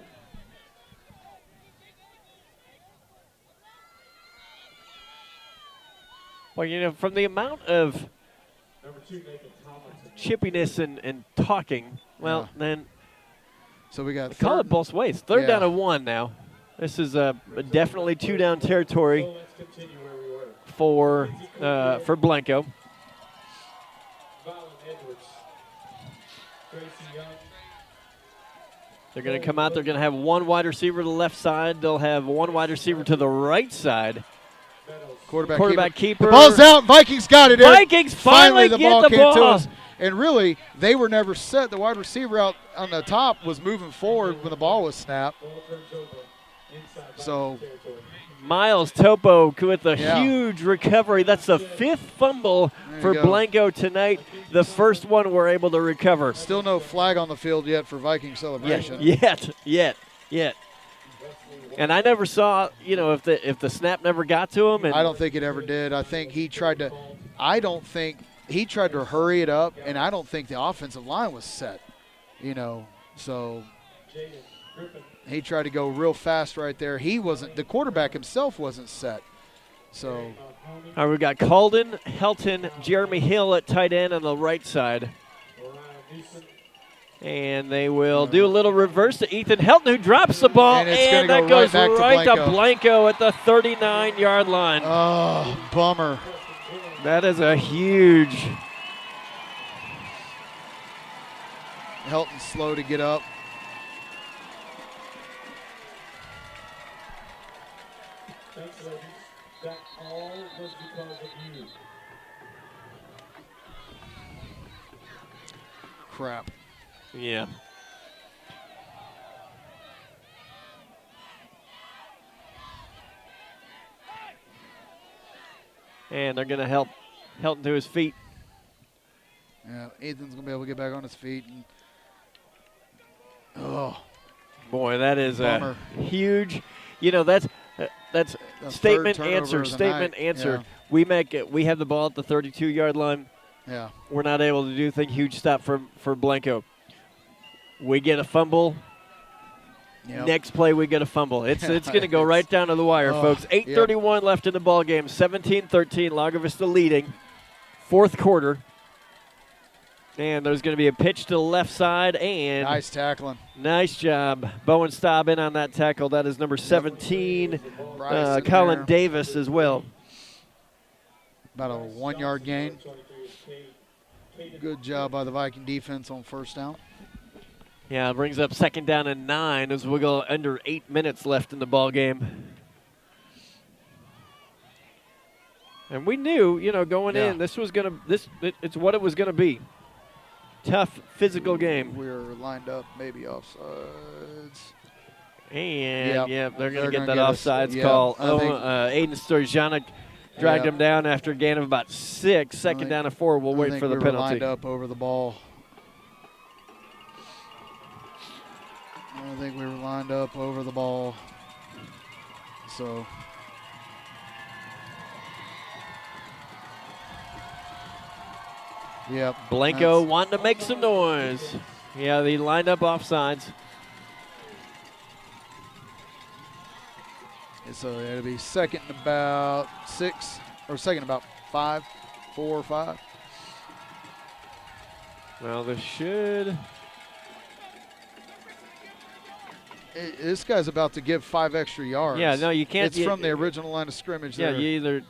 Well, you know, from the amount of chippiness and talking, well, then. So we got. Call it both ways. Third down and 1 now. This is definitely 2-down territory for Blanco. They're going to come out. They're going to have one wide receiver to the left side. They'll have one wide receiver to the right side. Quarterback keeper. The ball's out. Vikings got it, Eric. Vikings finally the get ball the came ball. to us. And really, they were never set. The wide receiver out on the top was moving forward when the ball was snapped. So Miles Topo with a huge recovery. That's the 5th fumble for Blanco tonight. The first one we're able to recover. Still no flag on the field yet for Viking celebration. Yet. And I never saw, you know, if the snap never got to him. And I don't think it ever did. I think he tried to. I don't think he tried to hurry it up, and I don't think the offensive line was set. You know, so he tried to go real fast right there. He wasn't. The quarterback himself wasn't set. So. All right, we've got Calden, Helton, Jeremy Hill at tight end on the right side. And they will do a little reverse to Ethan Helton, who drops the ball, and that goes right to Blanco at the 39-yard line. Oh, bummer. That is a huge. Helton's slow to get up. Thanks, ladies. That all was because of you. Crap. Yeah. And they're going to help Helton to his feet. Yeah, Ethan's going to be able to get back on his feet. And, boy, that is bummer. A huge. You know, that's statement answer. Statement answer. Yeah. We have the ball at the 32-yard line. Yeah. We're not able to do anything. Huge stop for Blanco. We get a fumble. Yep. Next play, we get a fumble. It's going to go right down to the wire, folks. 8:31 left in the ball game. 17-13. Lago Vista leading. 4th quarter. And there's going to be a pitch to the left side. And nice tackling. Nice job. Bowen Staub in on that tackle. That is number 17, Colin Colin Davis as well. About a 1-yard gain. Good job by the Viking defense on first down. Yeah, it brings up 2nd down and 9 as we go under 8 minutes left in the ball game. And we knew, you know, going in, it's what it was going to be. Tough physical game. We're lined up, maybe offsides. And they're going to get that offsides call. Aiden Sturjanek dragged him down after a gain of about 6. 2nd down and 4. We'll wait for the penalty. Were lined up over the ball. I think we were lined up over the ball. So. Yep. Blanco wanting to make some noise. Yeah, they lined up offsides. So it'll be 2nd and about 6, or 2nd and about 5 4 or 5. Well, this should. This guy's about to give 5 extra yards. Yeah, no, you can't. It's from the original line of scrimmage. Yeah, there. you either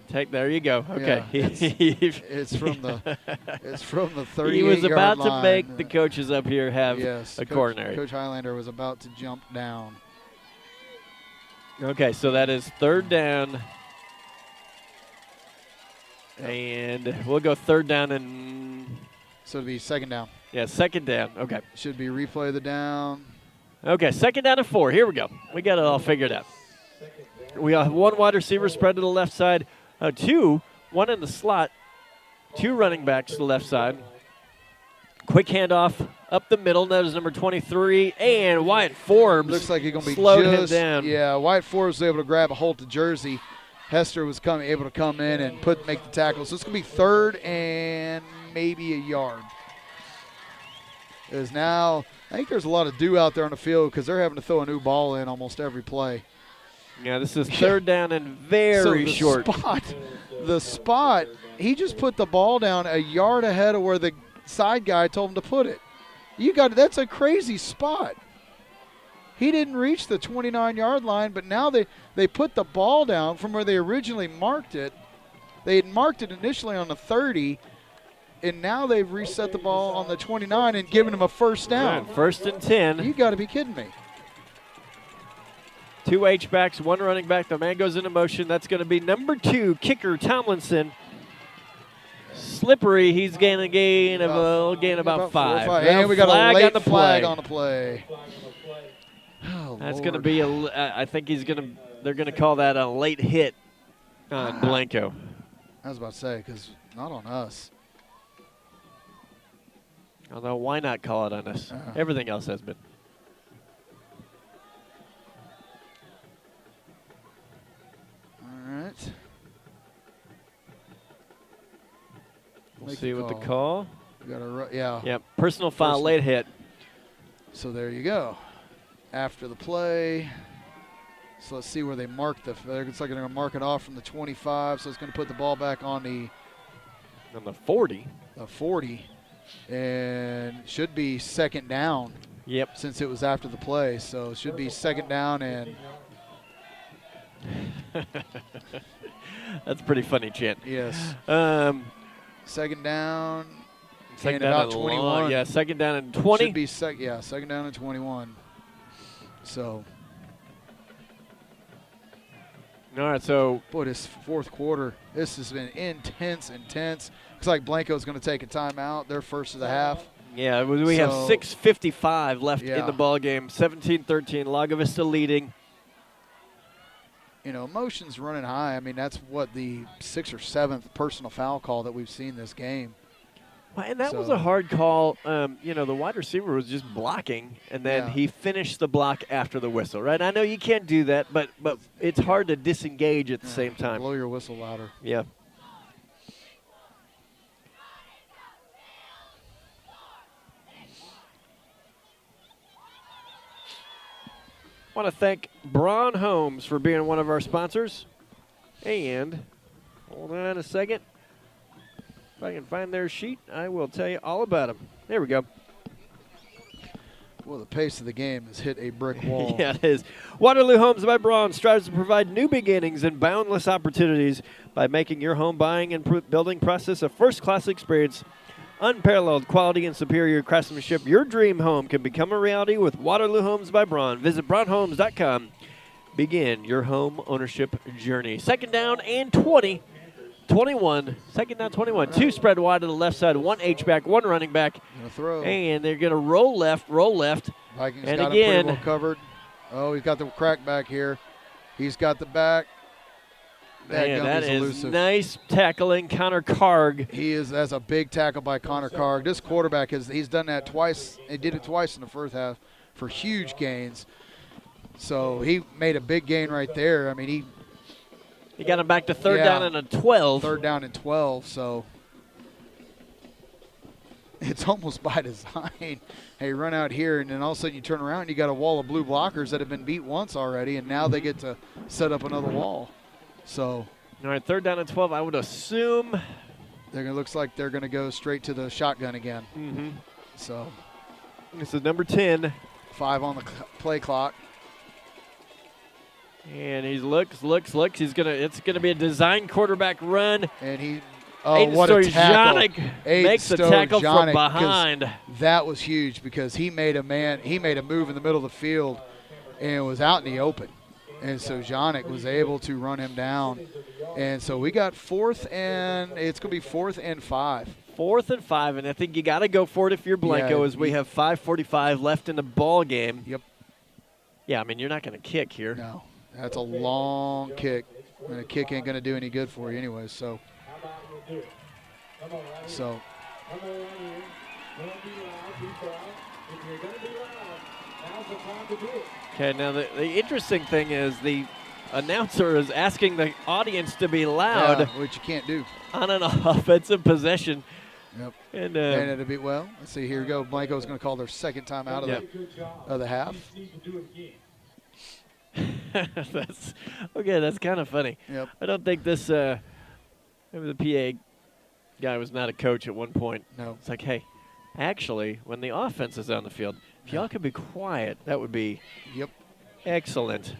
take. There you go. Okay. Yeah, it's from the 38-yard He was about line. to make the coaches up here have a coronary. Coach Highlander was about to jump down. Okay, so that is 3rd down. And we'll go 3rd down and. So it'll be 2nd down. Yeah, 2nd down. Okay. Should be replay of the down. Okay, 2nd down and 4. Here we go. We got it all figured out. We have 1 wide receiver spread to the left side. 2, 1 in the slot. 2 running backs to the left side. Quick handoff up the middle. That is number 23. And Wyatt Forbes looks like he's going to be slowed him down. Yeah, Wyatt Forbes was able to grab a hold of jersey. Hester was able to come in and make the tackle. So it's going to be 3rd and maybe a yard. Is now, I think there's a lot of dew out there on the field because they're having to throw a new ball in almost every play. Yeah, this is 3rd down and very short. The spot, he just put the ball down a yard ahead of where the side guy told him to put it. That's a crazy spot. He didn't reach the 29-yard line, but now they put the ball down from where they originally marked it. They had marked it initially on the 30, and now they've reset the ball on the 29 and given him a 1st down. Right, 1st and 10. You got to be kidding me. 2 H-backs, 1 running back. The man goes into motion. That's going to be number 2, kicker Tomlinson. Slippery. He's going to gain about 5. And we got a late flag on the play. Oh, that's going to be I think they're going to call that a late hit on Blanco. I was about to say, because not on us. Although, why not call it on us? Everything else has been. All right. We'll see what the call. Yeah. Yep. Personal foul, late hit. So there you go. After the play. So let's see where they marked it looks like they're going to mark it off from the 25. So it's going to put the ball back on the 40. The 40. And should be 2nd down. Yep. Since it was after the play. So it should be 2nd down and. That's pretty funny, Chant. Yes. 2nd down. Second down about 21. Yeah, 2nd down and 20. Should be 2nd down and 21. So. All right, so. Boy, this 4th quarter, this has been intense. Looks like Blanco's going to take a timeout. They're first of the half. Yeah, we have 6:55 left in the ball game. 17-13, Lago Vista leading. You know, emotions running high. I mean, that's what the 6th or 7th personal foul call that we've seen this game. Well, and that was a hard call. You know, the wide receiver was just blocking, and then he finished the block after the whistle, right? I know you can't do that, but it's hard to disengage at the same time. Blow your whistle louder. Yeah. I want to thank Braun Homes for being one of our sponsors. And hold on a second. If I can find their sheet, I will tell you all about them. There we go. Well, the pace of the game has hit a brick wall. Yeah, it is. Waterloo Homes by Braun strives to provide new beginnings and boundless opportunities by making your home buying and building process a first-class experience. Unparalleled quality and superior craftsmanship. Your dream home can become a reality with Waterloo Homes by Braun. Visit braunhomes.com. Begin your home ownership journey. 2nd down and 20. 21. 2nd down, 21. Right. 2 spread wide to the left side. 1 H-back, 1 running back. Gonna throw. And they're going to roll left. Vikings and got again, him pretty well covered. Oh, he's got the crack back here. He's got the back. Man, that is elusive. Nice tackling, Connor Karg. That's a big tackle by Connor Karg. This quarterback he's done that twice. He did it twice in the first half for huge gains. So he made a big gain right there. I mean, he got him back to 3rd down and a 12. 3rd down and 12. So it's almost by design. Hey, run out here, and then all of a sudden you turn around and you got a wall of blue blockers that have been beat once already, and now they get to set up another wall. So, all right, 3rd down and 12. I would assume Looks like they're going to go straight to the shotgun again. Mm-hmm. So this is number 10. 5 on the play clock. And he looks. It's gonna be a design quarterback run. And he, Aiden what a tackle! makes the tackle from behind. That was huge because he made a move in the middle of the field, and was out in the open. And so Janik was able to run him down. And so we got 4th, and it's going to be 4th and 5. 4th and 5, and I think you got to go for it if you're Blanco, as we have 5:45 left in the ball game. Yep. Yeah, I mean, you're not going to kick here. No, that's a long kick, and a kick ain't going to do any good for you anyway. So. Okay, now the interesting thing is the announcer is asking the audience to be loud. Yeah, which you can't do. On an offensive possession. Yep. And it'll be, well, let's see, here we go. Blanco's going to call their second time out of the half. That's kind of funny. Yep. I don't think this maybe the PA guy was not a coach at one point. No. It's like, hey, actually, when the offense is on the field, if y'all could be quiet, that would be excellent.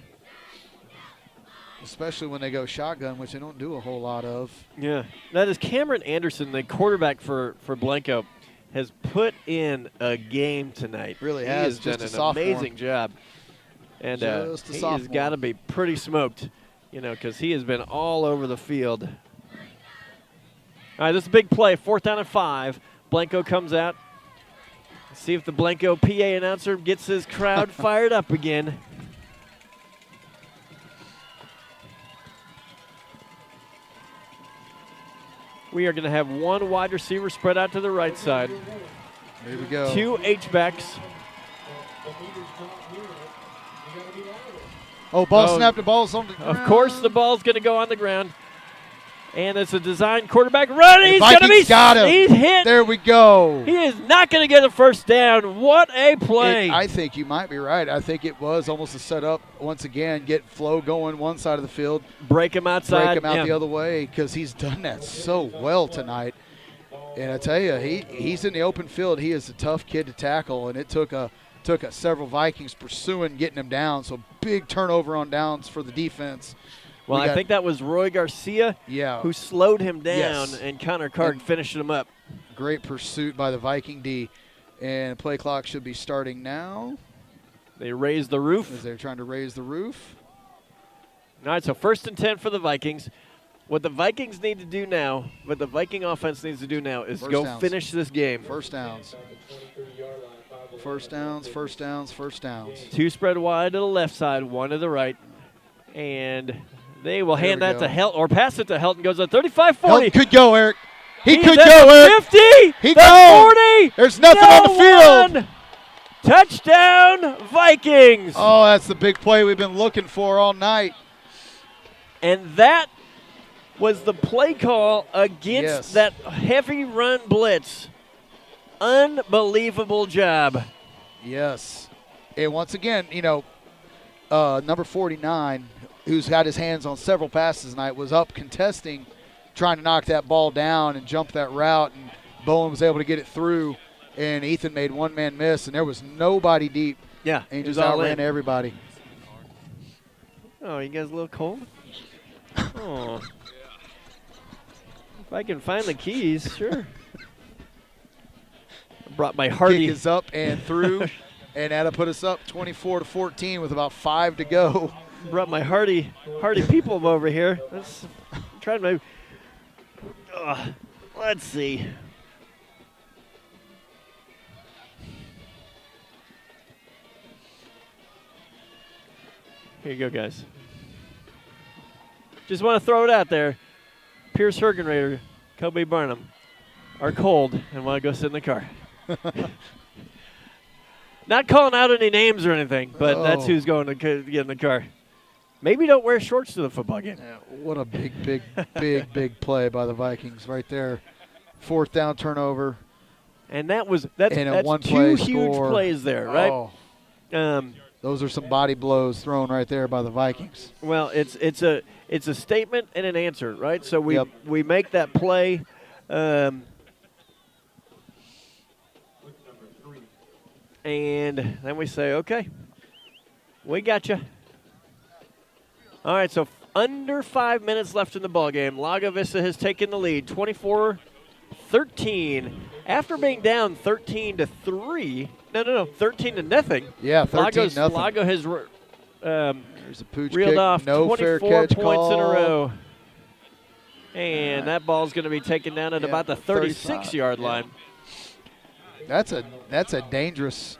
Especially when they go shotgun, which they don't do a whole lot of. Yeah. That is Cameron Anderson, the quarterback for Blanco, has put in a game tonight. Really he has. done an amazing job. And he has got to be pretty smoked, because he has been all over the field. All right, this is a big play, 4th down and 5. Blanco comes out. Let's see if the Blanco PA announcer gets his crowd fired up again. We are going to have 1 wide receiver spread out to the right side. Here we go. 2 H-backs. Oh, ball snapped. The ball's on the ground. Of course, the ball's going to go on the ground. And it's a design quarterback run. He's going to be got him. He's hit. There we go. He is not going to get a first down. What a play. I think you might be right. I think it was almost a setup once again, get flow going one side of the field. Break him outside. Break him out the other way because he's done that so well tonight. And I tell you, he's in the open field. He is a tough kid to tackle, and it took several Vikings pursuing, getting him down. So big turnover on downs for the defense. Well, I think that was Roy Garcia who slowed him down, and Connor Carg finished him up. Great pursuit by the Viking D. And play clock should be starting now. They raised the roof. As they're trying to raise the roof. All right, so 1st and 10 for the Vikings. What the Vikings need to do now, what the Viking offense needs to do now is finish this game. First downs. First downs, first downs, first downs. 2 spread wide to the left side, 1 to the right. And they will hand that to Helton, or pass it to Helton. Goes at 35-40. Helton could go, Eric. He He's could at go, the Eric. 50. He the 40. There's nothing on the field. Touchdown, Vikings. Oh, that's the big play we've been looking for all night. And that was the play call against that heavy run blitz. Unbelievable job. Yes. And once again, number 49, who's had his hands on several passes tonight, was up contesting, trying to knock that ball down and jump that route, and Bowen was able to get it through, and Ethan made one-man miss, and there was nobody deep. Yeah, and he just outran everybody. Oh, you guys a little cold? Oh. If I can find the keys, sure. I brought my Hardy. Kick is up and through, and that'll put us up 24-14 with about 5 to go. Brought my Hardy people over here. Let's try to maybe. Let's see. Here you go, guys. Just want to throw it out there. Pierce Hergenrader, Kobe Barnum are cold and want to go sit in the car. Not calling out any names or anything, but that's who's going to get in the car. Maybe don't wear shorts to the football game. Yeah, what a big play by the Vikings right there. 4th down turnover. And that's 2 huge plays there, right? Oh. Those are some body blows thrown right there by the Vikings. Well, it's a statement and an answer, right? So we make that play. And then we say, okay, we got you. All right, so under 5 minutes left in the ballgame. Lago Vista has taken the lead, 24-13. After being down 13-3, no, 13-0. Yeah, 13-0. Lago has There's a pooch reeled kick, off no 24 fair catch points in a call. row. And that ball's going to be taken down at about the 36-yard line. That's a dangerous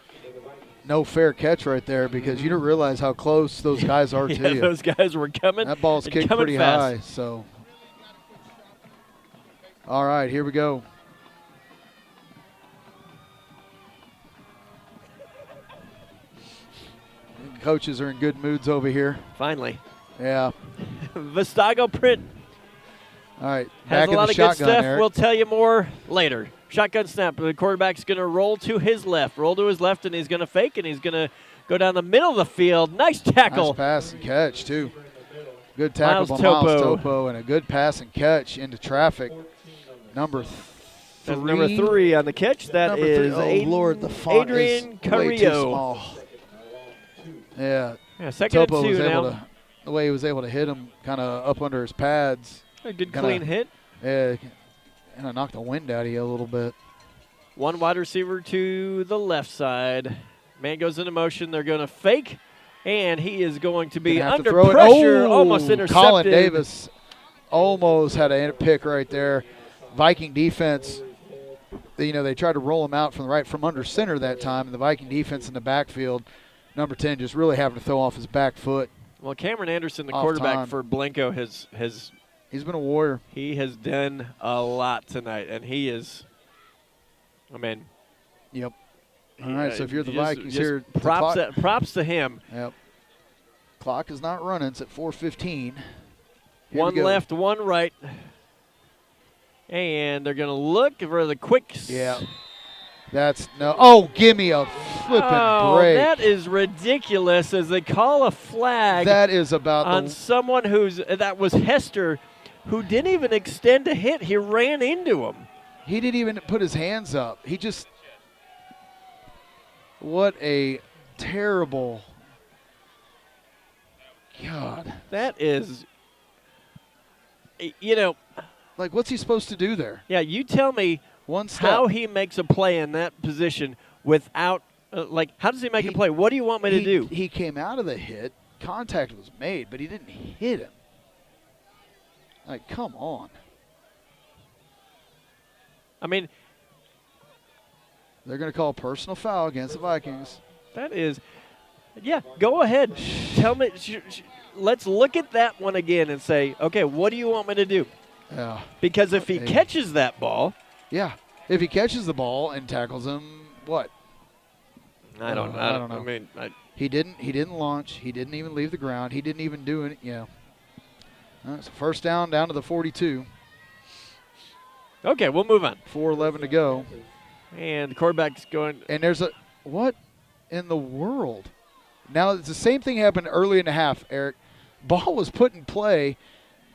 no fair catch right there because you don't realize how close those guys are to you. Those guys were coming. That ball's kicked pretty high. So, all right, here we go. Coaches are in good moods over here. Finally. Yeah. Vistago print. All right. Has Back a lot in of the good shotgun, stuff. Eric. We'll tell you more later. Shotgun snap. The quarterback's going to roll to his left, and he's going to fake, and he's going to go down the middle of the field. Nice tackle. Nice pass and catch, too. Good tackle by Miles Topo, and a good pass and catch into traffic. Number 3. That's number 3 on the catch. That is Lord, the font Adrian is way too Carrillo. small. Yeah. Second Topo and 2 was able now. to, the way he was able to hit him kind of up under his pads. A good clean hit. Yeah, kind of knocked the wind out of you a little bit. One wide receiver to the left side. Man goes into motion. They're going to fake, and he is going to be under pressure. Almost intercepted. Colin Davis almost had a pick right there. Viking defense, they tried to roll him out from under center that time, and the Viking defense in the backfield, number 10, just really having to throw off his back foot. Well, Cameron Anderson, the quarterback for Blanco, has he's been a warrior. He has done a lot tonight, and he is. Yep. All right, so if you're the Vikings here, props to him. Yep. Clock is not running. It's at 4:15. One left, one right. And they're going to look for the quick. Yeah. Oh, give me a flipping break. That is ridiculous as they call a flag. That is about on someone that was Hester, who didn't even extend a hit. He ran into him. He didn't even put his hands up. He just – what a terrible – God. That is – like, what's he supposed to do there? Yeah, you tell me how he makes a play in that position without how does he make a play? What do you want me to do? He came out of the hit. Contact was made, but he didn't hit him. Like, come on. They're going to call a personal foul against the Vikings. That is, go ahead. Tell me, let's look at that one again and say, okay, what do you want me to do? Yeah. Because if he catches that ball. Yeah. If he catches the ball and tackles him, what? I don't know. He didn't launch. He didn't even leave the ground. He didn't even do it. Yeah. So first down to the 42. Okay, we'll move on. 4:11 to go. And the quarterback's going. And there's what in the world? Now, it's the same thing happened early in the half, Eric. Ball was put in play.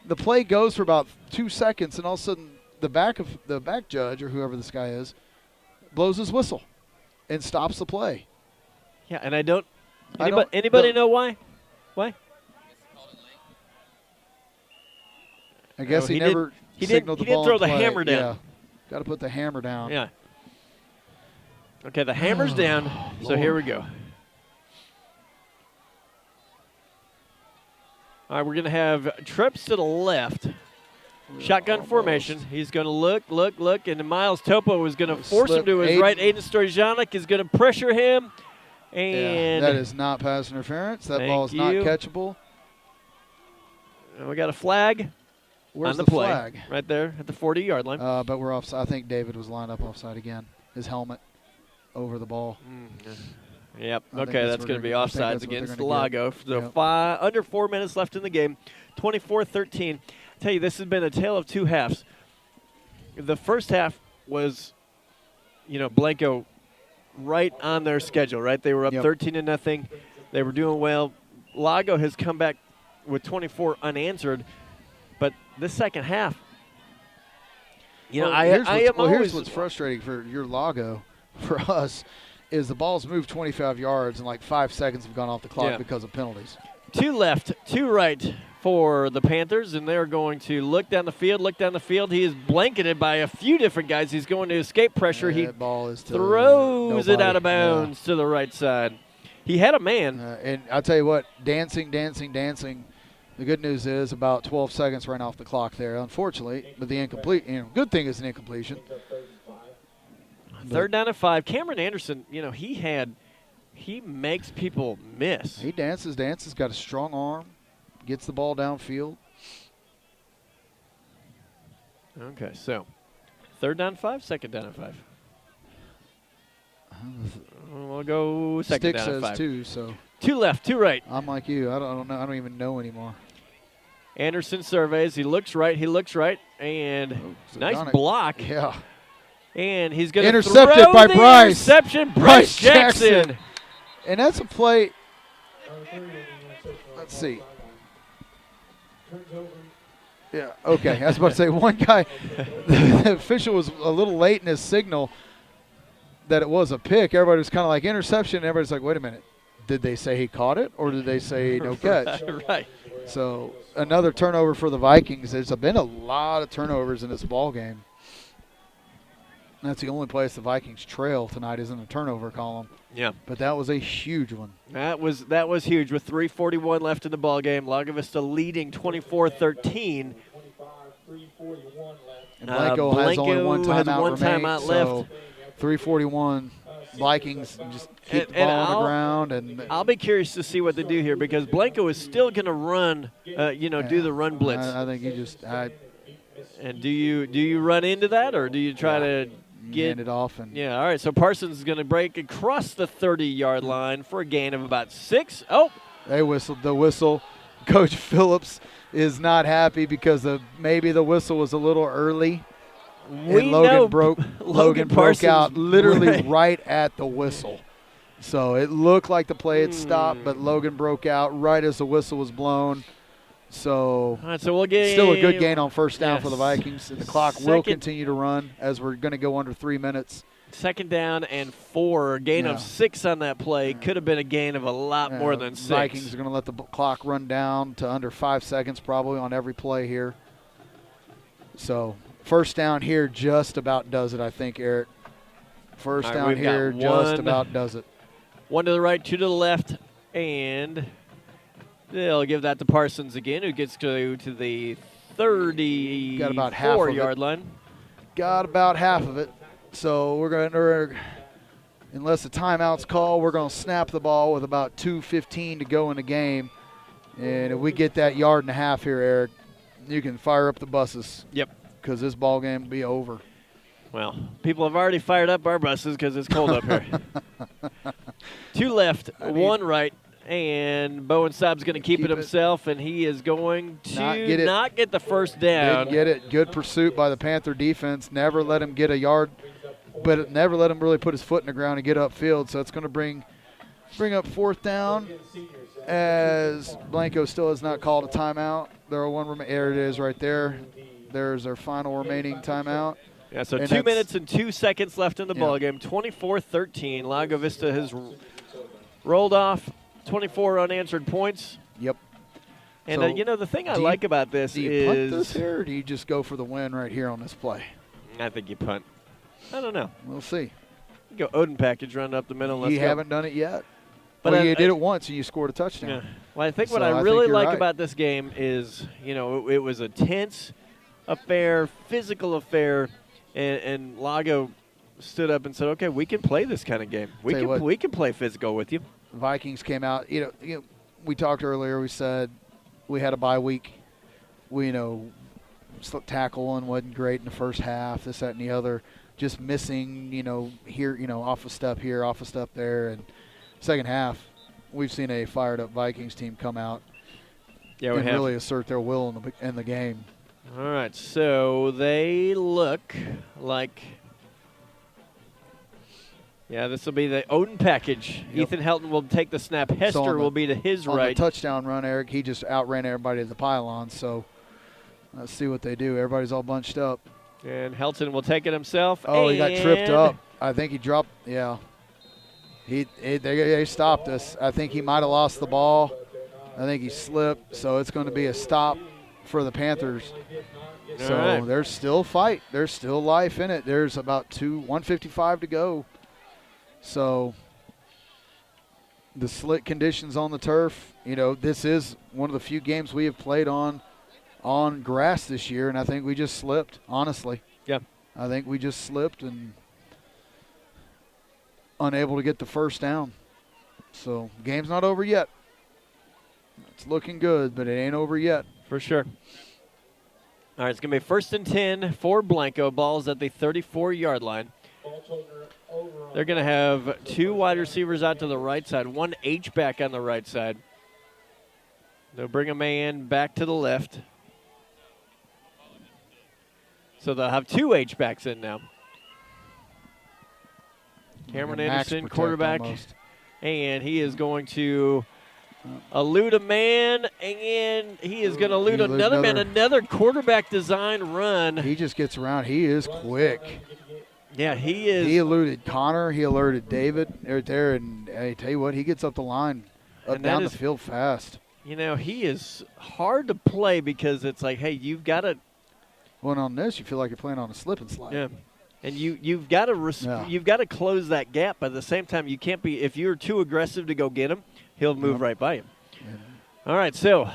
The play goes for about 2 seconds, and all of a sudden the back judge, or whoever this guy is, blows his whistle and stops the play. Yeah, and anybody know why? Why? I guess he never signaled the ball. He didn't throw the play. hammer down. Yeah. Got to put the hammer down. Yeah. Okay, the hammer's down, so here we go. All right, we're going to have trips to the left. Shotgun formation. He's going to look, and Miles Topo is going to force him to his right. Aiden Stojanik is going to pressure him. And that is not pass interference. That ball is not catchable. And we got a flag. Where's on the play? Flag? Right there at the 40-yard line. But we're offside. I think David was lined up offside again. His helmet over the ball. Yep. Okay, that's going to be offsides against Lago. So under 4 minutes left in the game. 24-13. I tell you, this has been a tale of two halves. The first half was, Blanco right on their schedule, right? They were up 13-0. They were doing well. Lago has come back with 24 unanswered. But this second half, You know, here's am always. here's what's frustrating for your LAGO, for us, is the ball's moved 25 yards and like 5 seconds have gone off the clock because of penalties. 2 left, 2 right for the Panthers, and they're going to look down the field. He is blanketed by a few different guys. He's going to escape pressure. He ball is throws it out of nobody. bounds to the right side. He had a man. And I'll tell you what, dancing. The good news is about 12 seconds ran off the clock there, unfortunately. But the incomplete, good thing is an incompletion. 3rd down and 5. Cameron Anderson, he makes people miss. He dances, got a strong arm, gets the ball downfield. Okay, so 3rd down and 5, 2nd down and 5. We'll go 2nd Stick down and 5. says 2, so 2 left, 2 right. I'm like you. I don't know. I don't even know anymore. Anderson surveys. He looks right, and nice block. Yeah. And he's going to intercepted throw by the Bryce. Interception, Bryce Jackson. And that's a play. Let's see. Yeah, okay. I was about to say, one guy, the official was a little late in his signal that it was a pick. Everybody was kind of like interception. Everybody's like, wait a minute. Did they say he caught it or did they say no catch? Right. So another turnover for the Vikings. There's been a lot of turnovers in this ball game. That's the only place the Vikings trail tonight is in the turnover column. Yeah. But that was a huge one. That was huge with 3:41 left in the ball game. Lago Vista leading 24-13. And Blanco has only one timeout left. So 3:41. Vikings just keep the ball on the ground. And I'll be curious to see what they do here because Blanco is still going to run, do the run blitz. I think he just and do you run into that or do you try to hand it off? All right. So Parsons is going to break across the 30-yard line for a gain of about 6. Oh, they whistled the whistle. Coach Phillips is not happy because maybe the whistle was a little early. And Logan broke out literally right at the whistle. So it looked like the play had stopped, but Logan broke out right as the whistle was blown. So, all right, so we'll get still a good gain on 1st down for the Vikings. The clock will continue to run as we're going to go under 3 minutes. 2nd down and 4. Gain of 6 on that play. Could have been a gain of a lot more than 6. Vikings are going to let the clock run down to under 5 seconds probably on every play here. So 1st down here just about does it, I think, Eric. 1st down here just about does it. 1 to the right, 2 to the left, and they'll give that to Parsons again, who gets to the 34-yard line. Got about half of it. So we're going to, unless the timeout's called, we're going to snap the ball with about 2:15 to go in the game. And if we get that 1.5 yards here, Eric, you can fire up the buses. Yep. Because this ball game will be over. Well, people have already fired up our buses because it's cold up here. 2 left, 1 right, and Bowen Saab's going to keep it himself, and he is going to not get the 1st down. Didn't get it. Good pursuit by the Panther defense. Never let him get a yard, but it never let him really put his foot in the ground and get upfield. So it's going to bring up 4th down as Blanco still has not called a timeout. There it is right there. There's our final remaining timeout. Yeah, so 2 minutes and 2 seconds left in the ballgame. 24-13. Lago Vista has rolled off 24 unanswered points. Yep. And, the thing I like about this do you punt this here, or do you just go for the win right here on this play? I think you punt. I don't know. We'll see. You go Odin package, run up the middle. You haven't done it yet. But you did it once, and you scored a touchdown. Yeah. Well, I think what I really like about this game is, it was a tense affair, physical affair, and Lago stood up and said, okay, we can play this kind of game. We can play physical with you. Vikings came out. We talked earlier. We said we had a bye week. Tackling wasn't great in the first half, this, that, and the other. Just missing, here, off a step here, off a step there. And second half, we've seen a fired-up Vikings team come out and really assert their will in the game. All right, so they look like this will be the Odin package. Yep. Ethan Helton will take the snap. Hester will be to his right. On the touchdown run, Eric, he just outran everybody to the pylon. So let's see what they do. Everybody's all bunched up. And Helton will take it himself. Oh, he got tripped up. I think he dropped. Yeah. They stopped us. I think he might have lost the ball. I think he slipped. So it's going to be a stop for the Panthers. So right. There's still fight. There's still life in it. There's about 1:55 to go. So the slick conditions on the turf, this is one of the few games we have played on grass this year, and I think we just slipped, honestly. Yeah. I think we just slipped and unable to get the first down. So game's not over yet. It's looking good, but it ain't over yet. For sure. All right, it's going to be 1st and 10 for Blanco. Ball's at the 34-yard line. They're going to have 2 wide receivers out to the right side, 1 H-back on the right side. They'll bring a man back to the left. So they'll have 2 H-backs in now. Cameron Anderson, quarterback, and he is going to elude a man, and he is going to elude another man, another quarterback design run. He just gets around. He is quick. Yeah, he is. He eluded Connor. He eluded David right there, and I tell you what, he gets up the line, down the field fast. He is hard to play because it's like, hey, you've got to. Well, on this, you feel like you're playing on a slip and slide. Yeah. And you've got to close that gap, but at the same time, you can't be. If you're too aggressive to go get him, he'll move right by him. Yeah. All right, so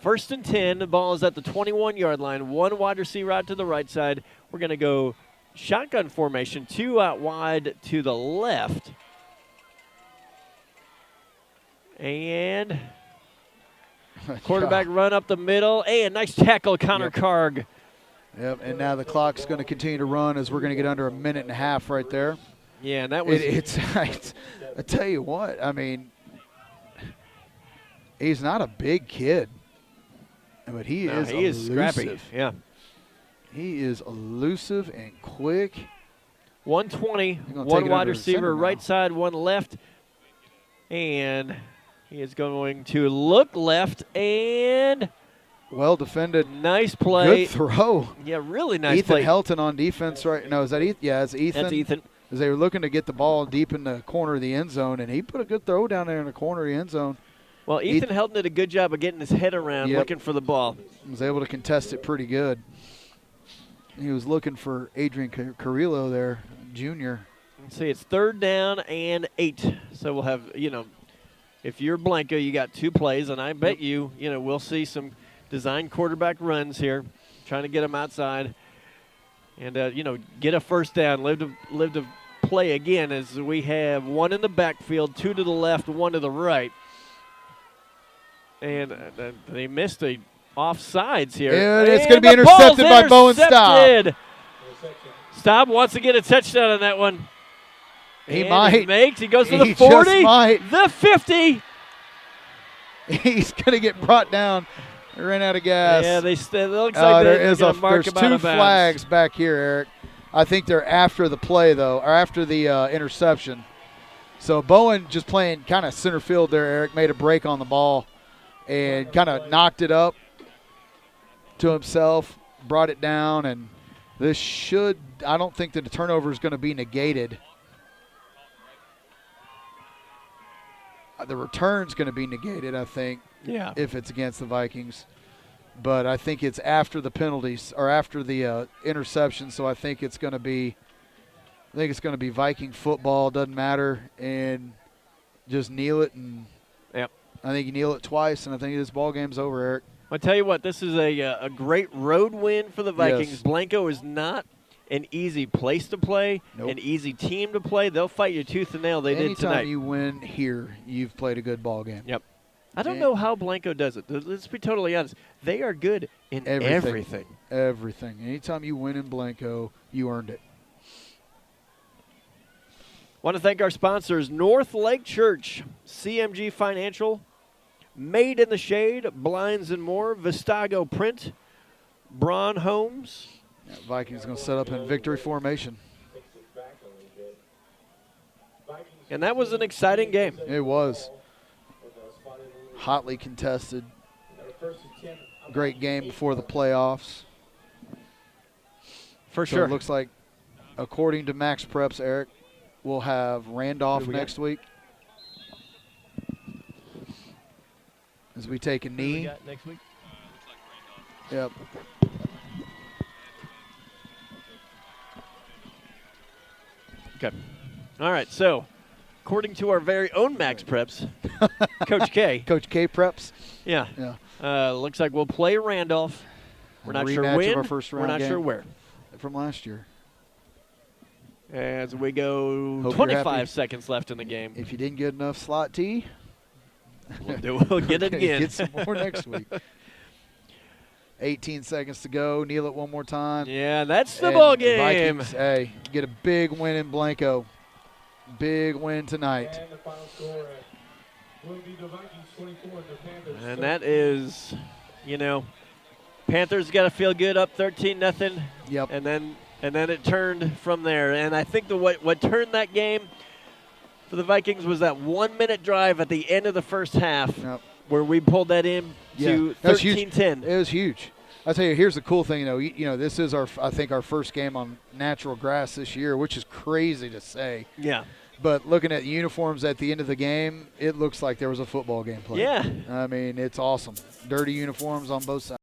1st and 10. The ball is at the 21-yard line. 1 wide receiver out to the right side. We're going to go shotgun formation. 2 out wide to the left. And quarterback run up the middle. And nice tackle, Connor Karg. Yep, and now the clock's going to continue to run as we're going to get under a minute and a half right there. Yeah, and that was. I tell you what, I mean, he's not a big kid, but he is elusive. Scrappy. Yeah. He is elusive and quick. 120, 1 wide receiver right side, 1 left. And he is going to look left and. Well defended. Nice play. Good throw. Yeah, really nice play. Ethan Helton on defense right. No, is that Ethan? Yeah, it's Ethan. That's Ethan. As they were looking to get the ball deep in the corner of the end zone, and he put a good throw down there in the corner of the end zone. Well, Ethan Helton did a good job of getting his head around, looking for the ball. Was able to contest it pretty good. He was looking for Adrian Carrillo there, junior. Let's see, it's 3rd down and 8. So we'll have, if you're Blanco, you got 2 plays, and I bet we'll see some design quarterback runs here, trying to get them outside, and get a first down. Live to play again as we have 1 in the backfield, 2 to the left, 1 to the right, and they missed the offsides here. And it's going to be intercepted by Bowen Staub. Staub wants to get a touchdown on that one. He might. He goes to the 40, the 50. He's going to get brought down. They ran out of gas. Yeah, it looks like there's 2 flags back here, Eric. I think they're after the play, though, or after the interception. So Bowen just playing kind of center field there, Eric, made a break on the ball and kind of knocked it up to himself, brought it down, and this I don't think that the turnover is going to be negated. The return's going to be negated, I think. Yeah. If it's against the Vikings. But I think it's after the penalties or after the interception, so I think it's going to be Viking football, doesn't matter, and just kneel it, and yep. I think you kneel it twice, and I think this ball game's over, Eric. I'll tell you what, this is a great road win for the Vikings. Yes. Blanco is not an easy place to play, an easy team to play. They'll fight you tooth and nail. They did tonight. Anytime you win here, you've played a good ball game. Yep. I don't know how Blanco does it. Let's be totally honest. They are good in everything. Everything. Anytime you win in Blanco, you earned it. Want to thank our sponsors, North Lake Church, CMG Financial, Made in the Shade, Blinds and More, Vistago Print, Braun Homes. Yeah, Vikings going to set up in victory formation. And that was an exciting game. It was. Hotly contested. Great game before the playoffs. For So sure. it looks like, according to Max Preps, Eric, we'll have Randolph next week as we take a Who we knee. got next week? Yep. Okay. All right. So, according to our very own Max Preps, Coach K. Coach K Preps. Yeah. Yeah. Looks like we'll play Randolph. We're not sure Rematch when. of our first We're round not sure game where. from last year. As we go, Hope you're happy. 25 seconds left in the game. If you didn't get enough slot T, We'll get it again. Get some more next week. 18 seconds to go. Kneel it one more time. Yeah, that's the And ball game. Vikings, hey, get a big win in Blanco. Big win tonight. And the final score will be the Vikings 24 and the Panthers. And that is, Panthers got to feel good, up 13-0. Yep. And then it turned from there. And I think what turned that game for the Vikings was that 1 minute drive at the end of the first half, Yep. where we pulled that in to 13-10. It was huge. I tell you, here's the cool thing, though. This is I think our first game on natural grass this year, which is crazy to say. Yeah. But looking at the uniforms at the end of the game, it looks like there was a football game played. Yeah. I mean, it's awesome. Dirty uniforms on both sides.